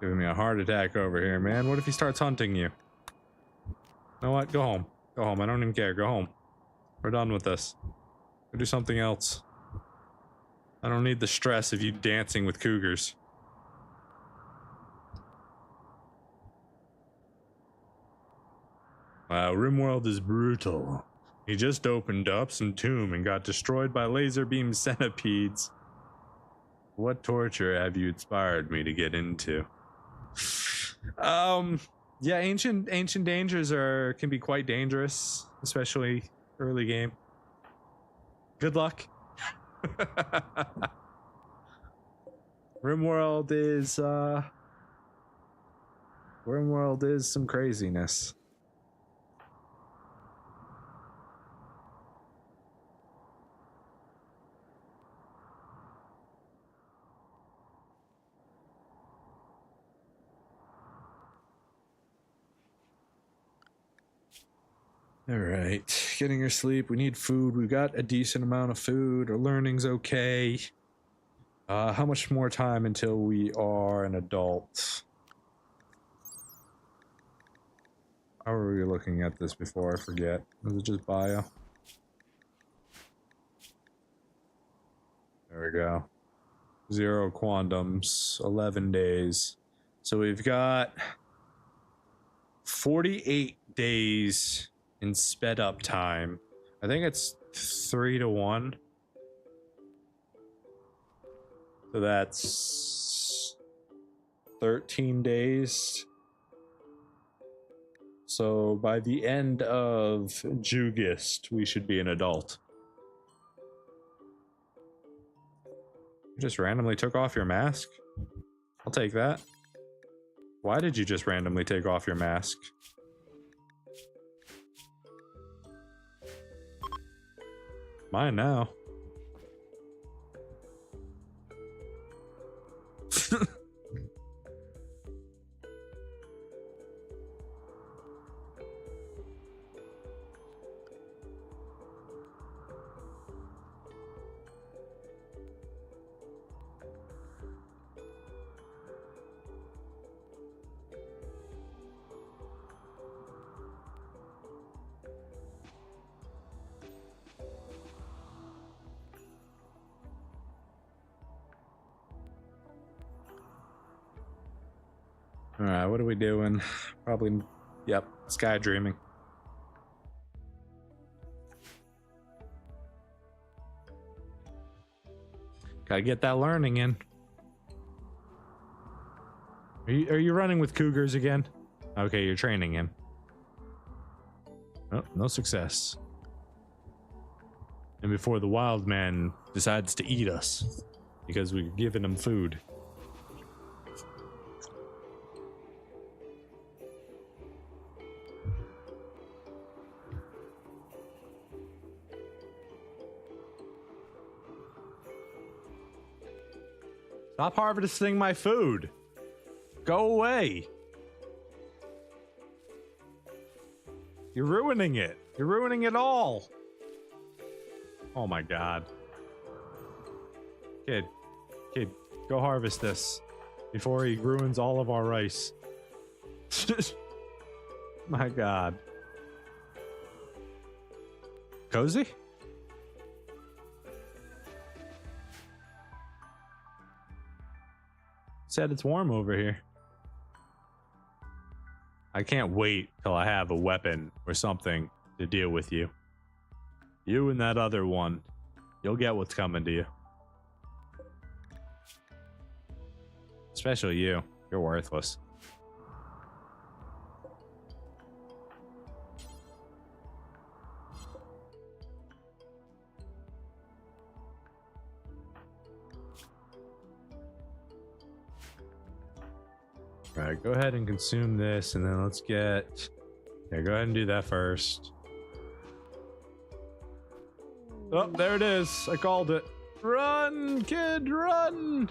Giving me a heart attack over here, man. What if he starts hunting you? You know what? Go home. Go home. I don't even care. Go home. We're done with this. Go do something else. I don't need the stress of you dancing with cougars. Wow, Rimworld is brutal. He just opened up some tomb and got destroyed by laser beam centipedes. What torture have you inspired me to get into? Yeah, ancient dangers can be quite dangerous, especially early game. Good luck. Rimworld is some craziness. All right, getting your sleep. We need food. We've got a decent amount of food. Our learning's okay. How much more time until we are an adult? How were we looking at this before? I forget. Was it just bio? There we go. 0 quantums, 11 days. So we've got 48 days in sped up time. I think it's 3 to 1. So that's 13 days. So by the end of Jugist, we should be an adult. You just randomly took off your mask? I'll take that. Why did you just randomly take off your mask? Mine now. Alright, what are we doing? Probably, yep, sky dreaming. Gotta get that learning in. Are you running with cougars again? Okay, you're training him. Oh, no success. And before the wild man decides to eat us because we're giving him food. Stop harvesting my food. Go away. You're ruining it. You're ruining it all. Oh my god. Kid, go harvest this before he ruins all of our rice. My god. Cozy? Said it's warm over here. I can't wait till I have a weapon or something to deal with you. You and that other one. You'll get what's coming to you. Especially you. You're worthless. Alright, go ahead and consume this, and then let's get... Yeah, go ahead and do that first. Oh, there it is. I called it. Run, kid, run!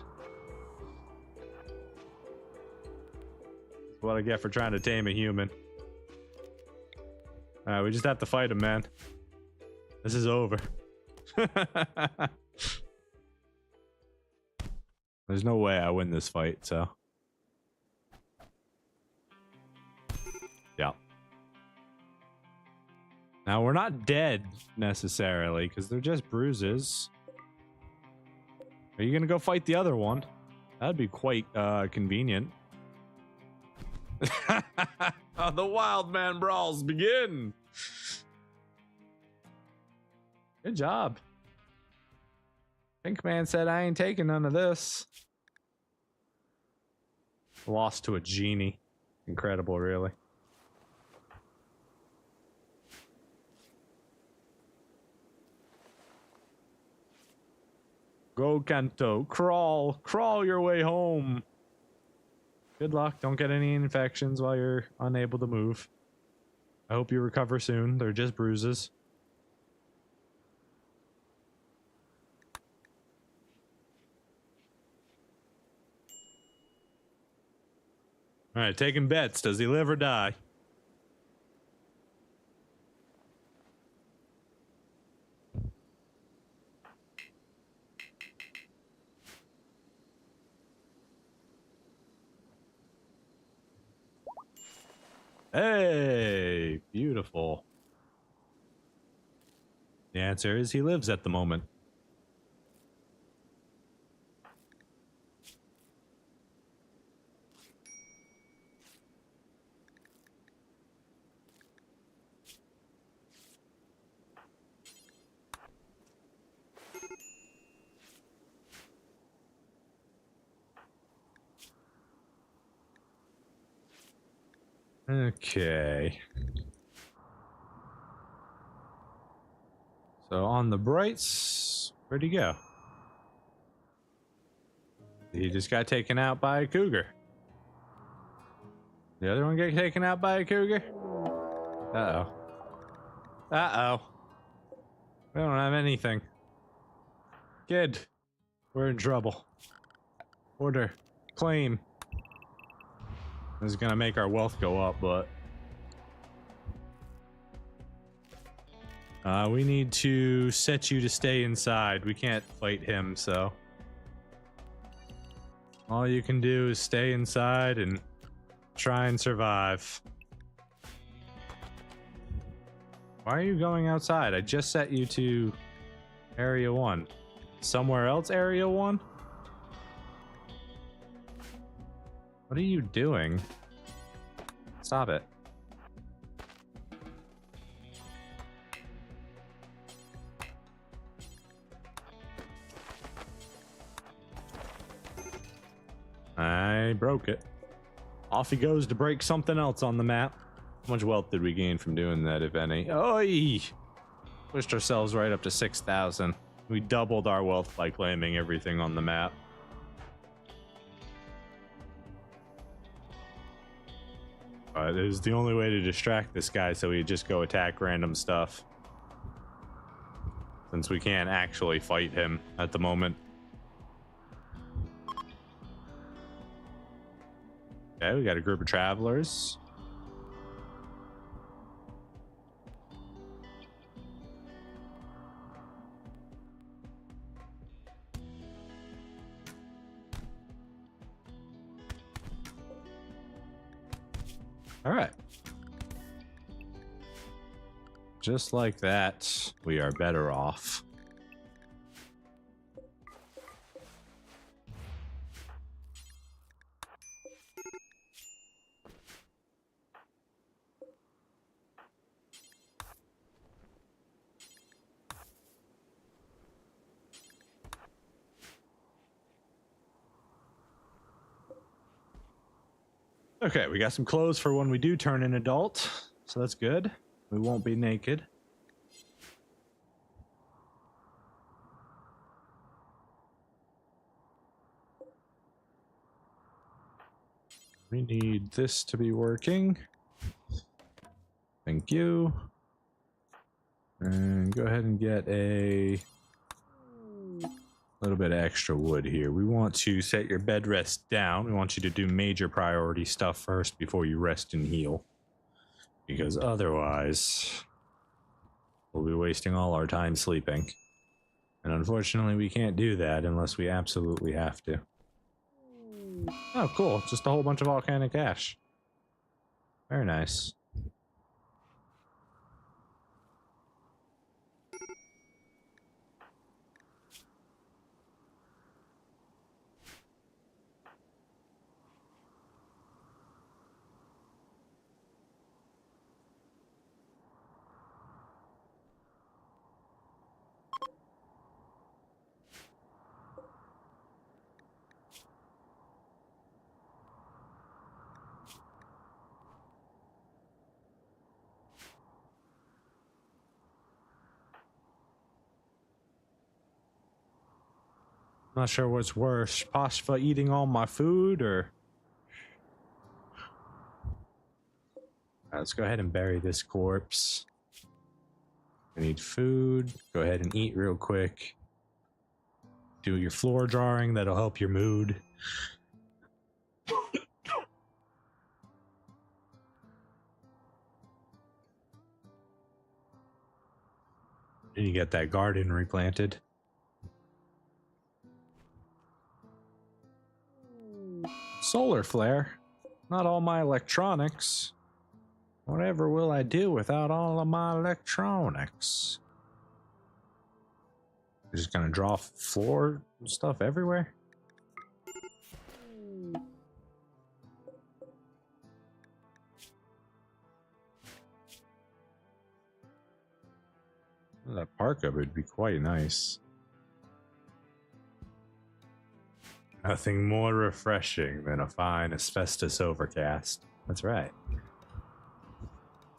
That's what I get for trying to tame a human. Alright, we just have to fight him, man. This is over. There's no way I win this fight, so... Yeah. Now, we're not dead, necessarily, because they're just bruises. Are you gonna go fight the other one? That'd be quite, convenient. The wild man brawls begin! Good job. Pink Man said I ain't taking none of this. Lost to a genie. Incredible, really. Go, Kanto. Crawl. Crawl your way home. Good luck. Don't get any infections while you're unable to move. I hope you recover soon. They're just bruises. Alright, taking bets. Does he live or die? Hey, beautiful. The answer is he lives at the moment. Okay. So on the brights, where'd he go? He just got taken out by a cougar. The other one get taken out by a cougar? Uh-oh. Uh-oh. We don't have anything. Kid, we're in trouble. Order. Claim. This is gonna make our wealth go up, but... we need to set you to stay inside. We can't fight him, so... all you can do is stay inside and try and survive. Why are you going outside? I just set you to Area 1. Somewhere else, Area 1? What are you doing? Stop it. I broke it. Off he goes to break something else on the map. How much wealth did we gain from doing that, if any? Oi! Pushed ourselves right up to 6,000. We doubled our wealth by claiming everything on the map. It was the only way to distract this guy, so he'd just go attack random stuff. Since we can't actually fight him at the moment. Okay, we got a group of travelers. All right. Just like that, we are better off. Okay, we got some clothes for when we do turn an adult, so that's good. We won't be naked. We need this to be working. Thank you. And go ahead and get a little bit of extra wood here. We want to set your bed rest down. We want you to do major priority stuff first before you rest and heal. Because otherwise, we'll be wasting all our time sleeping. And unfortunately, we can't do that unless we absolutely have to. Oh, cool. Just a whole bunch of volcanic ash. Very nice. Not sure what's worse, Pashva eating all my food, or... Alright, let's go ahead and bury this corpse. I need food. Go ahead and eat real quick. Do your floor drawing, that'll help your mood. And you get that garden replanted. Solar flare? Not all my electronics. Whatever will I do without all of my electronics? You're just gonna draw floor stuff everywhere? Well, that parka would be quite nice. Nothing more refreshing than a fine asbestos overcast. That's right.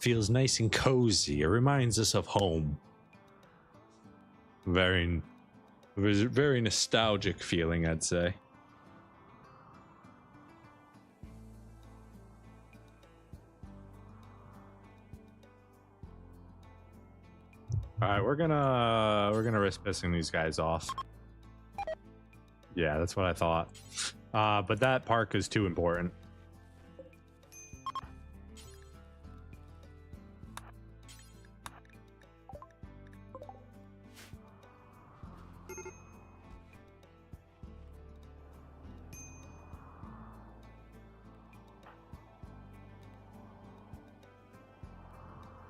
Feels nice and cozy. It reminds us of home. Very nostalgic feeling, I'd say. All right, we're gonna risk pissing these guys off. Yeah, that's what I thought. But that park is too important.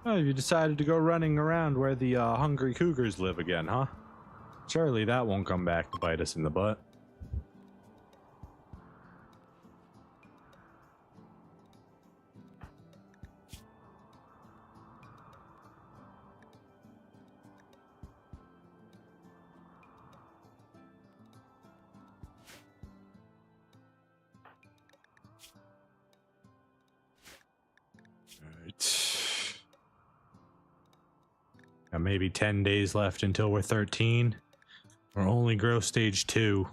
Oh, you decided to go running around where the hungry cougars live again, huh? Surely that won't come back to bite us in the butt. Got maybe 10 days left until we're 13. We're only growth stage 2.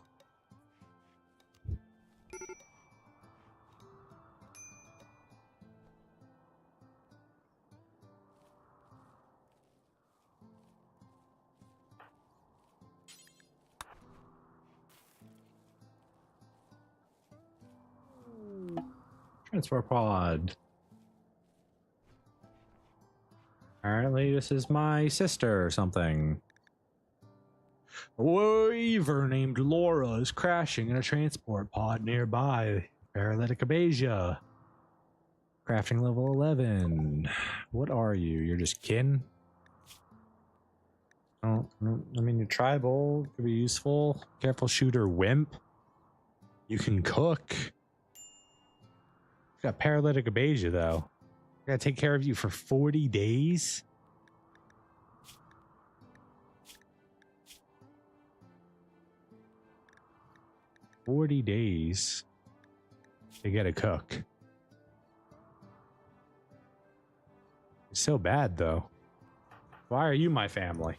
Transfer pod. Apparently this is my sister or something. A weaver named Laura is crashing in a transport pod nearby. Paralytic abasia. Crafting level 11. What are you? You're just kin? Oh, I mean, you're tribal. Could be useful. Careful shooter wimp. You can cook. Got paralytic abasia, though. I gotta take care of you for 40 days? $40 days to get a cook. It's so bad, though. Why are you my family?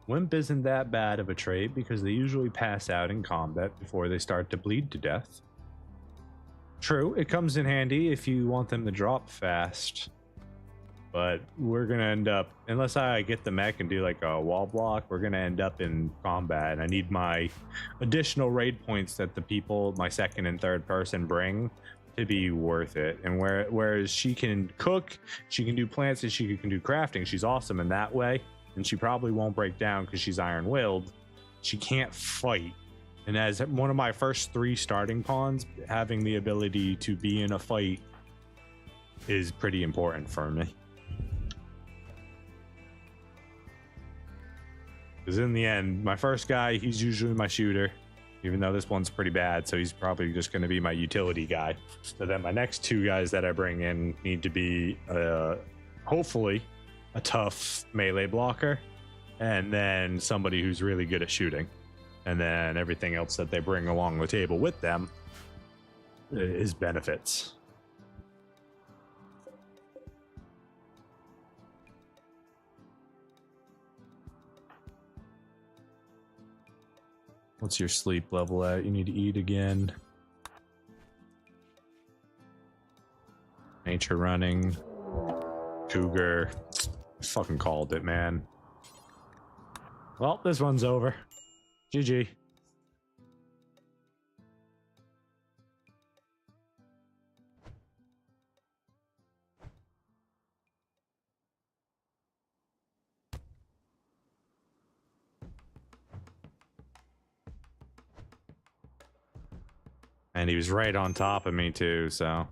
Wimp isn't that bad of a trait because they usually pass out in combat before they start to bleed to death. True, it comes in handy if you want them to drop fast. But we're gonna end up, unless I get the mech and do like a wall block, we're gonna end up in combat. And I need my additional raid points that the people, my second and third person, bring to be worth it. And whereas she can cook, she can do plants, and she can do crafting. She's awesome in that way. And she probably won't break down because she's iron-willed. She can't fight. And as one of my first 3 starting pawns, having the ability to be in a fight is pretty important for me. Because in the end, my first guy, he's usually my shooter. Even though this one's pretty bad, so he's probably just going to be my utility guy. So then my next 2 guys that I bring in need to be, hopefully, a tough melee blocker, and then somebody who's really good at shooting, and then everything else that they bring along the table with them is benefits. What's your sleep level at? You need to eat again. Nature running. Cougar. Fucking called it, man. Well, this one's over. GG. And he was right on top of me too, so.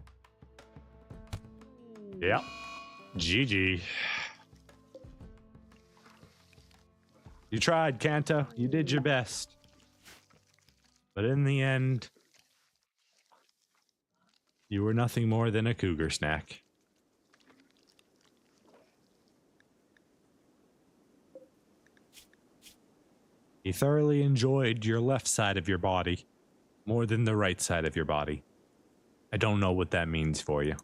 Yep. GG. You tried, Kanto. You did your best. But in the end, you were nothing more than a cougar snack. You thoroughly enjoyed your left side of your body more than the right side of your body. I don't know what that means for you.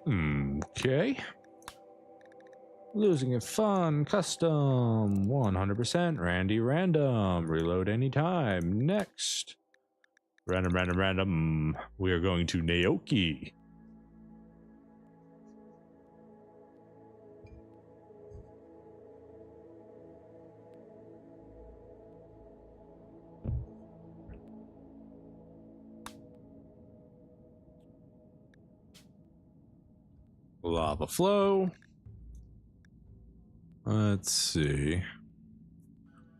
Okay. Losing it fun, custom, 100%, Randy random, reload anytime, next. Random. We are going to Naoki. Lava flow. Let's see.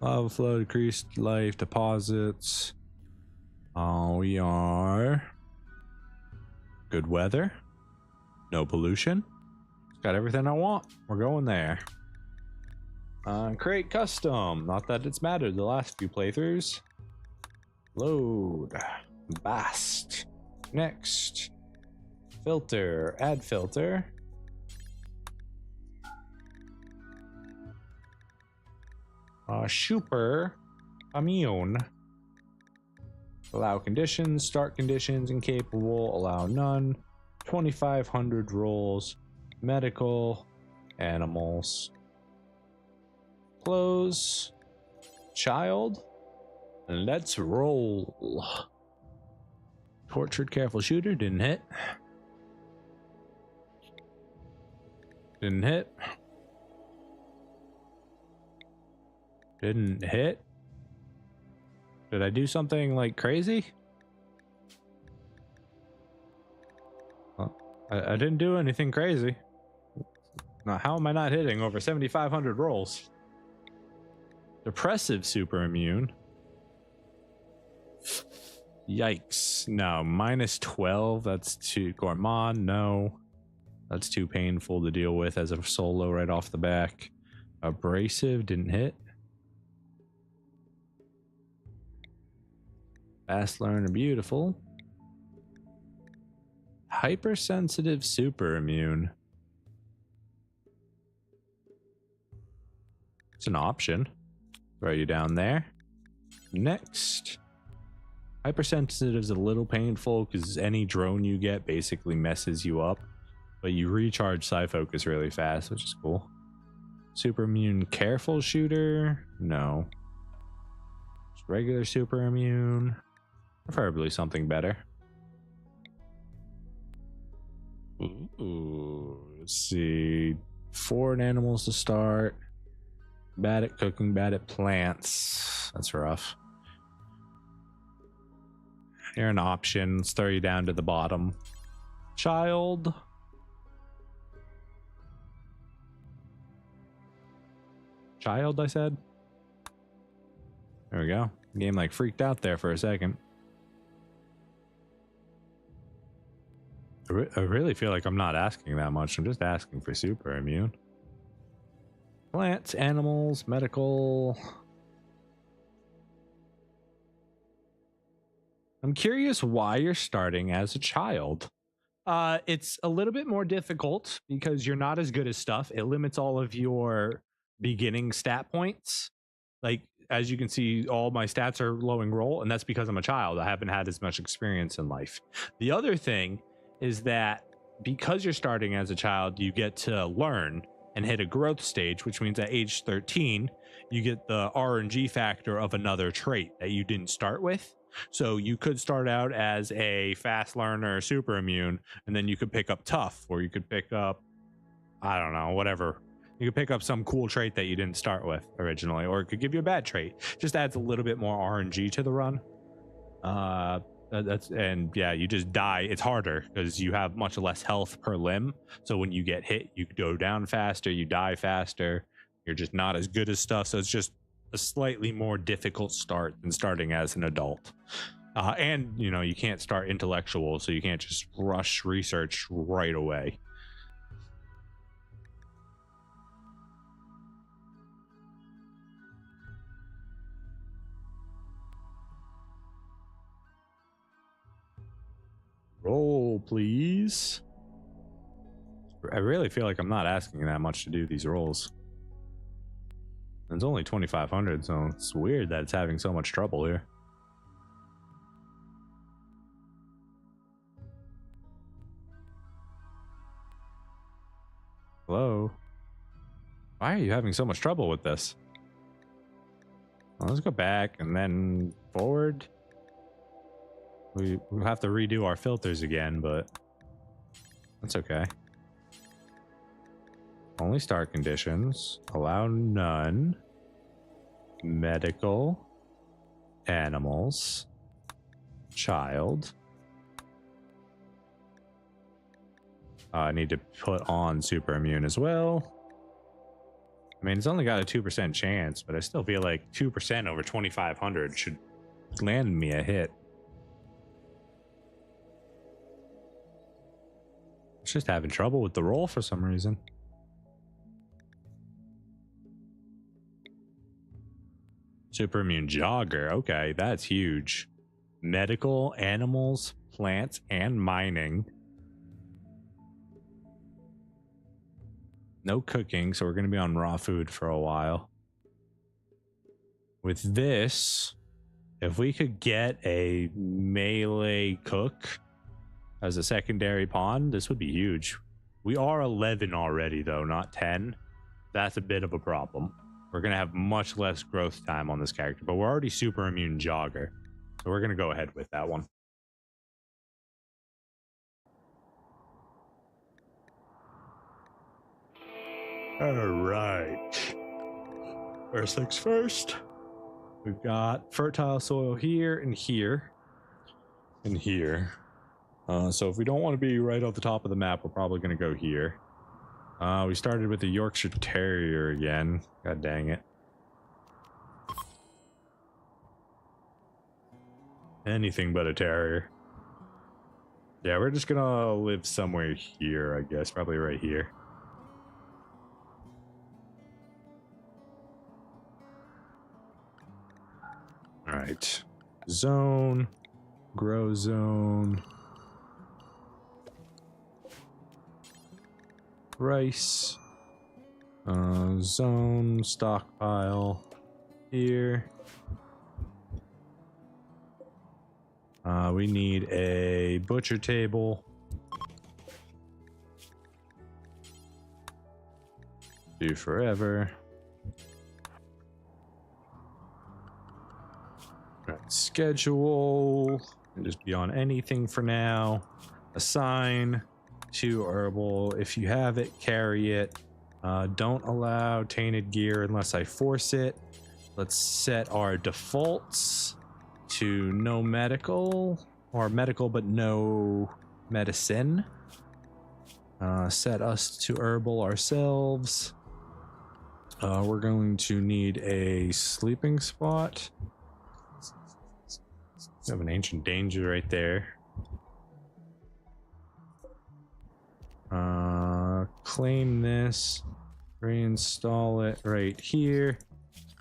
Lava flow, decreased life deposits. We are good weather, no pollution. Got everything I want. We're going there. Create custom. Not that it's mattered the last few playthroughs. Load. Bast. Next. Filter. Add filter. Super immune. Allow conditions, start conditions, incapable, allow none. 2,500 rolls, medical, animals. Close. Child. Let's roll. Tortured careful shooter, didn't hit. Didn't hit. Didn't hit. Did I do something like crazy? Well, I didn't do anything crazy. Now, how am I not hitting over 7,500 rolls? Depressive super immune. Yikes. No, minus 12. That's too... Gourmand, no. That's too painful to deal with as a solo right off the back. Abrasive, didn't hit. Fast learner, beautiful. Hypersensitive super immune. It's an option. Throw you down there. Next. Hypersensitive is a little painful because any drone you get basically messes you up. But you recharge Psi Focus really fast, which is cool. Super immune careful shooter? No. Just regular super immune. Preferably something better. Ooh, let's see. Foreign animals to start. Bad at cooking, bad at plants. That's rough. You're an option. Let's throw you down to the bottom. Child. Child, I said. There we go. Game like freaked out there for a second. I really feel like I'm not asking that much. I'm just asking for super immune. Plants, animals, medical. I'm curious why you're starting as a child. It's a little bit more difficult because you're not as good as stuff. It limits all of your beginning stat points. Like, as you can see, all my stats are low in roll, and that's because I'm a child. I haven't had as much experience in life. The other thing is that because you're starting as a child, you get to learn and hit a growth stage, which means at age 13, you get the RNG factor of another trait that you didn't start with. So you could start out as a fast learner, super immune, and then you could pick up tough, or you could pick up, I don't know, whatever. You could pick up some cool trait that you didn't start with originally, or it could give you a bad trait. Just adds a little bit more RNG to the run. And yeah, you just die. It's harder because you have much less health per limb. So when you get hit, you go down faster, you die faster. You're just not as good as stuff. So it's just a slightly more difficult start than starting as an adult. And you know, you can't start intellectual, so you can't just rush research right away. Roll, please. I really feel like I'm not asking that much to do these rolls. It's only 2,500, so it's weird that it's having so much trouble here. Hello? Why are you having so much trouble with this? Well, let's go back and then forward. We'll have to redo our filters again, but that's okay. Only start conditions. Allow none. Medical. Animals. Child. I need to put on super immune as well. I mean, it's only got a 2% chance, but I still feel like 2% over 2,500 should land me a hit. It's just having trouble with the roll for some reason. Super immune jogger. Okay, that's huge. Medical, animals, plants, and mining. No cooking, so we're going to be on raw food for a while. With this, if we could get a melee cook as a secondary pawn, this would be huge. We are 11 already, though, not 10. That's a bit of a problem. We're going to have much less growth time on this character, but we're already super immune jogger. So we're going to go ahead with that one. All right. First things first. We've got fertile soil here and here and here. So if we don't want to be right off the top of the map, we're probably going to go here. We started with the Yorkshire Terrier again. God dang it. Anything but a terrier. Yeah, we're just going to live somewhere here, I guess. Probably right here. All right. Zone. Grow zone. Rice. Zone. Stockpile. Here. We need a butcher table. Do forever. Right, schedule. And just be on anything for now. Assign to herbal. If you have it, carry it. Don't allow tainted gear unless I force it. Let's set our defaults to no medical, or medical but no medicine. Set us to herbal ourselves. We're going to need a sleeping spot. We have an ancient danger right there. Claim this, reinstall it right here.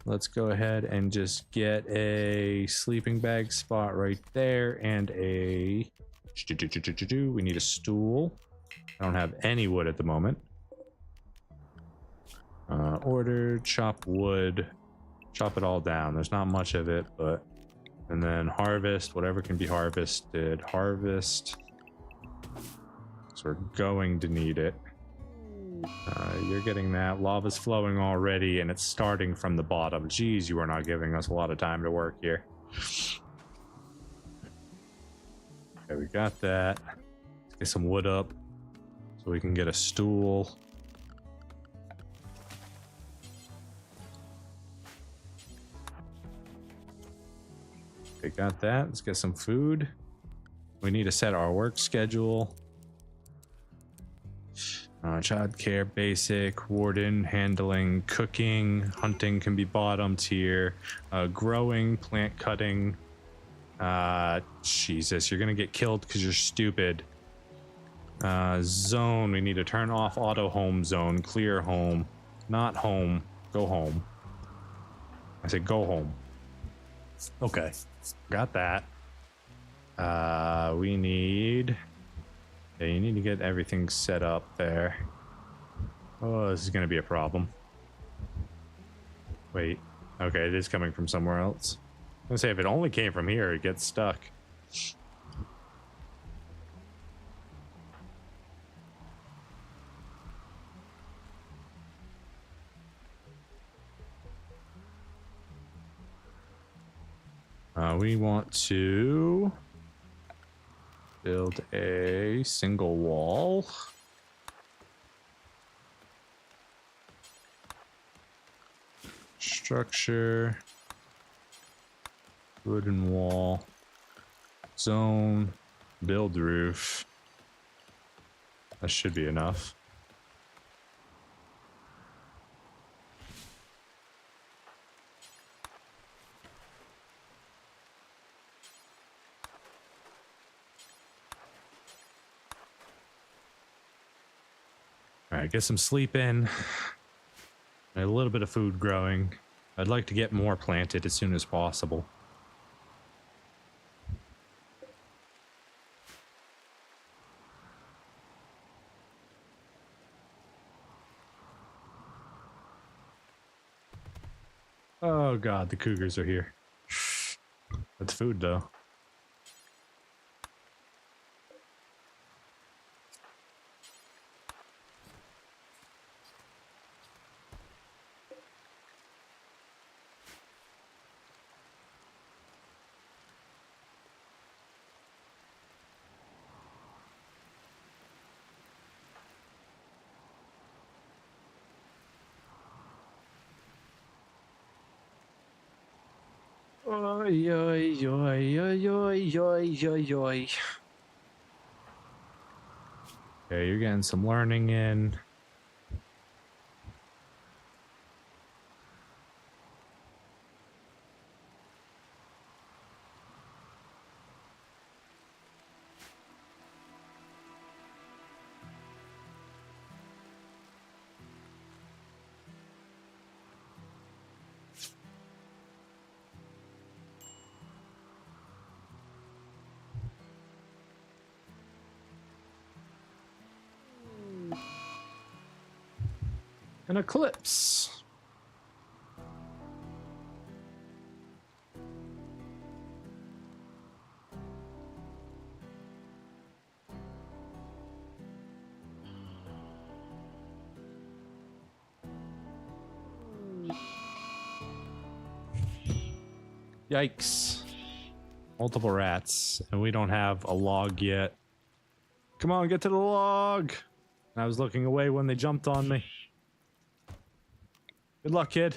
Let's go ahead and just get a sleeping bag spot right there and a... We need a stool. I don't have any wood at the moment. Order, chop wood, chop it all down. There's not much of it, but... And then harvest, whatever can be harvested. Harvest. So we're going to need it. You're getting that. Lava's flowing already, and it's starting from the bottom. Geez, you are not giving us a lot of time to work here. Okay, we got that. Let's get some wood up so we can get a stool. Okay, got that. Let's get some food. We need to set our work schedule. Child care, basic, warden, handling, cooking, hunting can be bottom tier, growing, plant cutting, Jesus, you're gonna get killed because you're stupid. Zone, we need to turn off auto home zone, clear home, not home, go home. I said go home. Okay, got that. We need, yeah, you need to get everything set up there. Oh, this is gonna be a problem. Wait, okay, it is coming from somewhere else. I'm gonna say if it only came from here, it gets stuck. We want to build a single wall. Structure. Wooden wall. Zone. Build roof. That should be enough. All right, get some sleep in. A little bit of food growing. I'd like to get more planted as soon as possible. Oh god, the cougars are here. That's food though. Oi, oi, oi, oi, oi, oi, oi, oi. Okay, you're getting some learning in. An eclipse. Yikes. Multiple rats, and we don't have a log yet. Come on, get to the log. I was looking away when they jumped on me. Good luck, kid.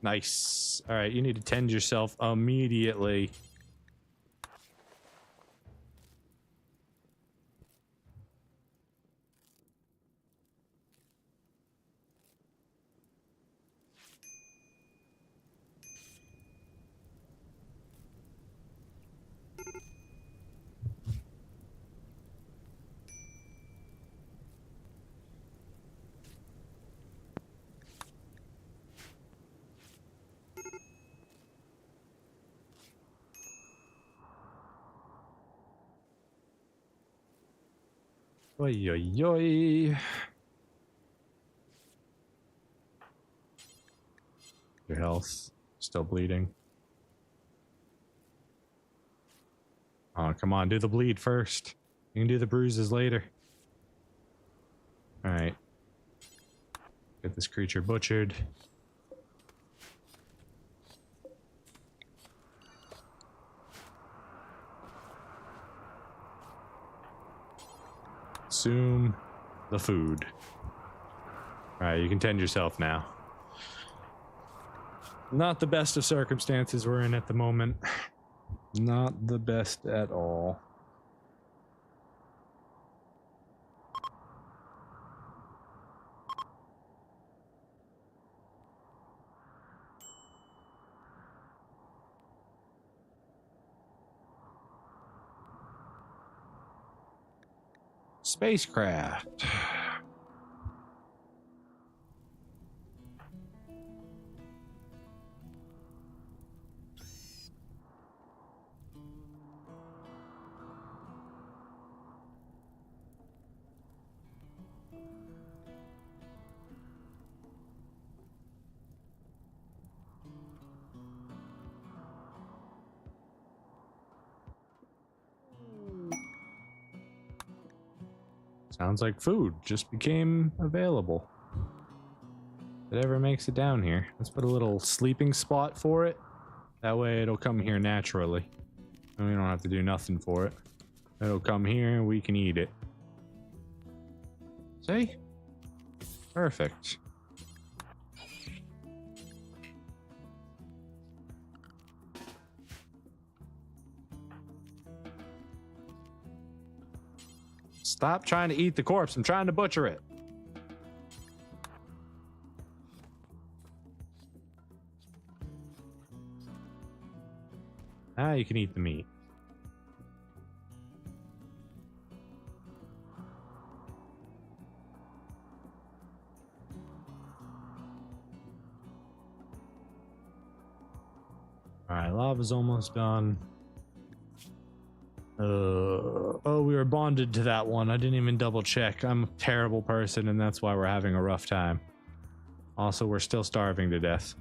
Nice. All right, you need to tend yourself immediately. Oi, oi, oi. Your health still bleeding. Oh, come on, do the bleed first. You can do the bruises later. All right. Get this creature butchered. Consume the food. All right, you can tend yourself now. Not the best of circumstances we're in at the moment. Not the best at all. Spacecraft. Sounds like food just became available. If it ever makes it down here, let's put a little sleeping spot for it. That way it'll come here naturally. And we don't have to do nothing for it. It'll come here and we can eat it. See? Perfect. Stop trying to eat the corpse. I'm trying to butcher it. Ah, you can eat the meat. Alright, lava's almost done. Oh, we were bonded to that one. I didn't even double check. I'm a terrible person, and that's why we're having a rough time. Also, we're still starving to death.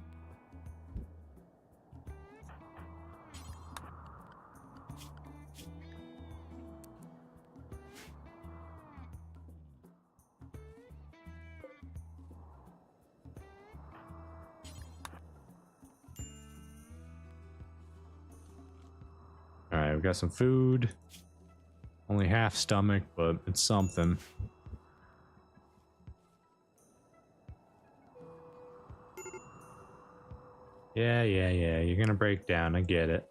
Alright, we've got some food. Only half stomach, but it's something. Yeah, you're gonna break down, I get it.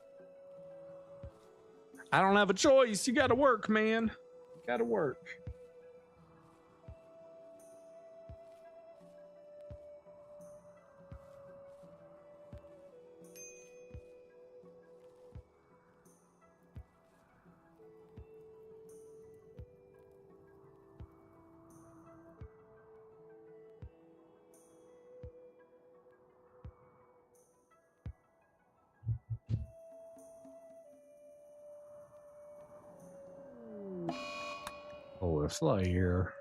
I don't have a choice, you gotta work, man. You gotta work. Oh, a fly here.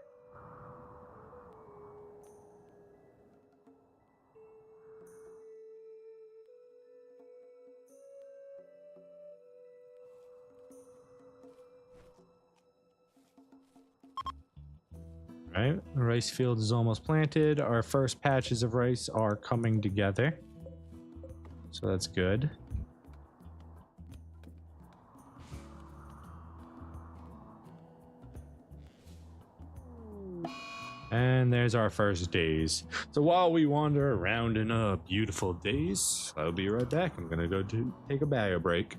Right, the rice field is almost planted. Our first patches of rice are coming together. So that's good. And there's our first days. So while we wander around in a beautiful days, I'll be right back. I'm gonna go take a bio break.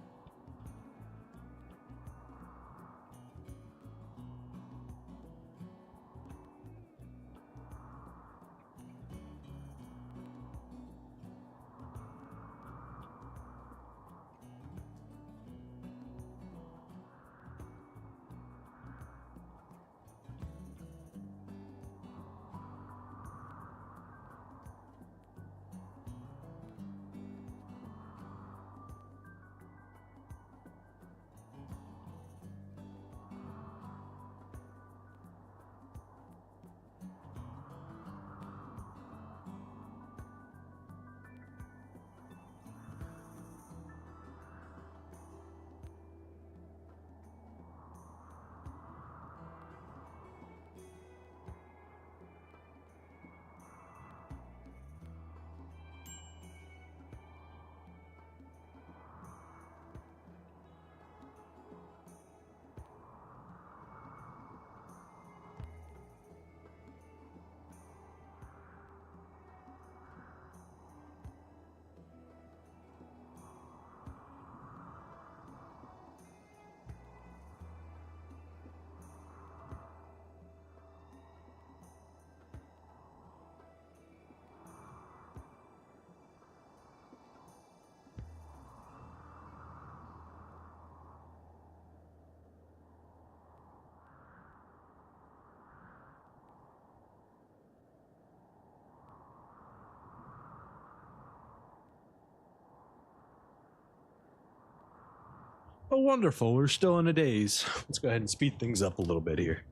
Oh, wonderful. We're still in a daze. Let's go ahead and speed things up a little bit here.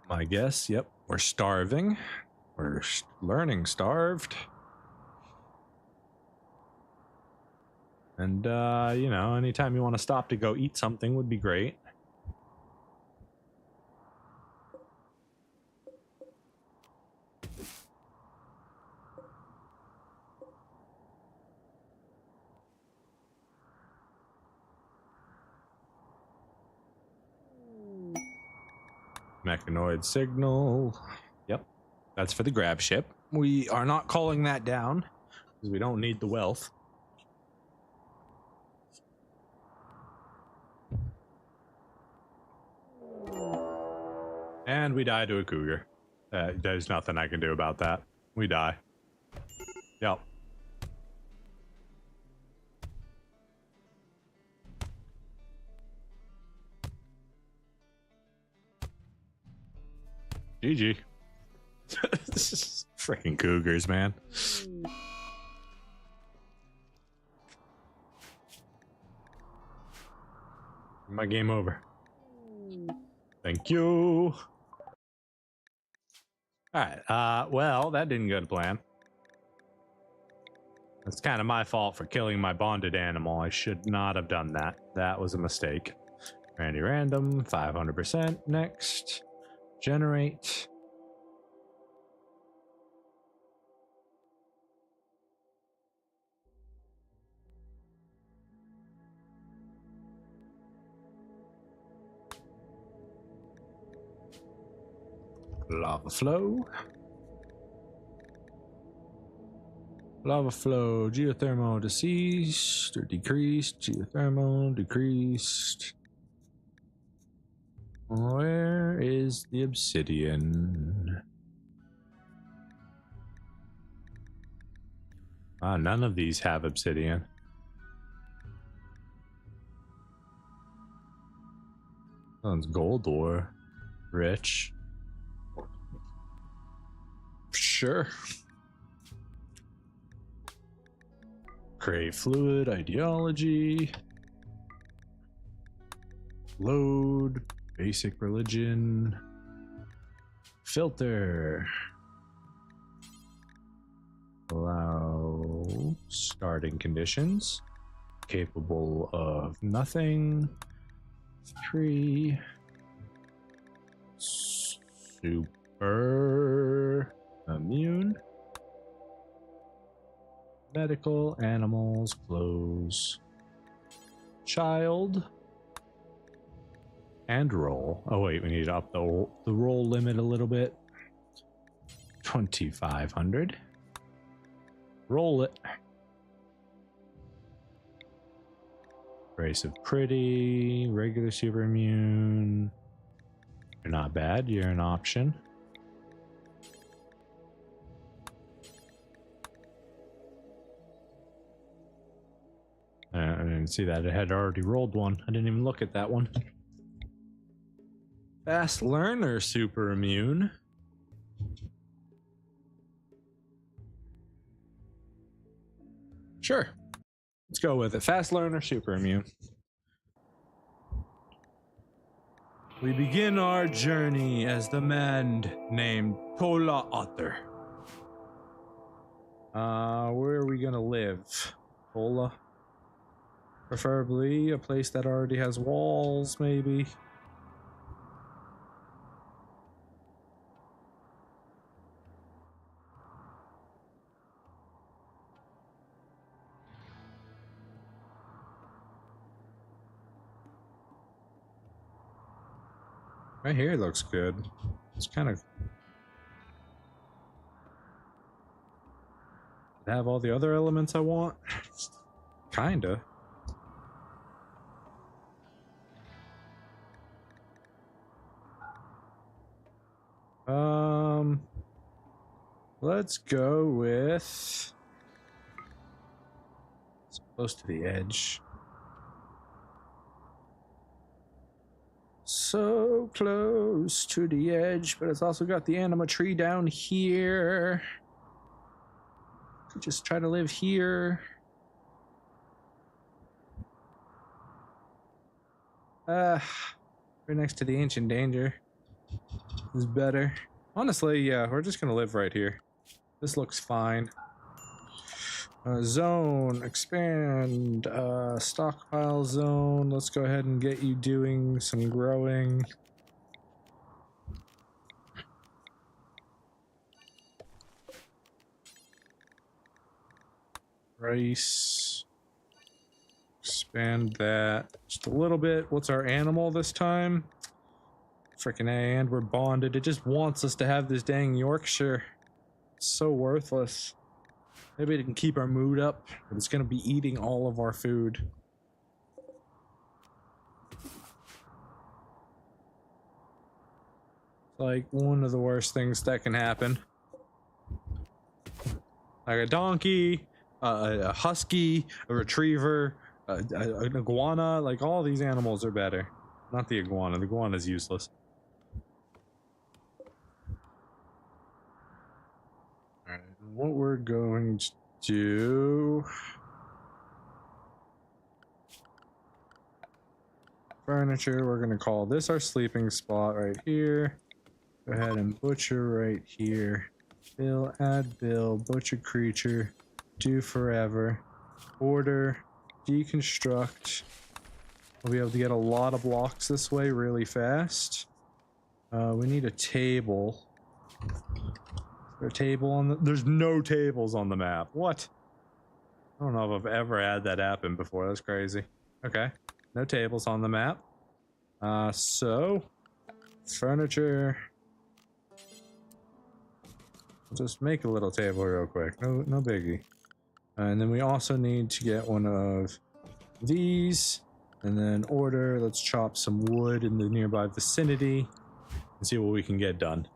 My guess, yep, we're starving. We're learning starved. And, you know, anytime you want to stop to go eat something would be great. Mechanoid signal. Yep, that's for the grab ship. We are not calling that down because we don't need the wealth. And we die to a cougar. There's nothing I can do about that. We die. Yep. GG. Freaking cougars, man. My game over. Thank you. Alright, well, that didn't go to plan. That's kind of my fault for killing my bonded animal. I should not have done that. That was a mistake. Randy random, 500%. Next. Generate. Lava flow. Lava flow, geothermal deceased or decreased, geothermal decreased. Where is the obsidian? Ah, none of these have obsidian. Sounds gold ore. Rich. Sure. Crave fluid, ideology. Load, basic religion. Filter. Allow starting conditions. Capable of nothing. 3. Super immune. Medical, animals, clothes. Child. And roll. Oh wait, we need to up the roll limit a little bit. 2,500. Roll it. Race of pretty, regular super immune. You're not bad, you're an option. I didn't see that. It had already rolled one. I didn't even look at that one. Fast learner super immune. Sure. Let's go with it. Fast learner super immune. We begin our journey as the man named Tola Otter. Where are we gonna live? Tola? Preferably a place that already has walls, maybe. Right here looks good. It's kind of... have all the other elements I want? Kinda. Let's go with... it's close to the edge. so close to the edge, but it's also got the anima tree down here. Could just try to live here. Right next to the ancient danger is better. Honestly, yeah, we're just gonna live right here. This looks fine. Zone, expand, stockpile zone. Let's go ahead and get you doing some growing. Rice. Expand that just a little bit. What's our animal this time? Freaking A, and we're bonded. It just wants us to have this dang Yorkshire. It's so worthless. Maybe it can keep our mood up, but it's gonna be eating all of our food. Like one of the worst things that can happen. Like a donkey, a husky, a retriever, an iguana. Like all these animals are better. Not the iguana. The iguana is useless. Alright, what we're going to do... Furniture, we're gonna call this our sleeping spot right here. Go ahead and butcher right here. Bill, add bill, butcher creature, do forever. Order, deconstruct. We'll be able to get a lot of blocks this way really fast. We need a table. Is there a table on the... There's no tables on the map. What? I don't know if I've ever had that happen before. That's crazy. Okay. No tables on the map. So... Furniture... Just make a little table real quick. No biggie. And then we also need to get one of these. And then order. Let's chop some wood in the nearby vicinity. And see what we can get done.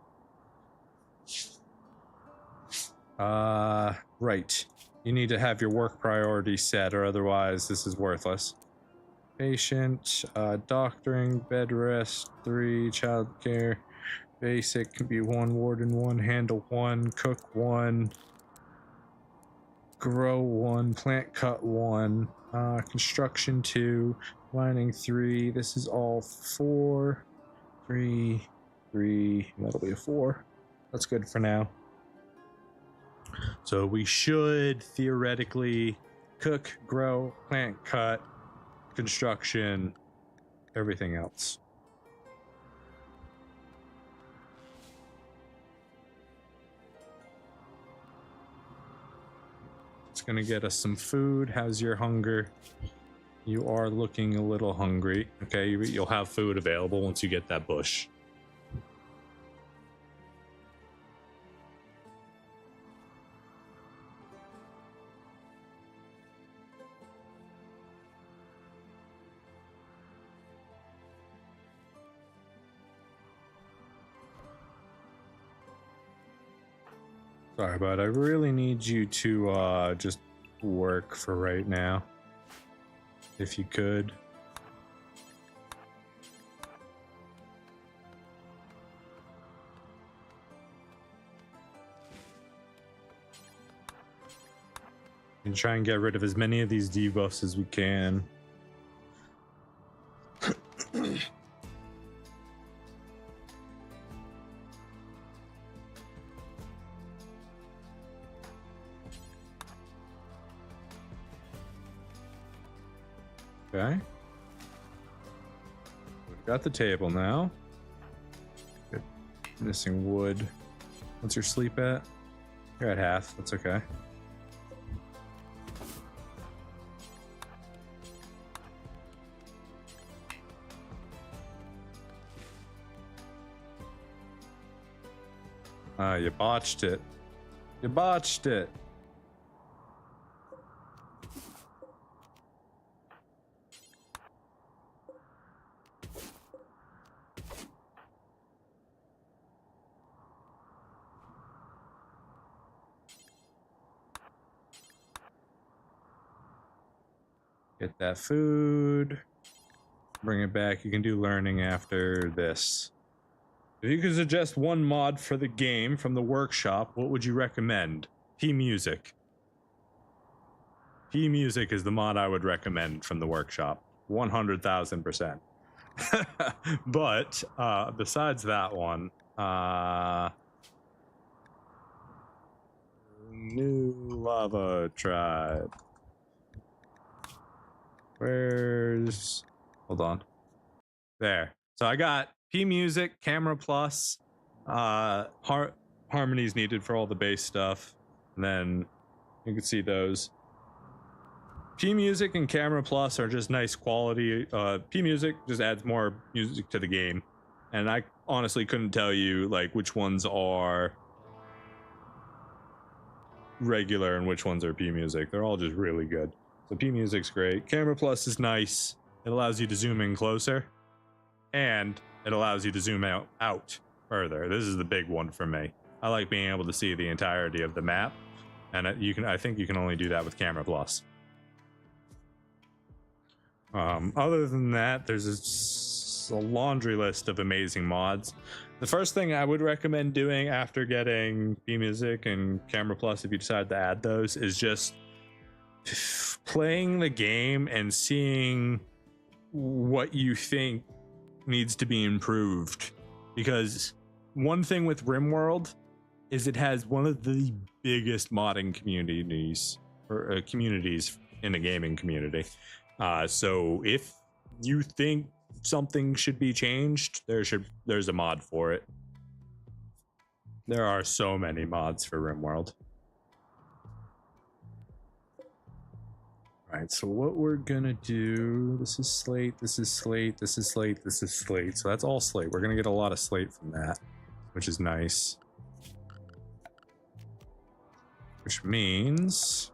Right. You need to have your work priorities set, or otherwise this is worthless. Patient, doctoring, bed rest, 3, childcare, basic can be 1, warden 1, handle 1, cook 1, grow 1, plant cut 1, construction 2, mining 3. This is all 4, 3, 3, that'll be a 4. That's good for now. So we should theoretically cook, grow, plant, cut, construction, everything else. It's gonna get us some food. How's your hunger? You are looking a little hungry. Okay, you'll have food available once you get that bush. Sorry, but I really need you to just work for right now. If you could. And try and get rid of as many of these debuffs as we can. Okay. We've got the table now. Good. Missing wood. What's your sleep at? You're at half. That's okay. You botched it. You botched it. Get that food. Bring it back. You can do learning after this. If you could suggest one mod for the game from the workshop, what would you recommend? P-Music. P-Music is the mod I would recommend from the workshop. 100,000%. But besides that one, new lava tribe. Where's... Hold on. There. So I got P-Music, Camera Plus, harmonies needed for all the bass stuff. And then you can see those. P-Music and Camera Plus are just nice quality. P-Music just adds more music to the game. And I honestly couldn't tell you like which ones are regular and which ones are P-Music. They're all just really good. So P-Music's great. Camera Plus is nice. It allows you to zoom in closer. And it allows you to zoom out further. This is the big one for me. I like being able to see the entirety of the map. And I think you can only do that with Camera Plus. Other than that, there's a laundry list of amazing mods. The first thing I would recommend doing after getting P-Music and Camera Plus, if you decide to add those, is just playing the game and seeing what you think needs to be improved. Because one thing with Rimworld is it has one of the biggest modding communities, or communities in the gaming community. So if you think something should be changed, there's a mod for it. There are so many mods for Rimworld. Alright, so what we're gonna do, this is slate, this is slate, this is slate, this is slate. So that's all slate. We're gonna get a lot of slate from that, which is nice. Which means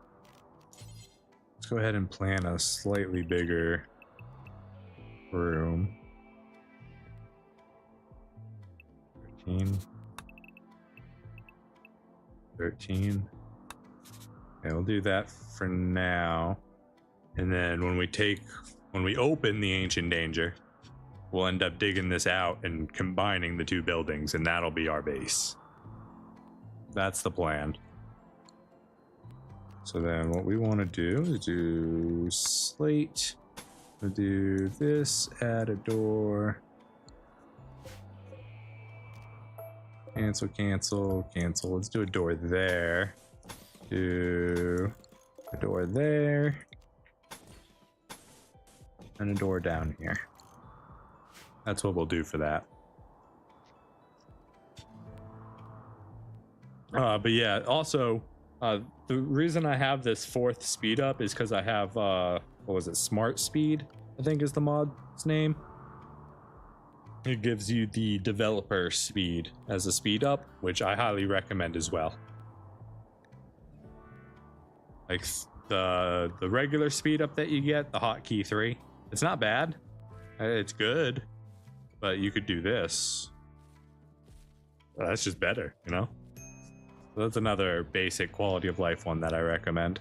let's go ahead and plan a slightly bigger room. 13. Okay, we'll do that for now. And then when we open the Ancient Danger, we'll end up digging this out and combining the two buildings, and that'll be our base. That's the plan. So then what we want to do is do slate. We'll do this, add a door. Cancel, cancel, cancel. Let's do a door there. Do a door there. And a door down here. That's what we'll do for that. But yeah, also, the reason I have this 4th speed up is because I have, what was it, Smart Speed, I think is the mod's name. It gives you the developer speed as a speed up, which I highly recommend as well. Like the regular speed up that you get, the hotkey 3, it's not bad. It's good, but you could do this. Well, that's just better, you know? So that's another basic quality of life one that I recommend.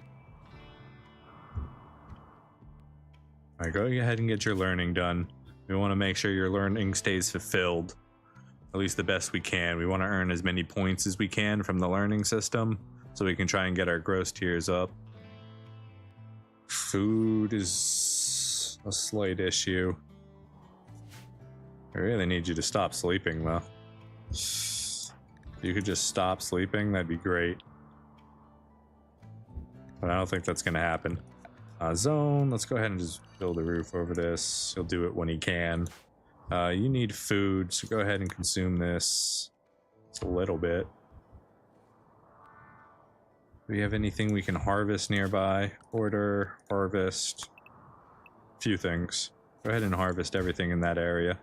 All right, go ahead and get your learning done. We want to make sure your learning stays fulfilled, at least the best we can. We want to earn as many points as we can from the learning system so we can try and get our gross tiers up. Food is a slight issue. I really need you to stop sleeping, though. If you could just stop sleeping, that'd be great. But I don't think that's going to happen. Zone, let's go ahead and just build a roof over this. He'll do it when he can. You need food, so go ahead and consume this. It's a little bit. Do we have anything we can harvest nearby? Order, harvest. A few things. Go ahead and harvest everything in that area.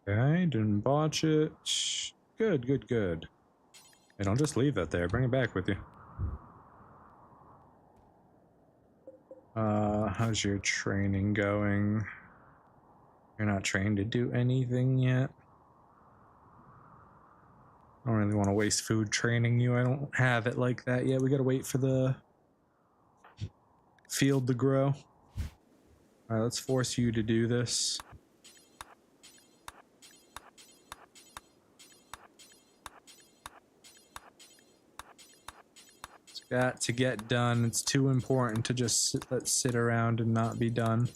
Okay, didn't botch it. Good, good, good. Hey, don't just leave that there. Bring it back with you. How's your training going? You're not trained to do anything yet. I don't really want to waste food training you. I don't have it like that yet. We gotta wait for the field to grow. Alright, let's force you to do this. It's got to get done. It's too important to just sit around and not be done.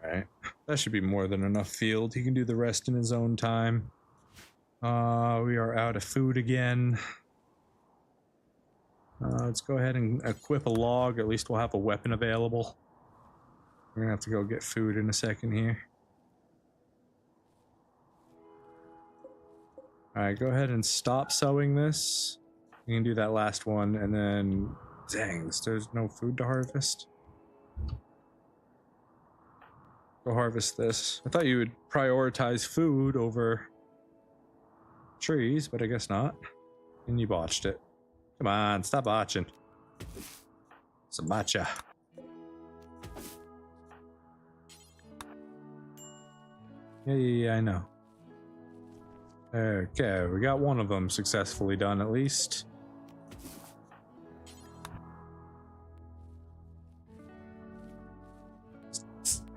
Alright, that should be more than enough field. He can do the rest in his own time. We are out of food again. Let's go ahead and equip a log. At least we'll have a weapon available. We're gonna have to go get food in a second here. Alright, go ahead and stop sowing this. You can do that last one, and then... Dang, there's no food to harvest. Go harvest this. I thought you would prioritize food over trees, but I guess not. And you botched it. Come on, stop botching. Some matcha. Yeah, I know. Okay, we got one of them successfully done at least.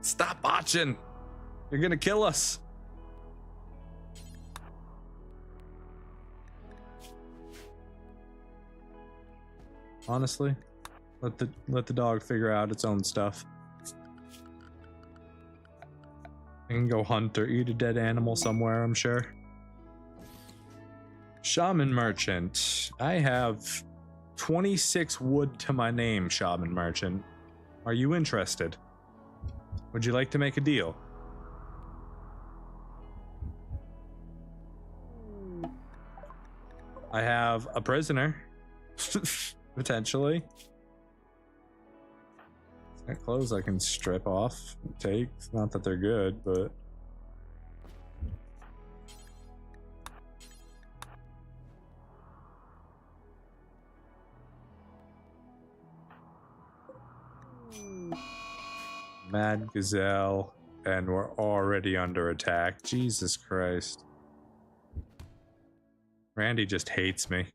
Stop botching! You're gonna kill us! Honestly, let the dog figure out its own stuff. I can go hunt or eat a dead animal somewhere, I'm sure. Shaman Merchant. I have 26 wood to my name, Shaman Merchant. Are you interested? Would you like to make a deal? I have a prisoner. Potentially. Got clothes I can strip off and take. Not that they're good, but... Mad Gazelle, and we're already under attack. Jesus Christ. Randy just hates me.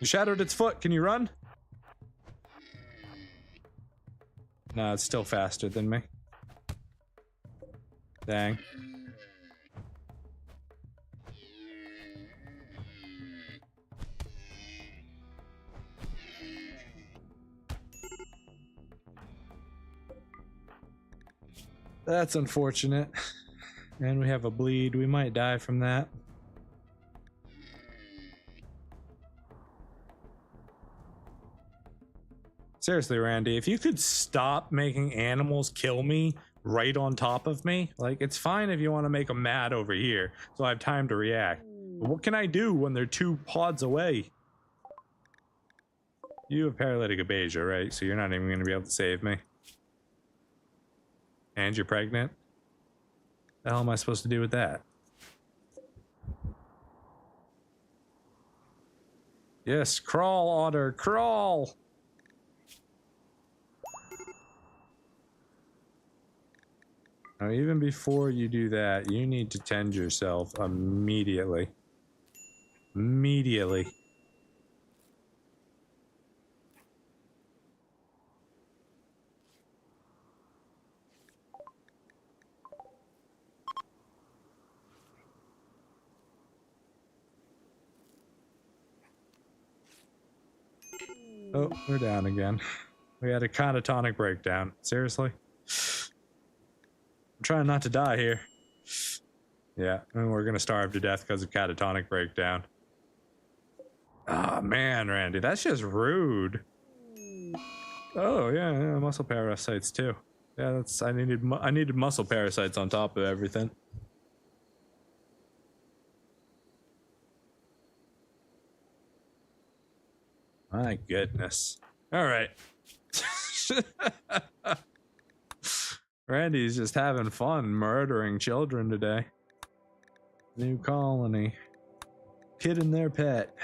You shattered its foot. Can you run? No, it's still faster than me. Dang. That's unfortunate. And we have a bleed. We might die from that. Seriously, Randy, if you could stop making animals kill me right on top of me, like, it's fine if you want to make them mad over here, so I have time to react. But what can I do when they're 2 pods away? You have paralytic abasia, right? So you're not even going to be able to save me. And you're pregnant? The hell am I supposed to do with that? Yes, crawl, otter, crawl! Now, even before you do that, you need to tend yourself immediately. Immediately. Oh, we're down again. We had a catatonic breakdown. Seriously? I'm trying not to die here. Yeah, and we're gonna starve to death because of catatonic breakdown. Ah, man, Randy, that's just rude. Oh yeah, muscle parasites too. Yeah, that's I needed muscle parasites on top of everything. My goodness. All right. Randy's just having fun murdering children today. New colony. Kid and their pet.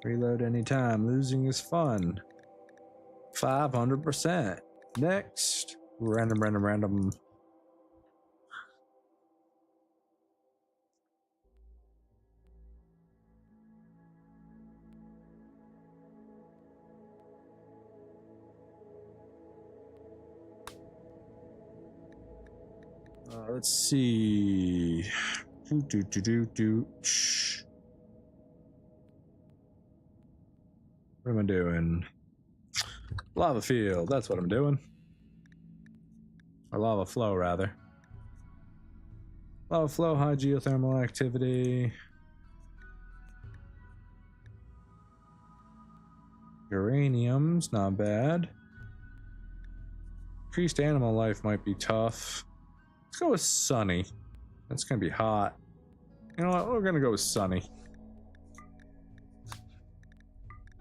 Reload anytime. Losing is fun. 500%. Next. Random. Let's see. Shh. What am I doing? Lava field, that's what I'm doing. Or lava flow, rather. Lava flow, high geothermal activity. Uranium's not bad. Increased animal life might be tough. Let's go with sunny. That's gonna be hot. You know what? We're gonna go with sunny.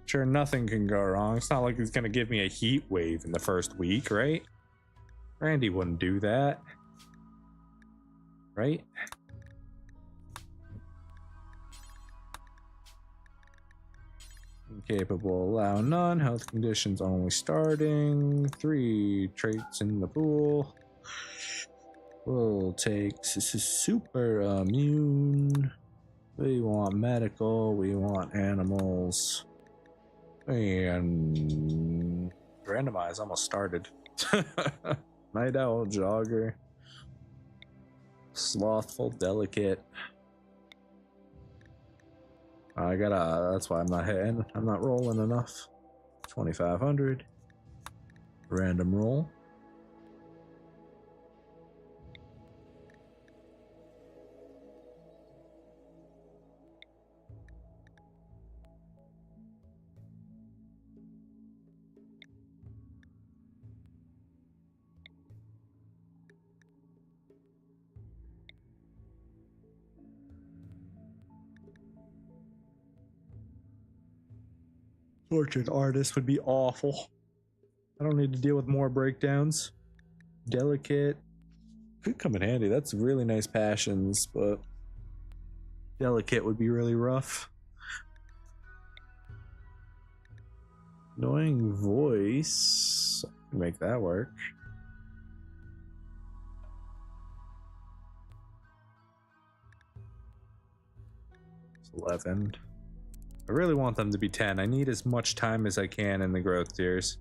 Sure, nothing can go wrong. It's not like it's gonna give me a heat wave in the first week, right? Randy wouldn't do that. Right? Incapable, allow none. Health conditions only starting. 3 traits in the pool. We'll take super immune. We want medical. We want animals. And randomize almost started. Night owl, jogger, slothful, delicate. That's why I'm not hitting. I'm not rolling enough. 2,500. Random roll. Portrait artist would be awful. I don't need to deal with more breakdowns. Delicate could come in handy. That's really nice passions, but delicate would be really rough. Annoying voice. I can make that work. It's 11. I really want them to be 10. I need as much time as I can in the growth tiers.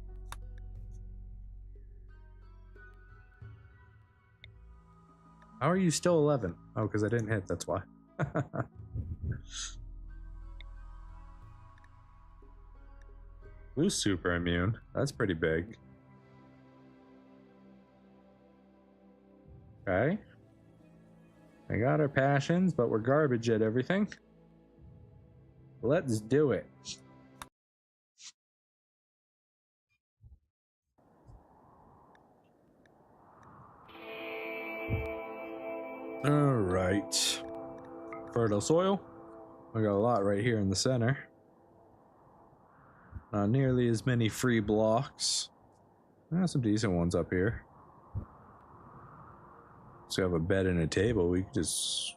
How are you still 11? Oh, because I didn't hit, that's why. Blue's super immune. That's pretty big. Okay. I got our passions, but we're garbage at everything. Let's do it. All right. Fertile soil. We got a lot right here in the center. Not nearly as many free blocks. Some decent ones up here. So we have a bed and a table. We could just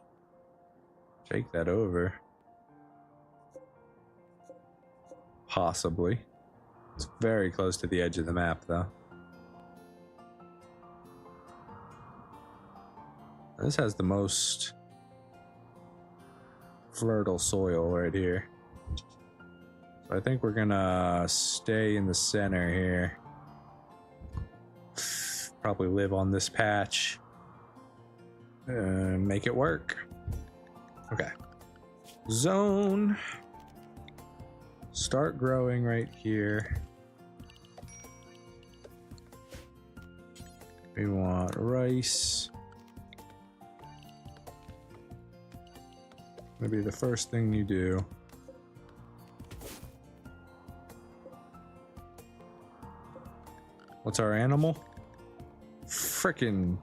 take that over. Possibly. It's very close to the edge of the map, though. This has the most fertile soil right here. So I think we're gonna stay in the center here. Probably live on this patch. And make it work. Okay. Zone. Start growing right here. We want rice. gonna be the first thing you do. What's our animal? Frickin'.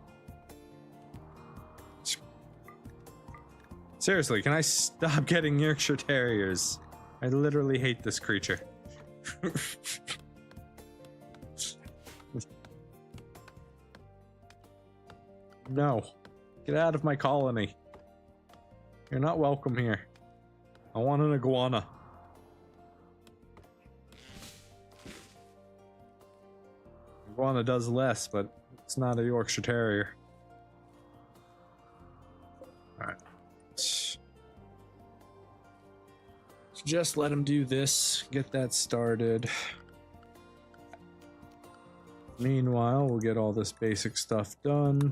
Seriously, can I stop getting Yorkshire Terriers? I literally hate this creature. No. Get out of my colony. You're not welcome here. I want an iguana. Iguana does less, but it's not a Yorkshire Terrier. Alright. Just let him do this. Get that started. Meanwhile, we'll get all this basic stuff done.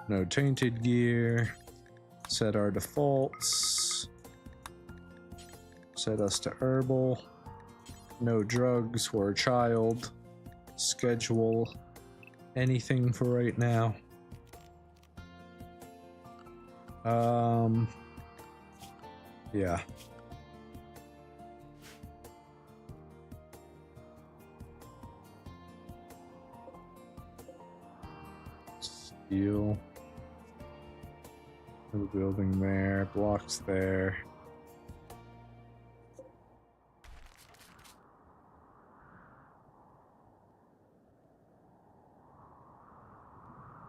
No tainted gear. Set our defaults. Set us to herbal. No drugs. We're a child. Schedule anything for right now. Yeah. Steel. No building there. Blocks there.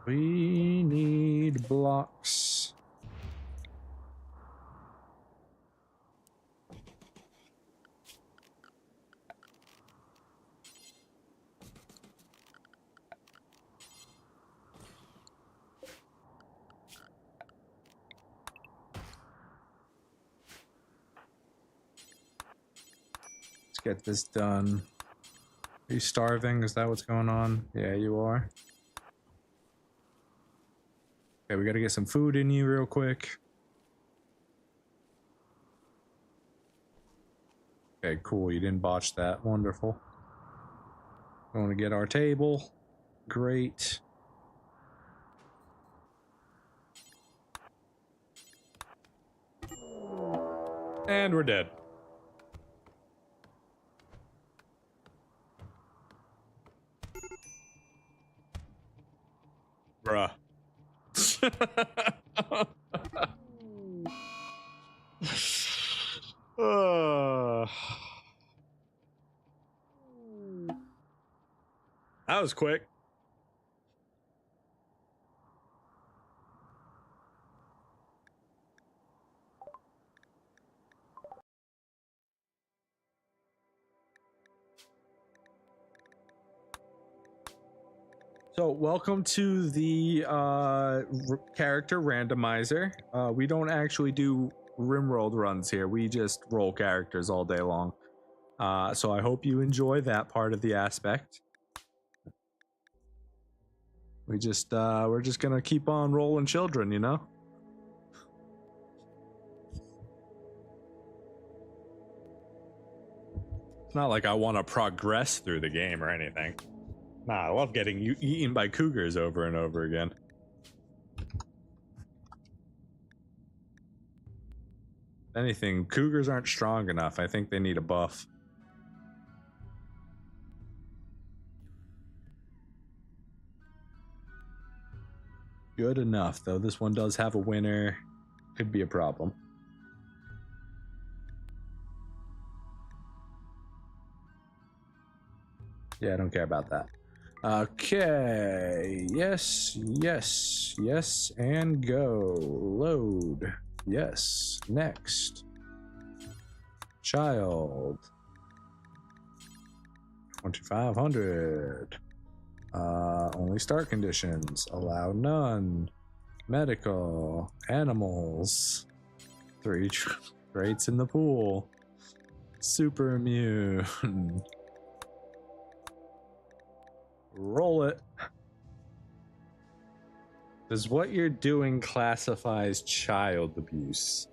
We need blocks. Let's get this done. Are you starving? Is that what's going on? Yeah, you are. Okay, we gotta get some food in you real quick. Okay, cool. You didn't botch that. Wonderful. We want to get our table. Great. And we're dead. Bruh. That was quick. So welcome to the character randomizer. We don't actually do Rimworld runs here. We just roll characters all day long. So I hope you enjoy that part of the aspect. We're just gonna keep on rolling children, you know? It's not like I want to progress through the game or anything. Nah, I love getting eaten by cougars over and over again. If anything, cougars aren't strong enough. I think they need a buff. Good enough, though. This one does have a winner. Could be a problem. Yeah, I don't care about that. Okay. Yes, yes, yes, and go. Load. Yes. Next. Child. 2500. Only start conditions. Allow none. Medical. Animals. 3 traits in the pool. Super immune. Roll it. Does what you're doing classifies child abuse?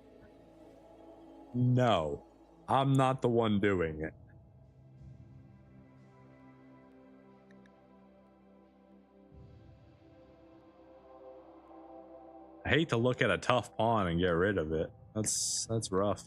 No. I'm not the one doing it. I hate to look at a tough pawn and get rid of it. That's rough.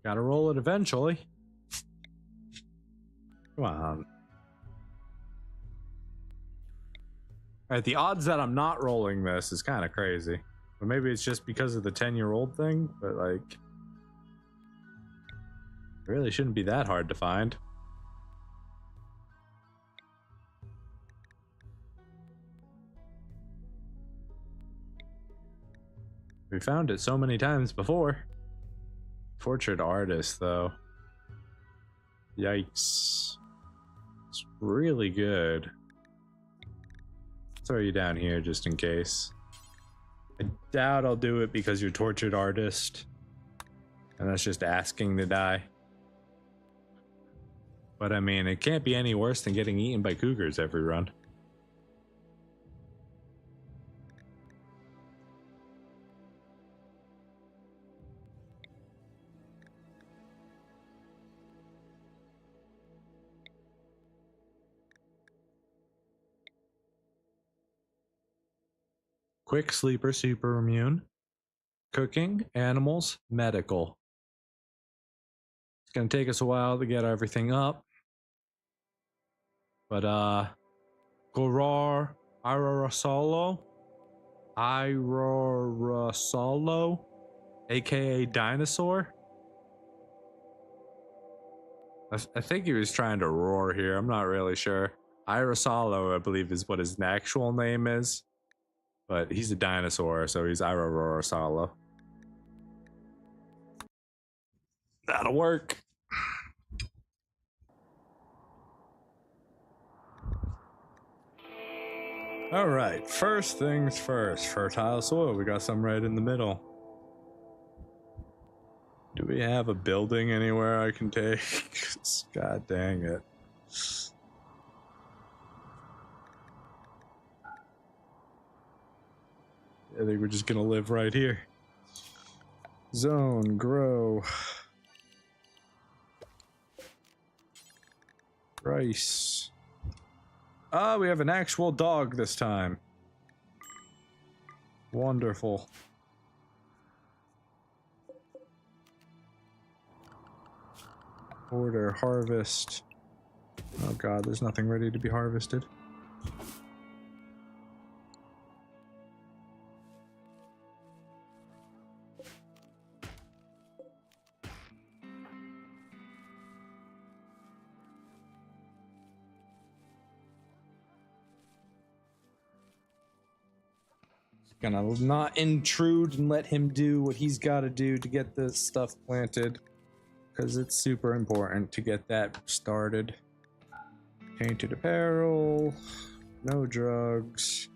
Gotta roll it eventually. Come on. Alright, the odds that I'm not rolling this is kind of crazy. But maybe it's just because of the 10-year-old thing, but like... it really shouldn't be that hard to find. We found it so many times before. Tortured artist, though. Yikes. It's really good. Throw you down here just in case. I doubt I'll do it because you're tortured artist. And that's just asking to die. But I mean, it can't be any worse than getting eaten by cougars every run. Quick sleeper, super immune. Cooking, animals, medical. It's gonna take us a while to get everything up. But Gorar Irarasalo, aka Dinosaur. I think he was trying to roar here. I'm not really sure. Irasalo, I believe, is what his actual name is. But he's a dinosaur, so he's Irarasalo. That'll work. All right, first things first. Fertile soil. We got some right in the middle. Do we have a building anywhere I can take? God dang it. I think we're just gonna live right here. Zone, grow. Rice. Ah, we have an actual dog this time. Wonderful. Order, harvest. Oh god, there's nothing ready to be harvested. Gonna not intrude and let him do what he's got to do to get this stuff planted, because it's super important to get that started. Tainted apparel, no drugs.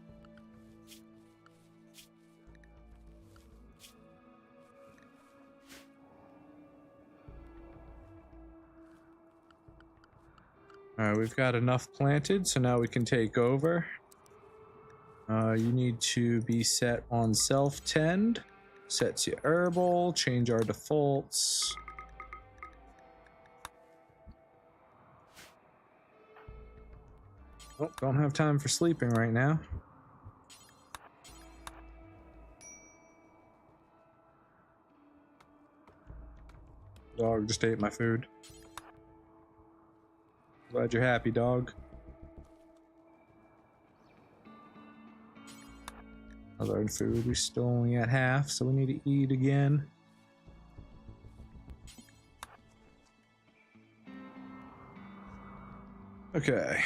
Alright, we've got enough planted, so now we can take over. You need to be set on self-tend. Sets you herbal, change our defaults. Oh, don't have time for sleeping right now. Dog just ate my food. Glad you're happy, dog. Other food, we're still only at half, so we need to eat again. Okay.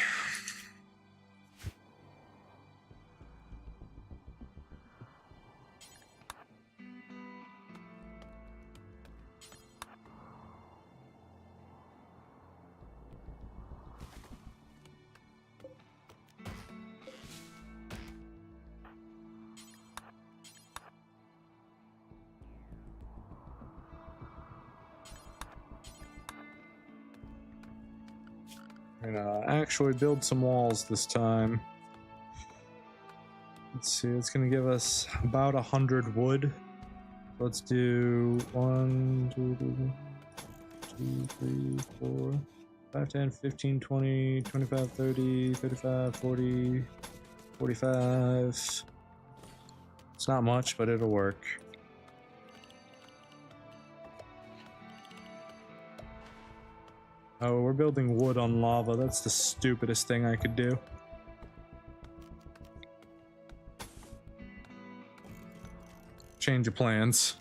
We're gonna actually build some walls this time. Let's see, it's gonna give us about 100 wood. Let's do 1, 2, 3, 4, 5, 10, 15, 20, 25, 30, 35, 40, 45. It's not much, but it'll work. Oh, we're building wood on lava. That's the stupidest thing I could do. Change of plans.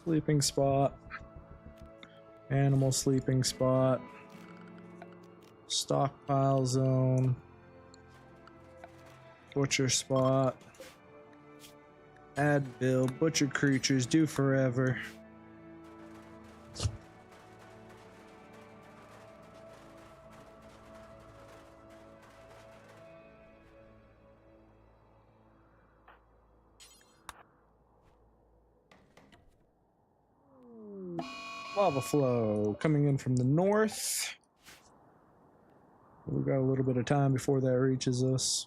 Sleeping spot. Animal sleeping spot. Stockpile zone. Butcher spot. Add build. Butcher creatures. Do forever. Lava flow coming in from the north. We've got a little bit of time before that reaches us.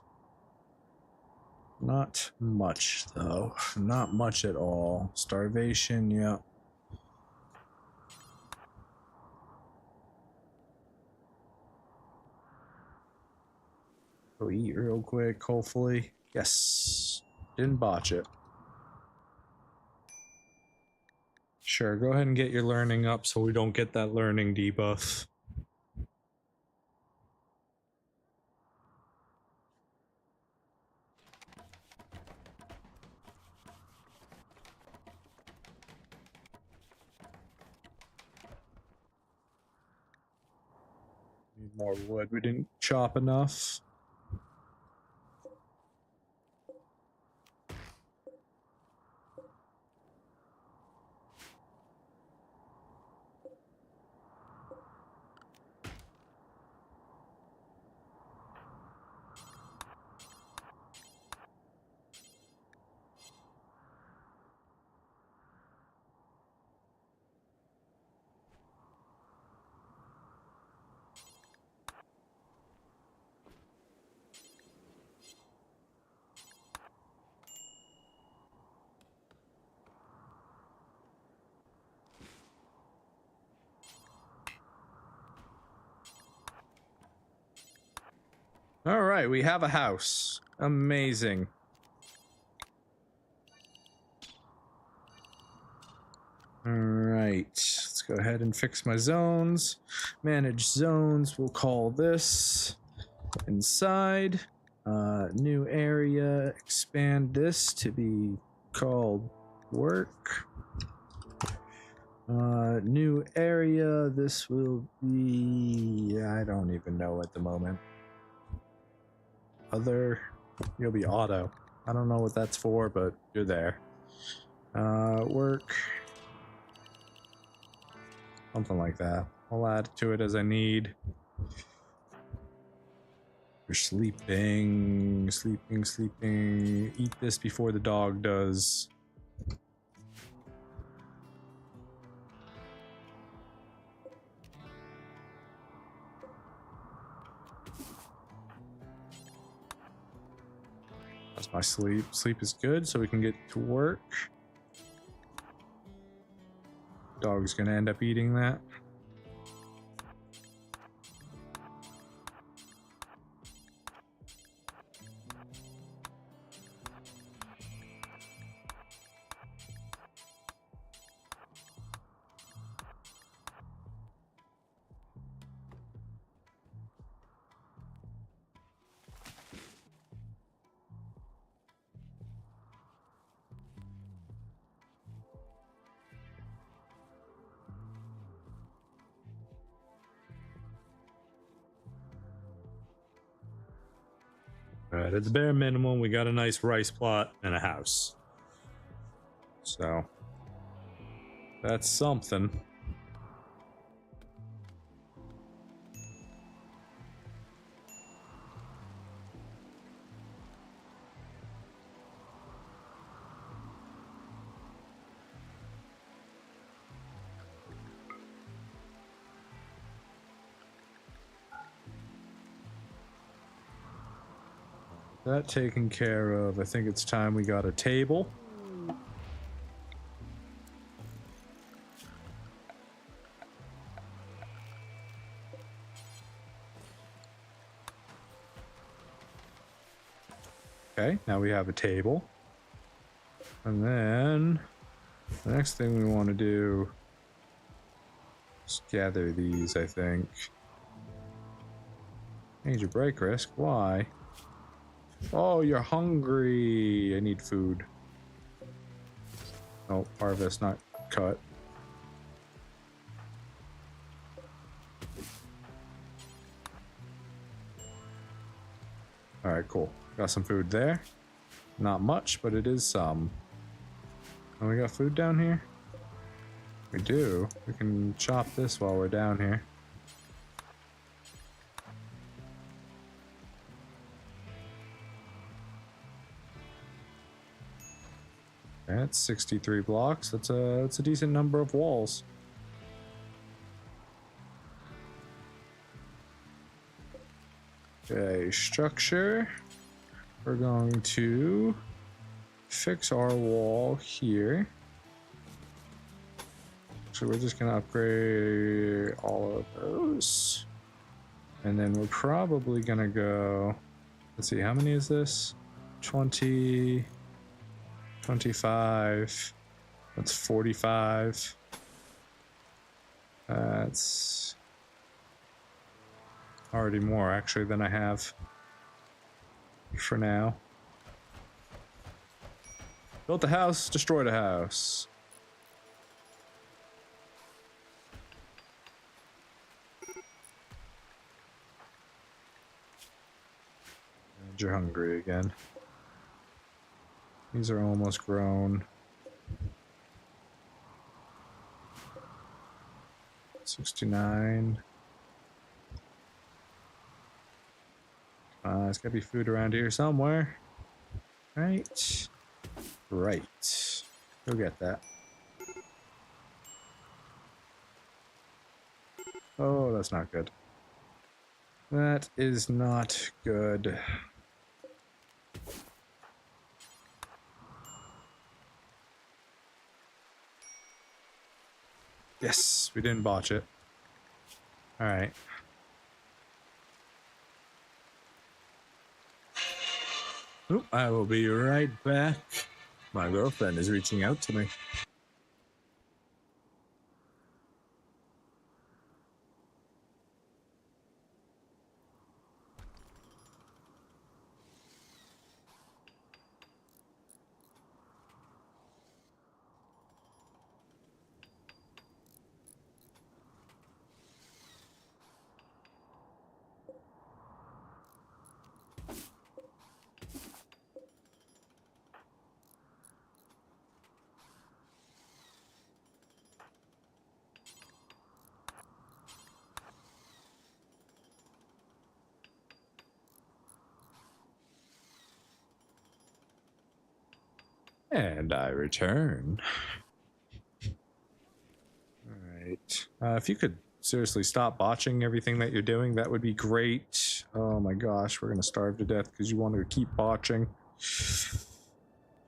Not much, though. Not much at all. Starvation, yeah. Go eat real quick, hopefully. Yes. Didn't botch it. Sure, go ahead and get your learning up so we don't get that learning debuff. Need more wood. We didn't chop enough. All right, we have a house. Amazing. All right, let's go ahead and fix my zones. Manage zones, we'll call this inside. New area, expand this to be called work. New area, this will be, I don't even know at the moment. Other, you'll be auto. I don't know what that's for, but you're there. Work. Something like that. I'll add to it as I need. You're sleeping, sleeping, sleeping. Eat this before the dog does. That's my sleep. Sleep is good, so we can get to work. Dog's gonna end up eating that. Alright, at the bare minimum, we got a nice rice plot and a house. So, that's something. That taken care of. I think it's time we got a table. Okay, now we have a table. And then the next thing we want to do is gather these, I think. Major break risk? Why? Oh, you're hungry. I need food. Oh, harvest not cut. Alright, cool. Got some food there. Not much, but it is some. And we got food down here? We do. We can chop this while we're down here. That's 63 blocks. That's a decent number of walls. Okay, structure. We're going to fix our wall here. So we're just gonna upgrade all of those. And then we're probably gonna go, let's see, how many is this? 20, 25, that's 45. That's already more actually than I have for now. Built a house, destroyed a house. And you're hungry again. These are almost grown. 69. There's gotta be food around here somewhere. Right. Right. Go get that. Oh, that's not good. That is not good. Yes, we didn't botch it. Alright. Oop, I will be right back. My girlfriend is reaching out to me. And I return. Alright. If you could seriously stop botching everything that you're doing, that would be great. Oh my gosh, we're gonna starve to death because you want to keep botching.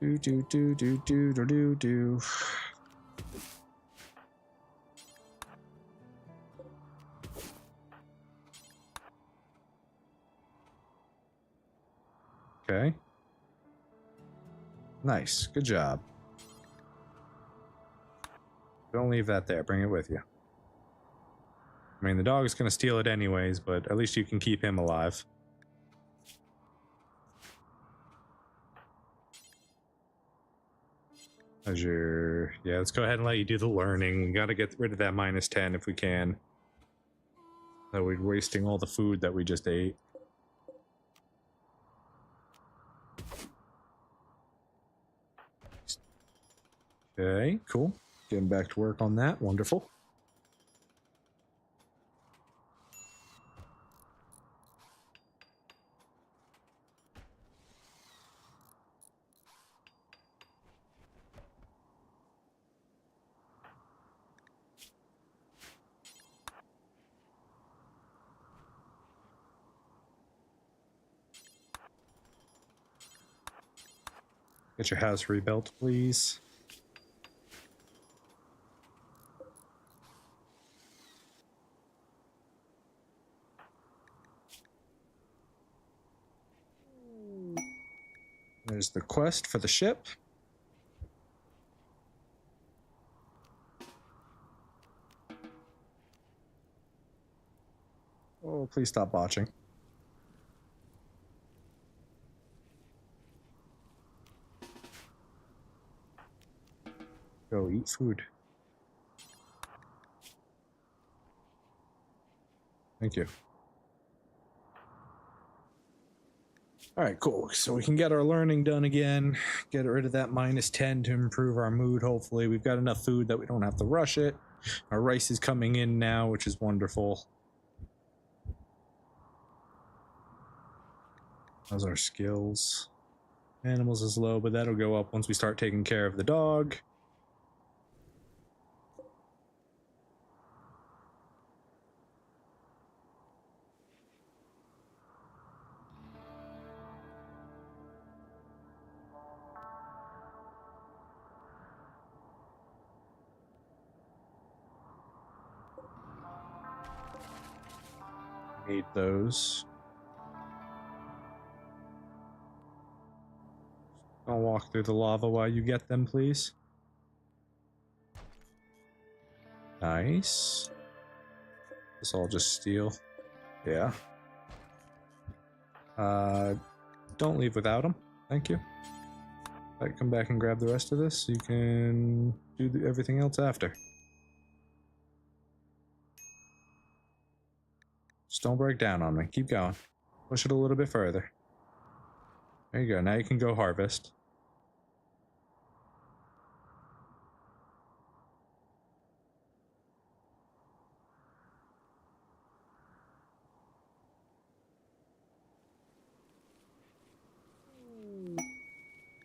Do do do do do do do do. Okay. Nice. Good job. Don't leave that there. Bring it with you. I mean, the dog is going to steal it anyways, but at least you can keep him alive. As your... Yeah, let's go ahead and let you do the learning. We got to get rid of that -10 if we can. That we're wasting all the food that we just ate. Okay, cool. Getting back to work on that. Wonderful. Get your house rebuilt, please. There's the quest for the ship. Oh, please stop botching. Go eat food. Thank you. Alright, cool. So we can get our learning done again. Get rid of that -10 to improve our mood, hopefully. We've got enough food that we don't have to rush it. Our rice is coming in now, which is wonderful. How's our skills? Animals is low, but that'll go up once we start taking care of the dog. Need those. I'll walk through the lava while you get them, please. Nice. This all just steel. Yeah. Don't leave without them. Thank you. I come back and grab the rest of this. You can do everything else after. Just don't break down on me. Keep going. Push it a little bit further. There you go. Now you can go harvest.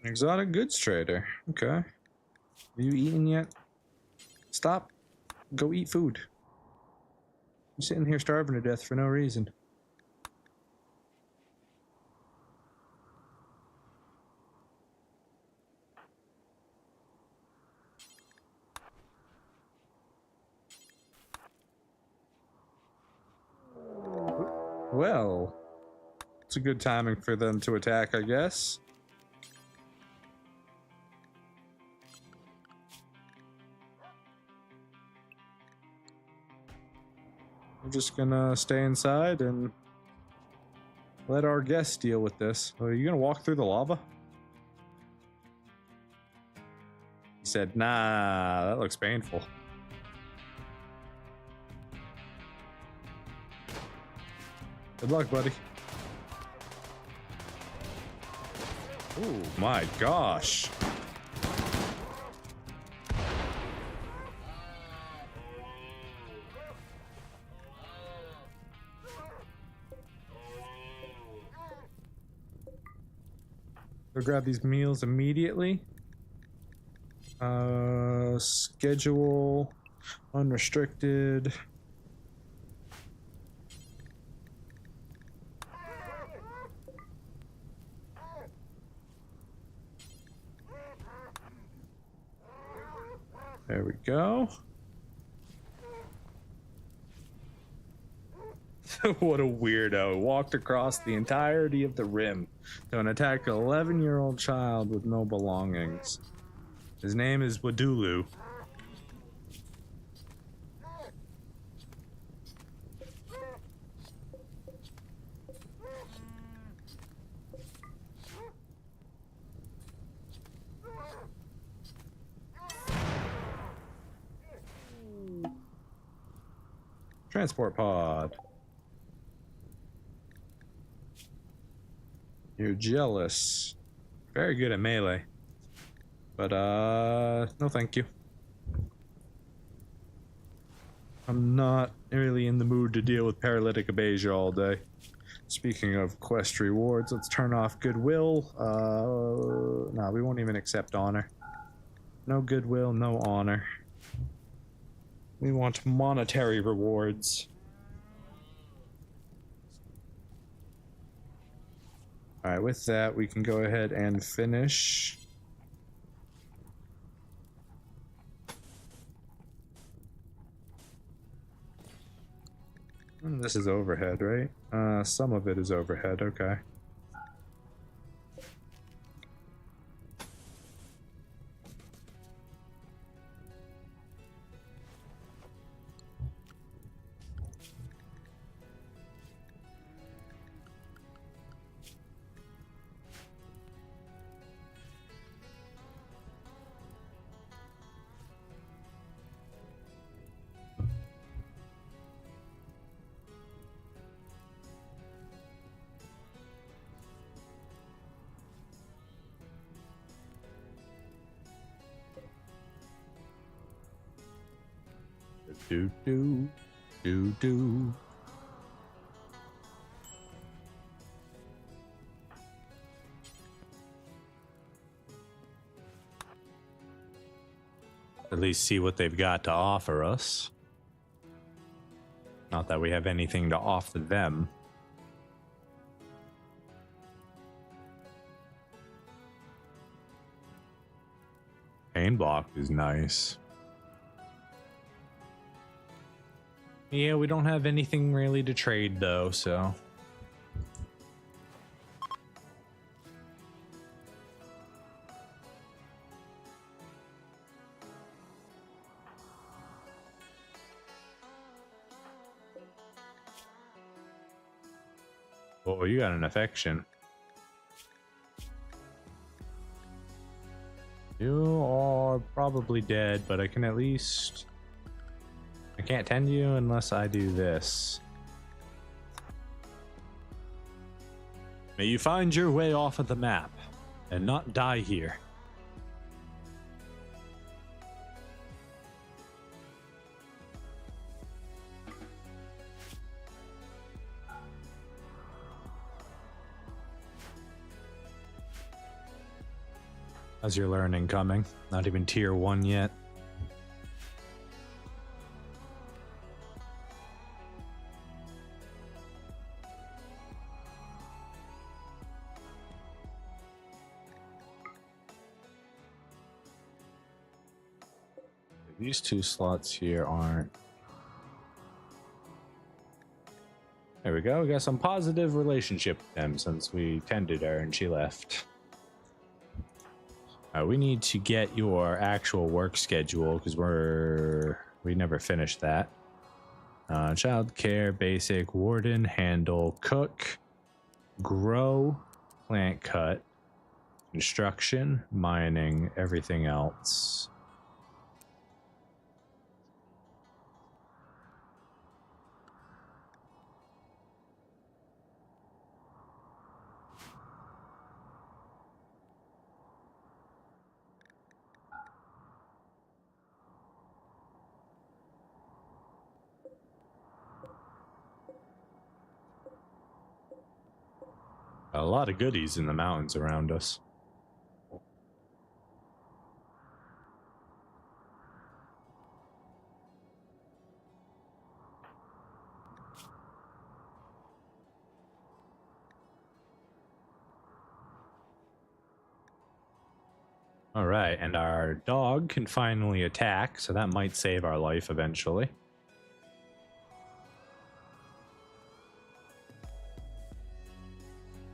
Exotic goods trader. Okay. Have you eaten yet? Stop. Go eat food. You're sitting here starving to death for no reason. Well, it's a good timing for them to attack, I guess. We're just gonna stay inside and let our guests deal with this. Are you gonna walk through the lava? He said, nah, that looks painful. Good luck, buddy. Oh my gosh. Go grab these meals immediately. Schedule unrestricted. There we go. What a weirdo. Walked across the entirety of the rim to attack an 11-year-old child with no belongings. His name is Wadulu. Transport pod. You're jealous. Very good at melee. But, no thank you. I'm not really in the mood to deal with paralytic abasia all day. Speaking of quest rewards, let's turn off goodwill. No, we won't even accept honor. No goodwill, no honor. We want monetary rewards. Alright, with that, we can go ahead and finish This is overhead, right? Some of it is overhead, okay. Do. At least see what they've got to offer us. Not that we have anything to offer them. Pain block is nice. Yeah, we don't have anything really to trade though, so. Oh, you got an affection. You are probably dead, but I can at least... I can't tend you unless I do this. May you find your way off of the map and not die here. How's your learning coming? Not even tier 1 yet. These 2 slots here aren't. There we go. We got some positive relationship with them since we tended her and she left. We need to get your actual work schedule because we never finished that. Child care, basic, warden, handle, cook, grow, plant cut, construction, mining, everything else. A lot of goodies in the mountains around us. All right, and our dog can finally attack, so that might save our life eventually.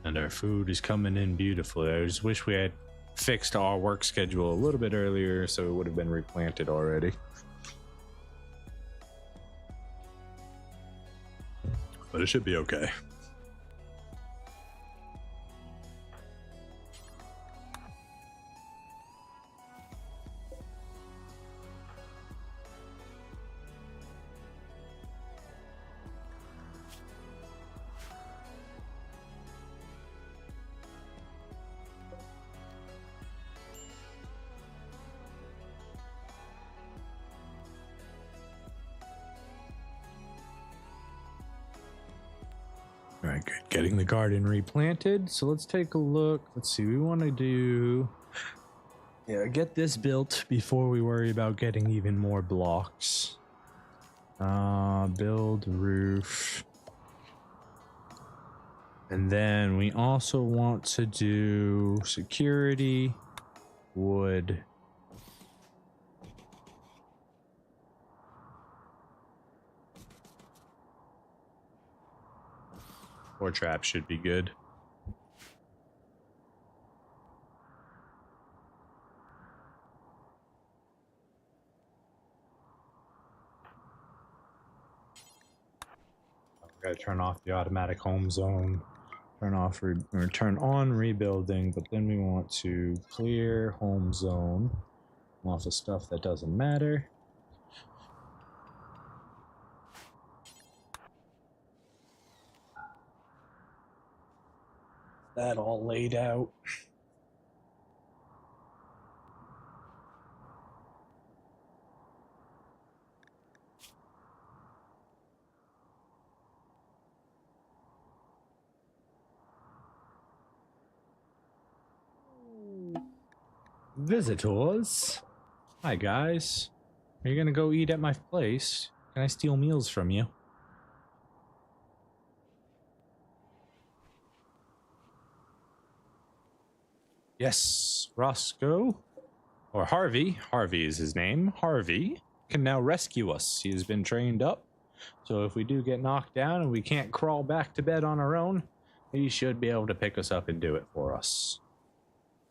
And our food is coming in beautifully. I just wish we had fixed our work schedule a little bit earlier so it would have been replanted already. But it should be okay. All right, good. Getting the garden replanted. So let's take a look. Let's see. We want to do... Yeah, get this built before we worry about getting even more blocks. Build roof. And then we also want to do security, wood. 4 traps should be good. Gotta turn off the automatic home zone, turn off or turn on rebuilding, but then we want to clear home zone off of stuff that doesn't matter. That all laid out. Visitors. Hi, guys. Are you gonna go eat at my place? Can I steal meals from you? Yes, Roscoe. Or Harvey. Harvey is his name. Harvey can now rescue us. He has been trained up. So if we do get knocked down and we can't crawl back to bed on our own, he should be able to pick us up and do it for us.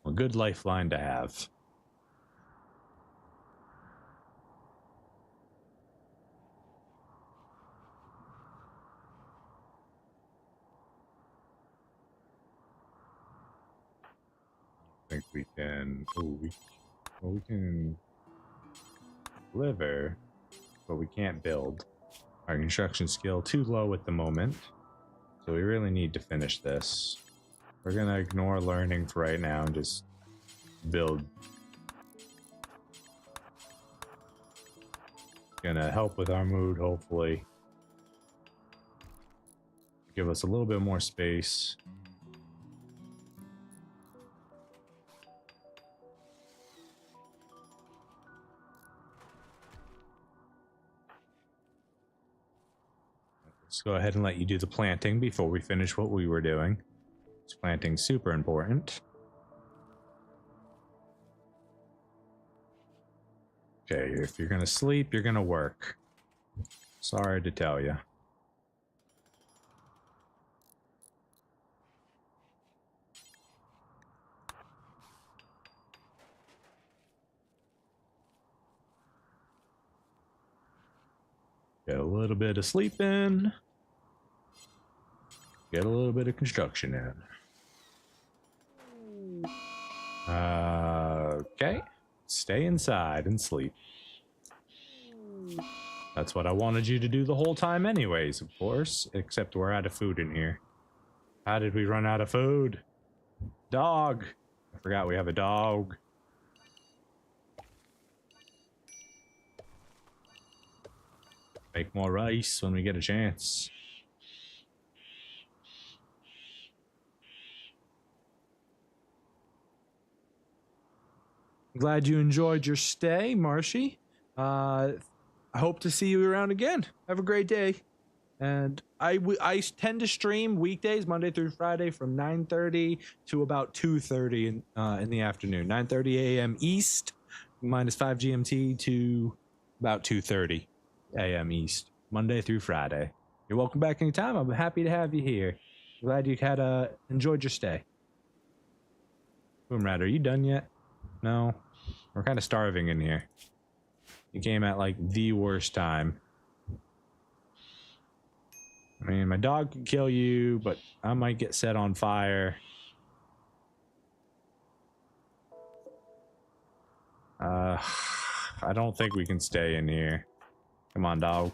A good lifeline to have. I think we can. Oh, we can deliver, but we can't build. Our construction skill too low at the moment, so we really need to finish this. We're gonna ignore learning for right now and just build. Gonna help with our mood, hopefully. Give us a little bit more space. Let's go ahead and let you do the planting before we finish what we were doing. This planting's super important. Okay, if you're gonna sleep, you're gonna work. Sorry to tell you. Get a little bit of sleep in. Get a little bit of construction in. Okay. Stay inside and sleep. That's what I wanted you to do the whole time anyways, of course. Except we're out of food in here. How did we run out of food? Dog. I forgot we have a dog. Make more rice when we get a chance. Glad you enjoyed your stay, Marshy. I hope to see you around again. Have a great day. And I tend to stream weekdays, Monday through Friday, from 9:30 to about 2:30 in the afternoon. 9:30 a.m. East, -5 GMT to about 2:30 a.m. East, Monday through Friday. You're welcome back anytime. I'm happy to have you here. Glad you had enjoyed your stay. Boomrat, are you done yet? No? We're kind of starving in here. You came at like the worst time. I mean, my dog could kill you, but I might get set on fire. I don't think we can stay in here. Come on, dog.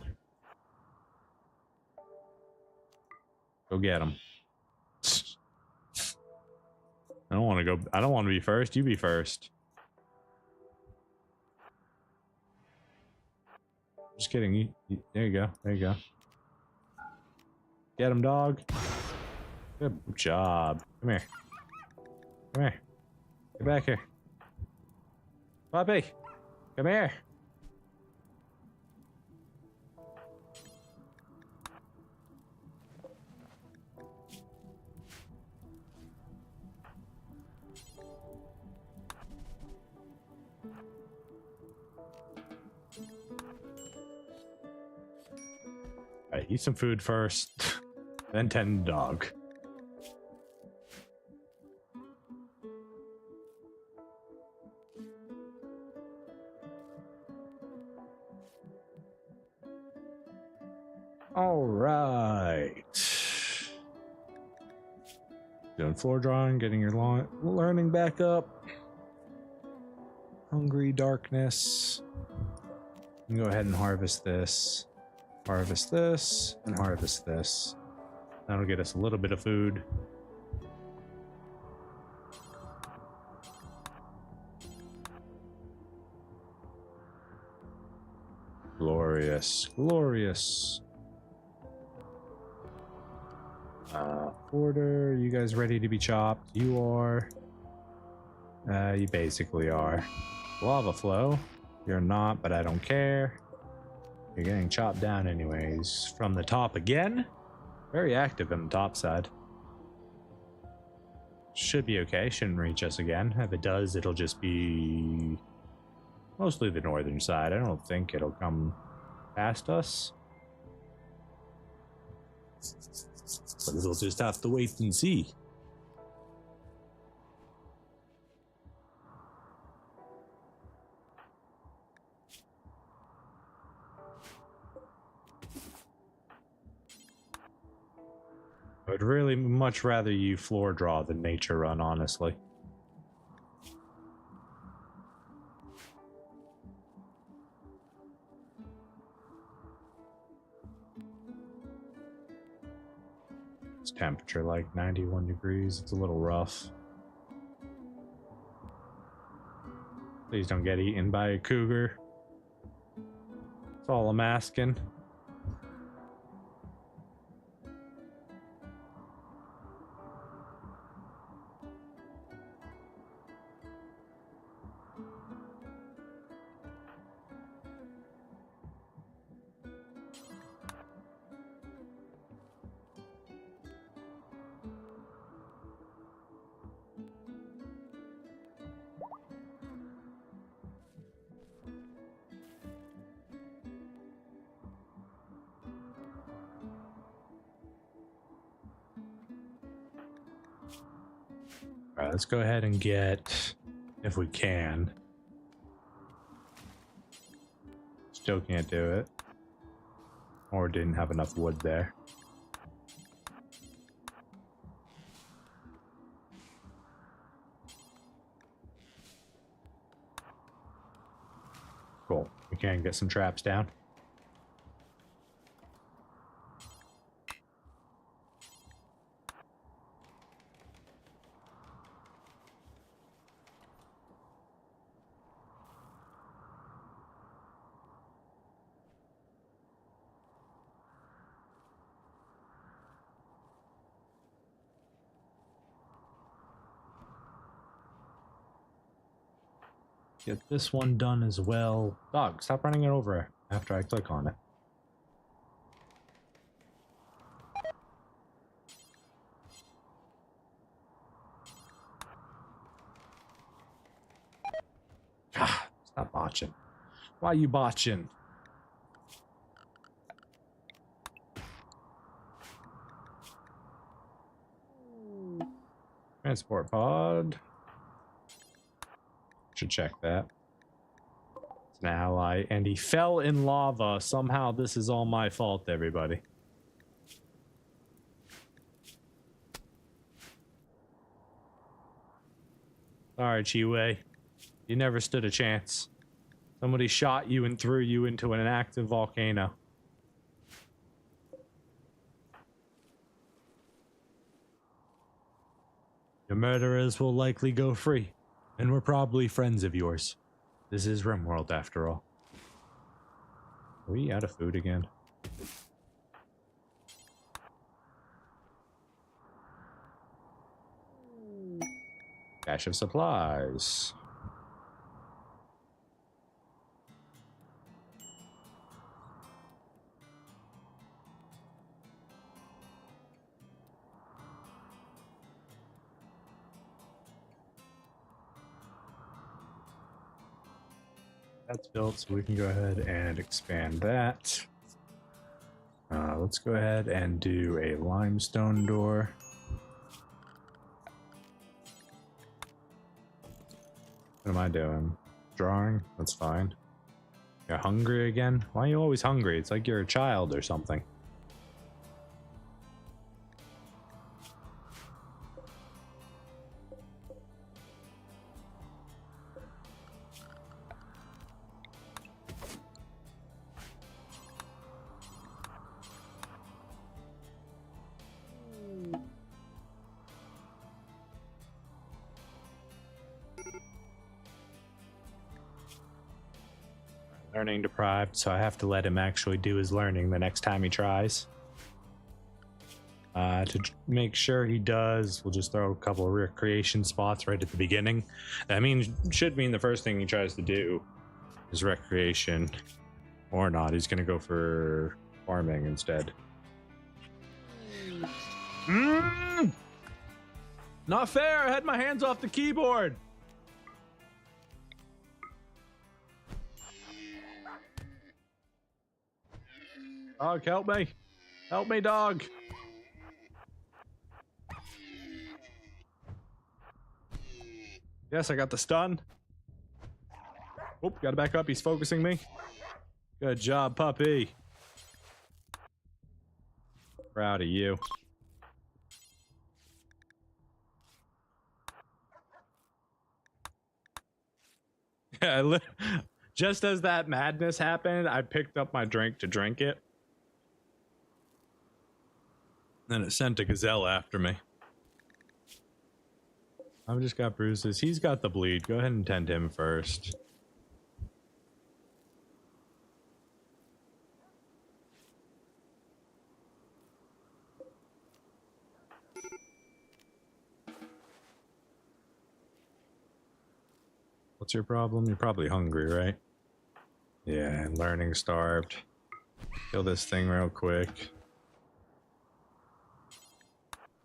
Go get him. I don't want to go. I don't want to be first. You be first. Just kidding. There you go. There you go. Get him, dog. Good job. Come here. Come here. Get back here. Puppy. Come here. Alright, eat some food first. then tend the dog. All right. Doing floor drawing, getting your learning back up. Hungry darkness. You can go ahead and harvest this, and harvest this. That'll get us a little bit of food. Glorious, glorious. Order, you guys ready to be chopped? You are. You basically are. Lava flow. You're not, but I don't care. You're getting chopped down anyways. From the top again. Very active on the top side. Should be okay. Shouldn't reach us again. If it does, it'll just be mostly the northern side. I don't think it'll come past us. But we'll just have to wait and see. I'd really much rather you floor draw than nature run, honestly. It's temperature like 91 degrees. It's a little rough. Please don't get eaten by a cougar. That's all I'm asking. All right, let's go ahead and get, if we can. Still can't do it. Or didn't have enough wood there. Cool. We can get some traps down. Get this one done as well. Dog, stop running it over after I click on it. Ah, stop botching. Why are you botching? Transport pod. Should check that. It's an ally, and he fell in lava. Somehow this is all my fault, everybody. Sorry, Chiwei. You never stood a chance. Somebody shot you and threw you into an active volcano. Your murderers will likely go free. And we're probably friends of yours. This is Rimworld, after all. Are we out of food again? Cache of supplies. That's built, so we can go ahead and expand that. let's go ahead and do a limestone door. What am I doing? Drawing? That's fine. You're hungry again? Why are you always hungry? It's like you're a child or something. Learning deprived, so I have to let him actually do his learning the next time he tries. To make sure he does, we'll just throw a couple of recreation spots right at the beginning. That should mean the first thing he tries to do is recreation. Or not, he's gonna go for farming instead. Not fair, I had my hands off the keyboard. Dog, help me. Help me, dog. Yes, I got the stun. Oh, gotta back up. He's focusing me. Good job, puppy. Proud of you. Yeah, just as that madness happened, I picked up my drink to drink it. Then it sent a gazelle after me. I've just got bruises. He's got the bleed. Go ahead and tend him first. What's your problem? You're probably hungry, right? Yeah, learning starved. Kill this thing real quick.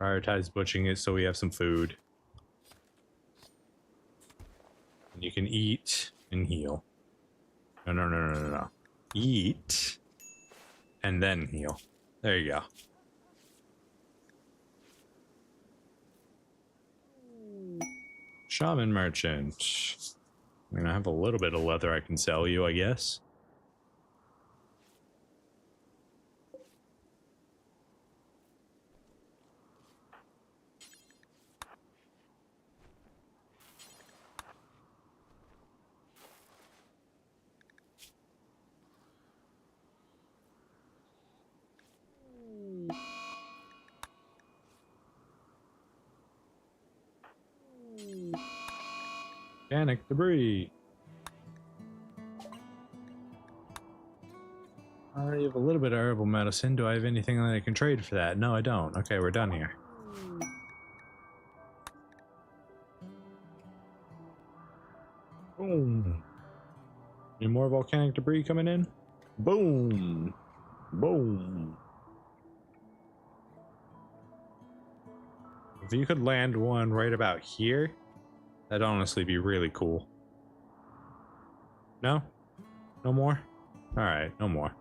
Prioritize butchering it so we have some food. And you can eat and heal. No. Eat and then heal. There you go. Shaman merchant. I mean, I have a little bit of leather I can sell you, I guess. Organic debris. I already have a little bit of herbal medicine. Do I have anything that I can trade for that? No, I don't. Okay, we're done here. Boom. Any more volcanic debris coming in? Boom. Boom. If you could land one right about here, that'd honestly be really cool. No? No more? Alright, no more.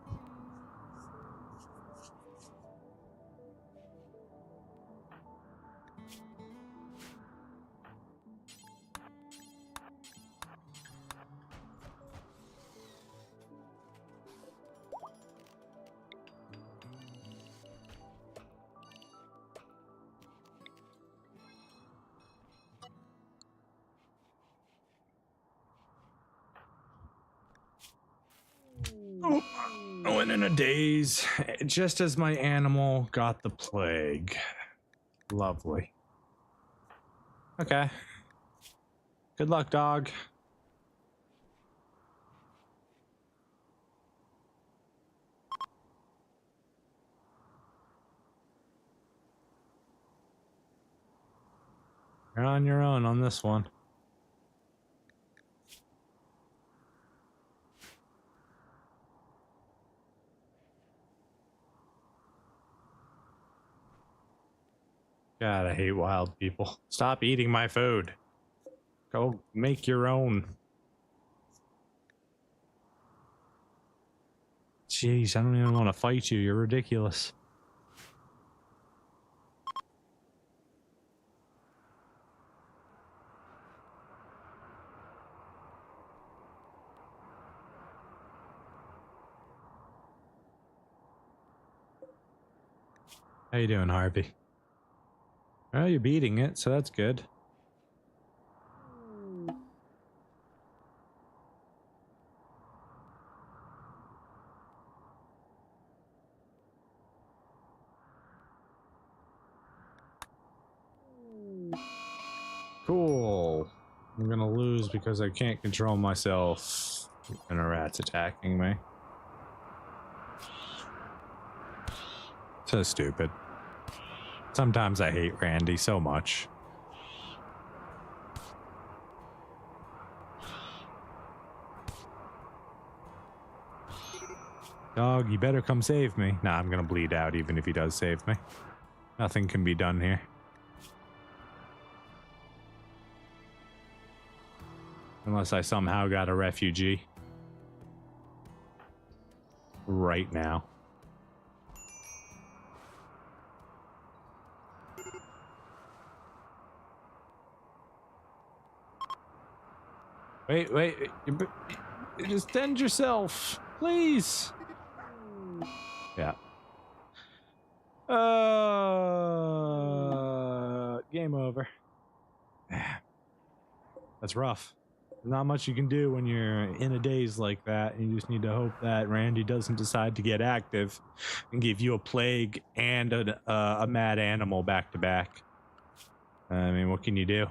I went in a daze, just as my animal got the plague. Lovely. Okay. Good luck, dog. You're on your own on this one. God, I hate wild people. Stop eating my food. Go make your own. Jeez, I don't even want to fight you. You're ridiculous. How you doing, Harvey? Well, you're beating it, so that's good. Cool. I'm gonna lose because I can't control myself and a rat's attacking me. So stupid. Sometimes I hate Randy so much. Dog, you better come save me. Nah, I'm gonna bleed out even if he does save me. Nothing can be done here. Unless I somehow got a refugee. Right now. Wait, wait. Just tend yourself. Please. Yeah. Game over. That's rough. Not much you can do when you're in a daze like that. You just need to hope that Randy doesn't decide to get active and give you a plague and a mad animal back to back. I mean, what can you do?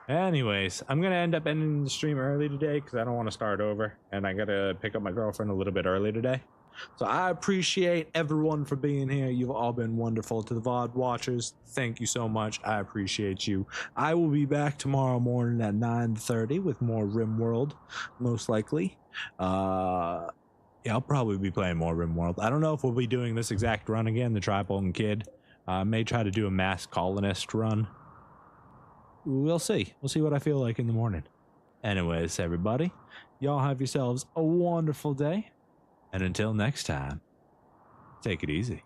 Anyways, I'm going to end up ending the stream early today because I don't want to start over. And I got to pick up my girlfriend a little bit early today. So I appreciate everyone for being here. You've all been wonderful. To the VOD watchers, thank you so much. I appreciate you. I will be back tomorrow morning at 9:30 with more Rimworld, most likely. Yeah, I'll probably be playing more Rimworld. I don't know if we'll be doing this exact run again, the Tribal and Kid. I may try to do a mass colonist run. We'll see. We'll see what I feel like in the morning. Anyways, everybody, y'all have yourselves a wonderful day. And until next time, take it easy.